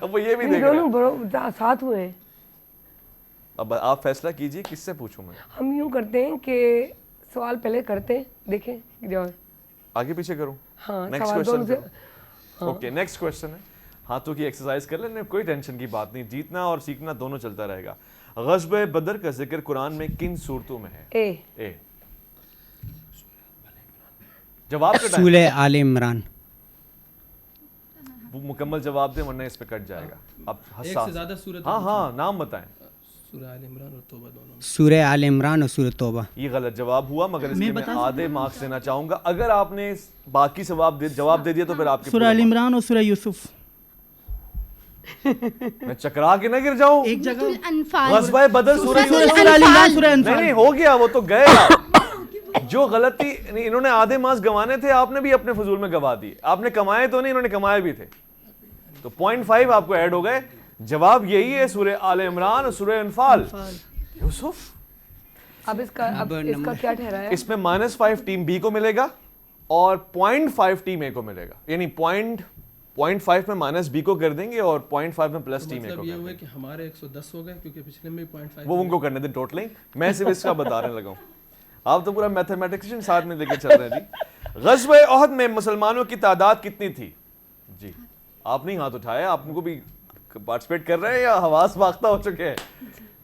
وہ یہ بھی دیکھ رہے ہیں. دونوں ساتھ ہوئے ہیں. اب آپ فیصلہ کیجئے کس سے پوچھوں میں. ہم یوں کرتے ہیں کہ سوال پہلے کرتے ہیں, دیکھیں جواب آگے پیچھے کروں. ہاں نیکسٹ سوال دونوں سے. اوکے نیکسٹ کوشچن ہے. ہاتھوں کی ایکسرسائز کر لیں, کوئی ٹینشن کی بات نہیں, جیتنا اور سیکھنا دونوں چلتا رہے گا. غزوہ بدر کا ذکر قرآن میں کن صورتوں میں ہے؟ اے. جواب کا ٹائم. سورہ آل عمران. وہ مکمل جواب دیں ورنہ اس پہ کٹ جائے گا. اب ایک سے زیادہ صورت. ہاں نام بتائیں. سورہ آل عمران اور توبہ دونوں. سورہ آل عمران اور سورہ توبہ. یہ غلط جواب ہوا, مگر اس کے میں آدھے مارکس دینا چاہوں گا. اگر آپ نے باقی جواب دے دیا تو پھر آپ کے. سورہ آل عمران اور سورہ یوسف. میں چکرا کے نہ گر جاؤں. ایک جگہ غزوہ بدر سورہ نہیں ہو گیا, وہ تو گئے. جو غلطی انہوں نے آدھے مارکس گنوانے تھے, آپ نے بھی اپنے فضول میں گنوا دیے. آپ نے کمائے تو نہیں, انہوں نے کمائے بھی تھے, تو 0.5 آپ کو ایڈ ہو گئے. جواب یہی ہے سورہ آل عمران اور سورہ انفال. یوسف اب اس کا کیا ٹھہرا ہے؟ اس میں -5 ٹیم بی کو ملے گا اور 0.5 ٹیم اے کو ملے گا. یعنی 0.5 میں مائنس بی کو کر دیں گے اور 0.5 میں پلس ٹیم اے کو. مطلب یہ ہوا کہ ہمارے 110 ہو گئے کیونکہ پچھلے میں 0.5. وہ ان کو کرنے دیں ٹوٹلنگ, میں صرف اس کا بتانے لگا ہوں. آپ تو پورا میتھمیٹکس ساتھ میں لے کے چل رہے ہیں جی. غزوہ احد میں مسلمانوں کی تعداد کتنی تھی؟ جی آپ نے ہاتھ اٹھایا, آپ کو بھی پارٹیسپیٹ کر رہے ہیں یا حواس باختہ ہو چکے ہیں؟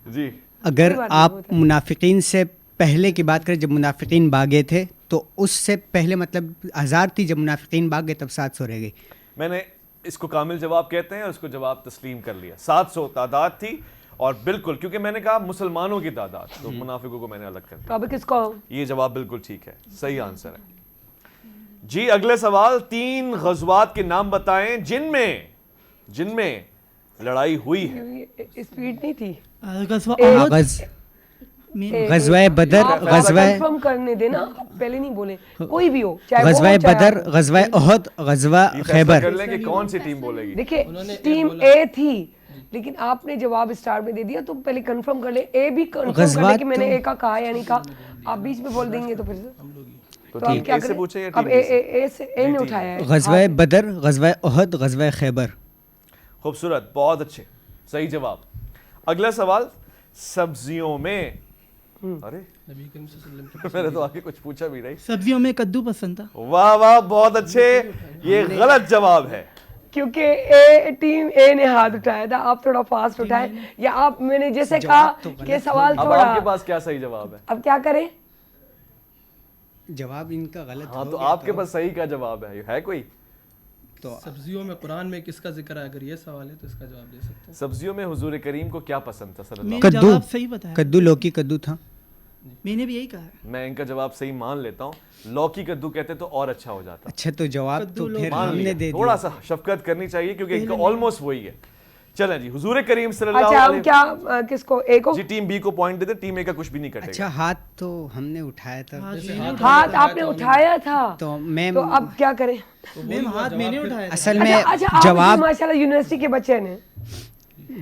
جی اگر آپ منافقین سے پہلے کی بات کریں, جب منافقین بھاگے تھے تو اس سے پہلے مطلب 1000 تھی, جب منافقین بھاگ گئے تب 700 رہ گئی. میں نے اس کو کامل جواب کہتے ہیں اور اس کو جواب تسلیم کر لیا. 700 تعداد تھی, اور بالکل کیونکہ میں نے کہا مسلمانوں کی تعداد, تو منافقوں کو میں نے الگ کر دیا. اب کس کو؟ یہ جواب بالکل ٹھیک ہے, صحیح آنسر ہے. جی اگلے سوال, 3 غزوات کے نام بتائیں جن میں لڑائی ہوئی ہے. اسپیڈ نہیں تھی. غزوہ بدر, غزوہ کنفرم کرنے دینا, پہلے نہیں بولے کوئی بھی ہو, غزوہ بدر, غزوہ احد, غزوہ خیبر. کر لیں کہ کون سی ٹیم بولے گی. دیکھیں ٹیم اے تھی, لیکن آپ نے جواب اسٹارٹ میں دے دیا, تو پہلے کنفرم کر لیں. اے بھی کنفرم کر لیں کہ میں نے اے کا کہا یا نہیں کہا. آپ بیچ میں بول دیں گے تو پھر تو آپ کیا کریں. اب اے نے اٹھایا ہے. غزوہ بدر, غزوہ احد, غزوہ خیبر. خوبصورت, بہت اچھے, صحیح جواب. اگلا سوال, سبزیوں میں, ارے میں نے تو آگے کچھ پوچھا بھی نہیں. سبزیوں میں کدو پسند تھا. واہ واہ بہت اچھے, یہ غلط جواب ہے. کیونکہ ٹیم اے نے ہاتھ اٹھایا تھا, آپ تھوڑا فاسٹ اٹھائے, یا آپ میں نے جیسے کہا کہ سوال تھوڑا. اب آپ کے پاس کیا صحیح جواب ہے؟ اب کیا کریں؟ جواب ان کا غلط. ہاں تو آپ کے پاس صحیح کا جواب ہے کوئی؟ تو سبزیوں میں قرآن میں کس کا ذکر ہے؟ اگر یہ سوال ہے تو اس کا جواب دے سکتے ہیں. سبزیوں میں حضور کریم کو کیا پسند تھا؟ کدو. صحیح بتایا. کدو, لوکی کدو تھا. میں نے بھی یہی کہا ہے. میں ان کا جواب صحیح مان لیتا ہوں. لوکی کدو کہتے تو اور اچھا ہو جاتا. اچھا تو جواب تو پھر ہم نے دے دیا. تھوڑا سا شفقت کرنی چاہیے کیونکہ آلموسٹ وہی ہے. چلیں جی, حضور کریم صلی اللہ اچھا ہم کیا کس کو, اے کو؟ جی ٹیم بی کو پوائنٹ دے دیں, ٹیم اے کا کچھ بھی نہیں کٹے گا. اچھا ہاتھ تو ہم نے اٹھایا تھا. ہاتھ آپ نے اٹھایا تھا, تو میں اب کیا کریں؟ ہاتھ میں نے اٹھایا. اصل میں جواب ماشاءاللہ یونیورسٹی کے بچے نے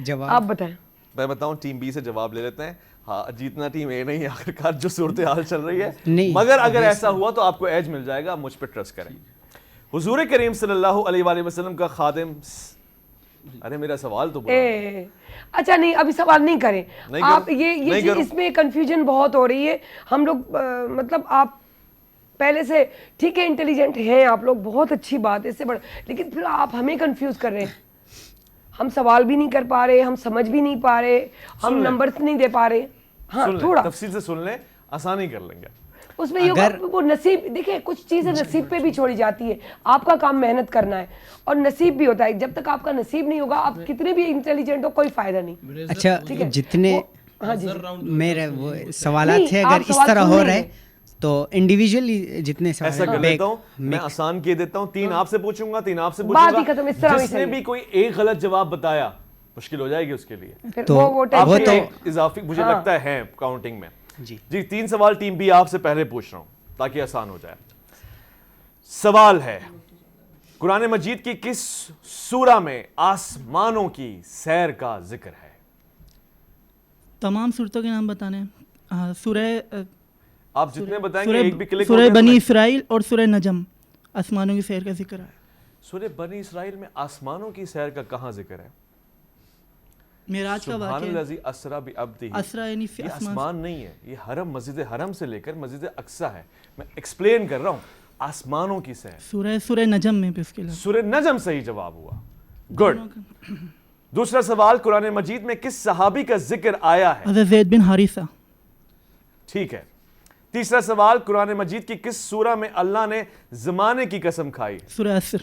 جواب. آپ بتائیں. میں بتاؤں, ٹیم بی سے جواب لے لیتے ہیں. ہاں جیتنا ٹیم اے نہیں, آخرکار جو صورتحال چل رہی ہے. مگر اگر ایسا ہوا تو آپ کو ایج مل جائے گا, مجھ پہ ٹرسٹ کریں. حضور کریم صلی اللہ علیہ وآلہ وسلم کا خادم, ارے میرا سوال تو اچھا نہیں, ابھی سوال نہیں کریں آپ. یہ اس میں کنفیوژن بہت ہو رہی ہے. ہم لوگ مطلب آپ پہلے سے ٹھیک ہے, انٹیلیجنٹ ہیں آپ لوگ, بہت اچھی بات ہے, اس سے بڑا, لیکن پھر آپ ہمیں کنفیوز کر رہے ہیں. ہم سوال بھی نہیں کر پا رہے, ہم سمجھ بھی نہیں پا رہے, ہم نمبرز نہیں دے پا رہے. ہاں تھوڑا تفصیل سے سن لیں, آسانی کر لیں گے. اس میں یہ ہوگا وہ نصیب. دیکھیں کچھ چیزیں نصیب پہ بھی چھوڑی جاتی ہے. آپ کا کام محنت کرنا ہے اور نصیب بھی ہوتا ہے. جب تک آپ کا نصیب نہیں ہوگا آپ کتنے بھی انٹیلیجنٹ ہو کوئی فائدہ نہیں. اچھا جتنے میرے وہ سوالات ہیں اگر اس طرح ہو رہے تو انڈیویجولی جتنے سوال ایسا کر لیتا ہوں میں آسان کیے دیتا ہوں. 3 آپ سے پوچھوں گا 3 آپ سے پوچھوں گا. جس نے بھی کوئی ایک غلط جواب بتایا مشکل ہو جائے گی اس کے لیے. تو وہ اضافی مجھے لگتا ہے کاؤنٹنگ میں. جی 3 سوال ٹیم بی آپ سے پہلے پوچھ رہا ہوں تاکہ آسان ہو جائے. سوال ہے قرآن مجید کی کس سورہ میں آسمانوں کی سیر کا ذکر ہے؟ تمام صورتوں کے نام بتانے ہیں. سورہ آپ جتنے بتائیں گے ایک بھی کلک سورہ بنی اسرائیل اور سورہ نجم آسمانوں کی سیر کا ذکر ہے. سورہ بنی اسرائیل میں آسمانوں کی سیر کا کہاں ذکر ہے؟ معراج کا واقعہ. سبحان الذی اسریٰ بعبدہ. اسریٰ یعنی یہ آسمان نہیں ہے, یہ حرم, مسجد حرم سے لے کر مسجد اقصی ہے. میں ایکسپلین کر رہا ہوں. آسمانوں کی سیر سورہ نجم میں بھی اس کے سورہ نجم صحیح جواب ہوا. گڈ. دوسرا سوال قرآن مجید میں کس صحابی کا ذکر آیا ہے؟ حضرت زید بن حارثہ. ٹھیک ہے. تیسرا سوال قرآن مجید کی کس سورہ میں اللہ نے زمانے کی قسم کھائی؟ سورہ عصر.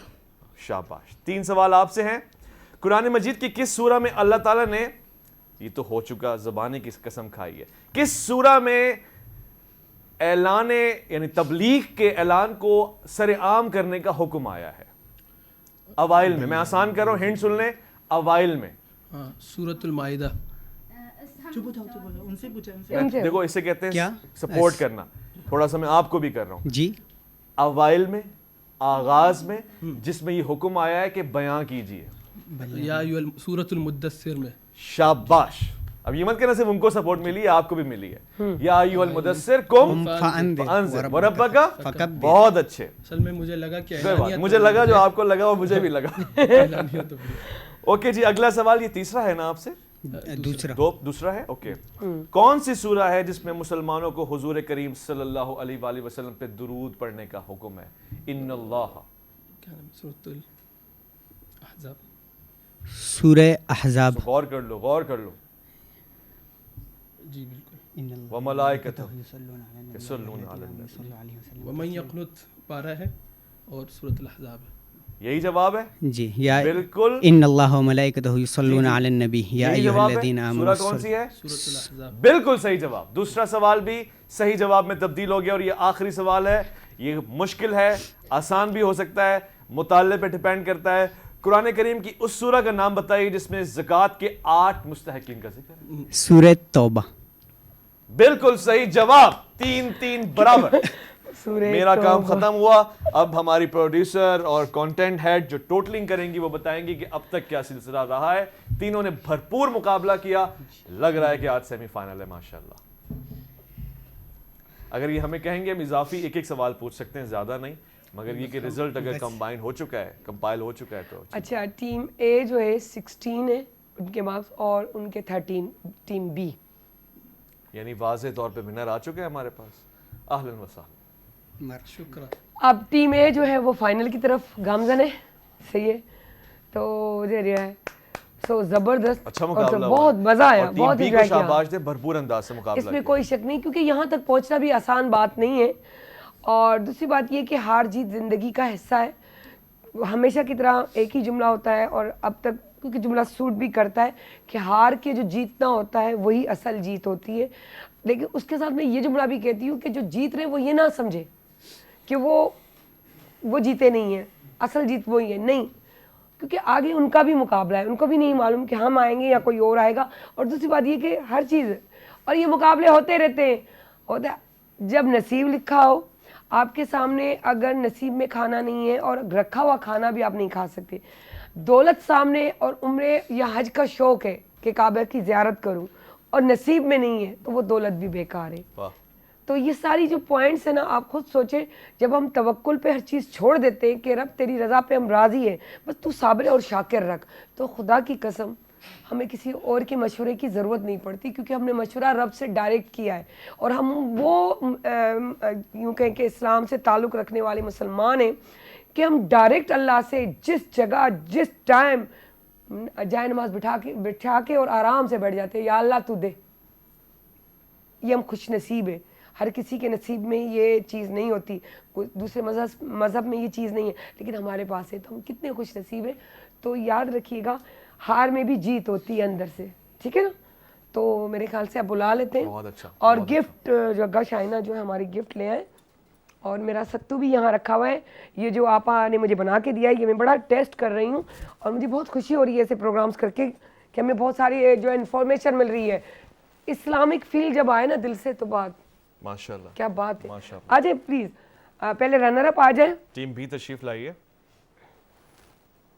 شاباش. 3 سوال آپ سے ہیں. قرآن مجید کی کس سورہ میں اللہ تعالیٰ نے, یہ تو ہو چکا, زبانے کی قسم کھائی ہے. کس سورہ میں اعلان یعنی تبلیغ کے اعلان کو سر عام کرنے کا حکم آیا ہے؟ اوائل میں. میں آسان کر رہا ہوں, ہنٹ سن لیں. اوائل میں سورۃ المائدہ. دیکھو اسے کہتے ہیں سپورٹ کرنا. تھوڑا سا میں آپ کو بھی کر رہا ہوں. جی اوائل میں, آغاز میں, جس میں یہ حکم آیا ہے کہ بیان کیجئے. یا سورۃ المدثر میں. شاباش. اب یہ مت کہنا صرف ان کو سپورٹ ملی ہے, آپ کو بھی ملی ہے. یا ایھا المدثر قم فانذر وربک فکبر. بہت اچھے. اصل میں مجھے لگا کہ مجھے لگا جو آپ کو لگا وہ مجھے بھی لگا. اوکے جی, اگلا سوال. یہ تیسرا ہے نا آپ سے؟ دوسرا ہے. اوکے. کون سی سورہ ہے جس میں مسلمانوں کو حضور کریم صلی اللہ علیہ وآلہ وسلم پہ درود پڑھنے کا حکم ہے؟ ان اللہ. سورۃ الاحزاب. سورہ احزاب. غور کر لو, غور کر لو. جی بالکل. وملائکتہ یصلون علی النبی. ومن یقنت پارہ ہے اور سورۃ الاحزاب ہے. یہی جواب ہے جی. یا بالکل. ان اللہ وملائکتہ یصلون علی النبی یا ایھا الذین آمنوا. سورہ کون سی ہے؟ سورۃ الاحزاب. بالکل صحیح جواب. دوسرا سوال بھی صحیح جواب میں تبدیل ہو گیا. اور یہ آخری سوال ہے. یہ مشکل ہے, آسان بھی ہو سکتا ہے, مطالعے پہ ڈیپینڈ کرتا ہے. قرآن کریم کی اس سورہ کا نام بتائیے جس میں زکوٰۃ کے 8 مستحقین کا ذکر ہے. سورہ توبہ. بالکل صحیح جواب. 3-3 برابر. میرا کام ختم ہوا. اب ہماری پروڈیوسر اور کانٹینٹ ہیڈ جو ٹوٹلنگ کریں گی وہ بتائیں گی کہ اب تک کیا سلسلہ رہا ہے. تینوں نے بھرپور مقابلہ کیا. لگ رہا ہے کہ آج سیمی فائنل ہے. ماشاءاللہ. اگر یہ ہمیں کہیں گے ہم اضافی ایک سوال پوچھ سکتے ہیں, زیادہ نہیں, مگر یہ کہ رزلٹ اگر کمبائن ہو چکا ہے, کمپائل ہو چکا ہے تو. اچھا, ٹیم اے جو ہے 16 ہے ان کے مارکس اور ان کے 13 ٹیم بی. یعنی واضح طور پہ ونر آ چکے ہیں ہمارے پاس. اہلا وسہلا. شکریہ. اب ٹیم اے جو ہے وہ فائنل کی طرف گامزن ہے. صحیح ہے. تو دے رہا ہے. سو زبردست. اچھا مقابلہ ہوا. بہت مزہ آیا. بہت انجوائے کیا. شاباش دے, بھرپور انداز سے مقابلہ کیا. اس میں کوئی شک نہیں کیونکہ یہاں تک پہنچنا بھی آسان بات نہیں ہے. اور دوسری بات یہ کہ ہار جیت زندگی کا حصہ ہے. ہمیشہ کی طرح ایک ہی جملہ ہوتا ہے اور اب تک کیونکہ جملہ سوٹ بھی کرتا ہے کہ ہار کے جو جیتنا ہوتا ہے وہی اصل جیت ہوتی ہے. لیکن اس کے ساتھ میں یہ جملہ بھی کہتی ہوں کہ جو جیت رہے وہ یہ نہ سمجھے کہ وہ جیتے نہیں ہیں, اصل جیت وہی ہے. نہیں, کیونکہ آگے ان کا بھی مقابلہ ہے. ان کو بھی نہیں معلوم کہ ہم آئیں گے یا کوئی اور آئے گا. اور دوسری بات یہ کہ ہر چیز اور یہ مقابلے ہوتے رہتے ہیں. ہوتا ہے جب نصیب لکھا ہو آپ کے سامنے, اگر نصیب میں کھانا نہیں ہے اور رکھا ہوا کھانا بھی آپ نہیں کھا سکتے. دولت سامنے اور عمرے یا حج کا شوق ہے کہ کعبہ کی زیارت کروں اور نصیب میں نہیں ہے تو وہ دولت بھی بیکار ہے. تو یہ ساری جو پوائنٹس ہیں نا, آپ خود سوچیں, جب ہم توکل پہ ہر چیز چھوڑ دیتے ہیں کہ رب تیری رضا پہ ہم راضی ہیں, بس تو صابر اور شاکر رکھ, تو خدا کی قسم ہمیں کسی اور کے مشورے کی ضرورت نہیں پڑتی کیونکہ ہم نے مشورہ رب سے ڈائریکٹ کیا ہے. اور ہم وہ یوں کہیں کہ اسلام سے تعلق رکھنے والے مسلمان ہیں کہ ہم ڈائریکٹ اللہ سے جس جگہ جس ٹائم جائے نماز بٹھا کے اور آرام سے بیٹھ جاتے ہیں, یا اللہ تو دے. یہ ہم خوش نصیب ہیں. ہر کسی کے نصیب میں یہ چیز نہیں ہوتی, کوئی دوسرے مذہب میں یہ چیز نہیں ہے, لیکن ہمارے پاس ہے, تو ہم کتنے خوش نصیب ہیں. تو یاد رکھیے گا ہار میں بھی جیت ہوتی ہے اندر سے, ٹھیک ہے نا. تو میرے خیال سے آپ بلا لیتے ہیں, اور گفٹ جگہ شائنہ جو ہے ہماری گفٹ لے آئیں. اور میرا ستو بھی یہاں رکھا ہوا ہے, یہ جو آپا نے مجھے بنا کے دیا ہے, یہ میں بڑا ٹیسٹ کر رہی ہوں, اور مجھے بہت خوشی ہو رہی ہے ایسے پروگرامز کر کے کہ ہمیں بہت ساری جو انفارمیشن مل رہی ہے. اسلامک فیل جب آئے نا دل سے تو بات ماشاءاللہ, کیا بات ہے. آ جائیں پلیز, پہلے رنر اپ آ جائیں, ٹیم بھی تشریف لائیے,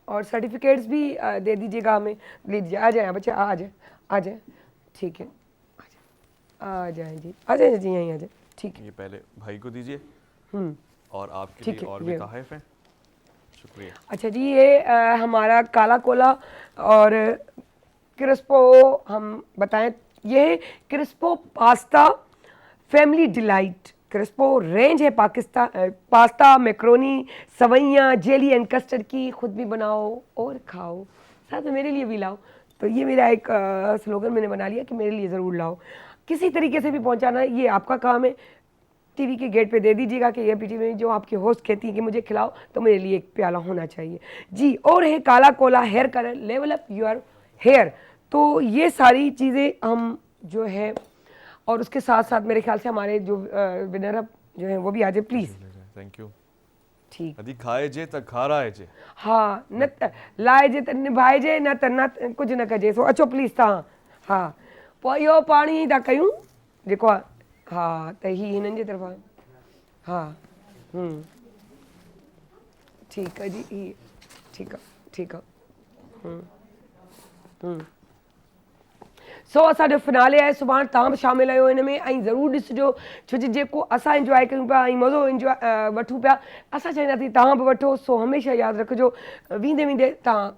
اور سرٹیفکیٹس بھی دے دیجیے گا ہمیں, لیجیے. آ جائیں بچے, آ جائیں, آ جائیں, ٹھیک ہے, آ جائیں جی, آ جائیں جی, یہیں آ جائیں, ٹھیک ہے. یہ پہلے بھائی کو دیجیے, اور آپ کے لیے اور بھی تحائف ہیں. شکریہ. اچھا جی, یہ ہمارا کالا کولا اور کرسپو, ہم بتائیں یہ کرسپو پاستا فیملی ڈیلائٹ. کرسپو رینج ہے پاستا, میکرونی, سوئیاں, جیلی اینڈ کسٹرڈ کی. خود بھی بناؤ اور کھاؤ, ساتھ میں میرے لیے بھی لاؤ. تو یہ میرا ایک سلوگن میں نے بنا لیا کہ میرے لیے ضرور لاؤ. کسی طریقے سے بھی پہنچانا یہ آپ کا کام ہے. ٹی وی کے گیٹ پہ دے دیجیے گا کہ یہ پی ٹی وی جو آپ کی ہوسٹ کہتی ہے کہ مجھے کھلاؤ, تو میرے لیے ایک پیالہ ہونا چاہیے جی. اور ہے Kala Kola hair colour, level up your hair. تو یہ ساری چیزیں ہم جو ہے, اور اس کے ساتھ ساتھ میرے خیال سے ہمارے جو ونر اپ جو ہیں وہ بھی آ جائے پلیز. Thank you. ٹھیک ادھی کھائے جے تا کھارا ہے جے, ہاں نہ لائے جے تے نبھائے جے, نہ تے نہ کچھ نہ کجے. سو اچو پلیز تاں, ہاں पोइ इहो पाणी था कयूं जेको आहे, हा त हीअ हिननि जे तरफ़ां, हा ठीकु आहे जी, हीअ ठीकु आहे, ठीकु आहे. सो असांजो फिनाले आहे सुभाणे, तव्हां बि शामिलु आहियो हिन में, ऐं ज़रूरु ॾिसिजो, छो जो जेको असां इंजॉय कयूं पिया ऐं मज़ो इंजॉय वठूं पिया, असां चाहींदासीं तव्हां बि वठो. सो हमेशह यादि रखिजो, वेंदे वेंदे तव्हां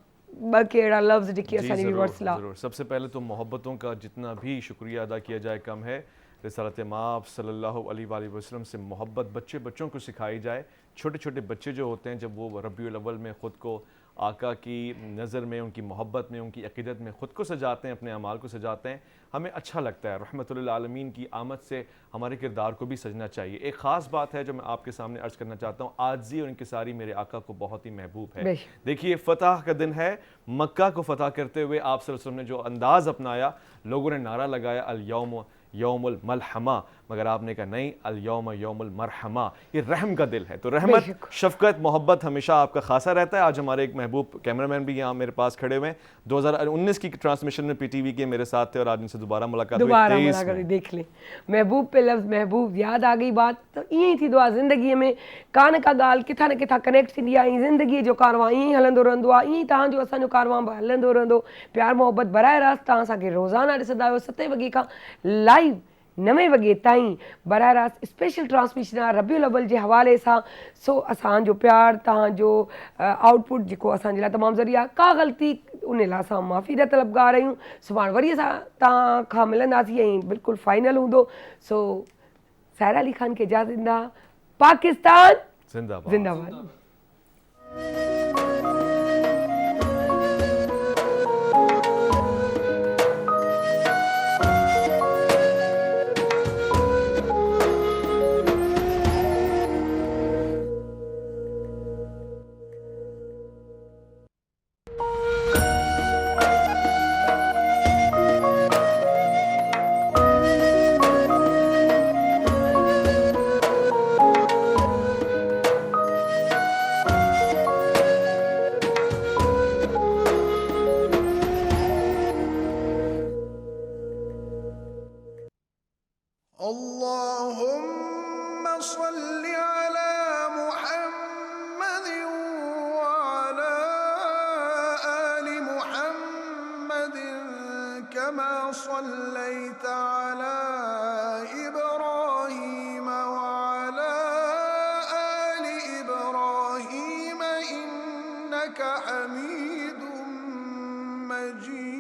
ॿ कहिड़ा लफ़्ज़ जेके असांजे व्यूअर्स लाइ. ضرور. سب سے پہلے تو محبتوں کا جتنا بھی شکریہ ادا کیا جائے کم ہے. رسالت مآب صلی اللہ علیہ وآلہ وسلم سے محبت بچوں کو سکھائی جائے. چھوٹے چھوٹے بچے جو ہوتے ہیں جب وہ ربیع الاول میں خود کو آقا کی نظر میں, ان کی محبت میں, ان کی عقیدت میں خود کو سجاتے ہیں, اپنے اعمال کو سجاتے ہیں, ہمیں اچھا لگتا ہے. رحمت للعالمین کی آمد سے ہمارے کردار کو بھی سجنا چاہیے. ایک خاص بات ہے جو میں آپ کے سامنے عرض کرنا چاہتا ہوں, عاجزی اور انکساری میرے آقا کو بہت ہی محبوب ہے. دیکھیے فتح کا دن ہے, مکہ کو فتح کرتے ہوئے آپ صلی اللہ علیہ وسلم نے جو انداز اپنایا, لوگوں نے نعرہ لگایا الیوم یوم الملحمہ, مگر آپ نے کہا نہیں, الیوم یوم المرحمہ. یہ رحم کا دل ہے, تو رحمت, شفقت, محبت ہمیشہ آپ کا خاصہ رہتا ہے. آج ہمارے ایک محبوب کیمرہ مین بھی یہاں میرے پاس کھڑے ہوئے ہیں, 2019 کی ٹرانسمیشن میں پی ٹی وی کے میرے ساتھ تھے, اور آج ان سے دوبارہ ملاقات ہوئی. دیکھ لیں محبوب پہ لفظ محبوب یاد آ گئی بات. تو ईअं ई थींदो आहे ज़िंदगीअ में, का न का ॻाल्हि किथां न किथां कनेक्ट थींदी आहे, ऐं ज़िंदगीअ जो कारवां ईअं ई हलंदो रहंदो आहे. ईअं ई तव्हांजो असांजो कारवां बि हलंदो रहंदो. प्यार मोहबत बराए रास्त तव्हां असांखे रोज़ाना ॾिसंदा आहियो 7 वॻे खां लाइव 9 वॻे ताईं बराए रास्त स्पेशल ट्रांसमिशन आहे रबीउल अव्वल जे हवाले सां. सो असांजो प्यार, तव्हांजो आउटपुट जेको असांजे लाइ तमामु ज़रूरी आहे. का ग़लती उन लाइ असां माफ़ी जा तलबगार आहियूं. सुभाणे वरी असां तव्हां खां मिलंदासीं ऐं बिल्कुलु फाइनल हूंदो. सो सायरा अली ख़ान खे इजाज़त ॾींदा. पाकिस्तान ज़िंदाबाद. اللهم صل على محمد وعلى آل محمد كما صليت على إبراهيم وعلى آل إبراهيم إنك حميد مجيد.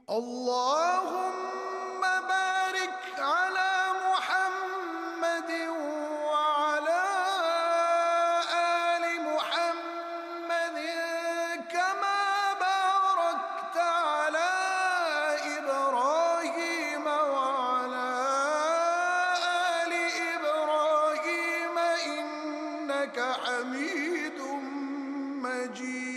اللهم بارك على محمد وعلى آل محمد كما باركت على إبراهيم حميد مجيد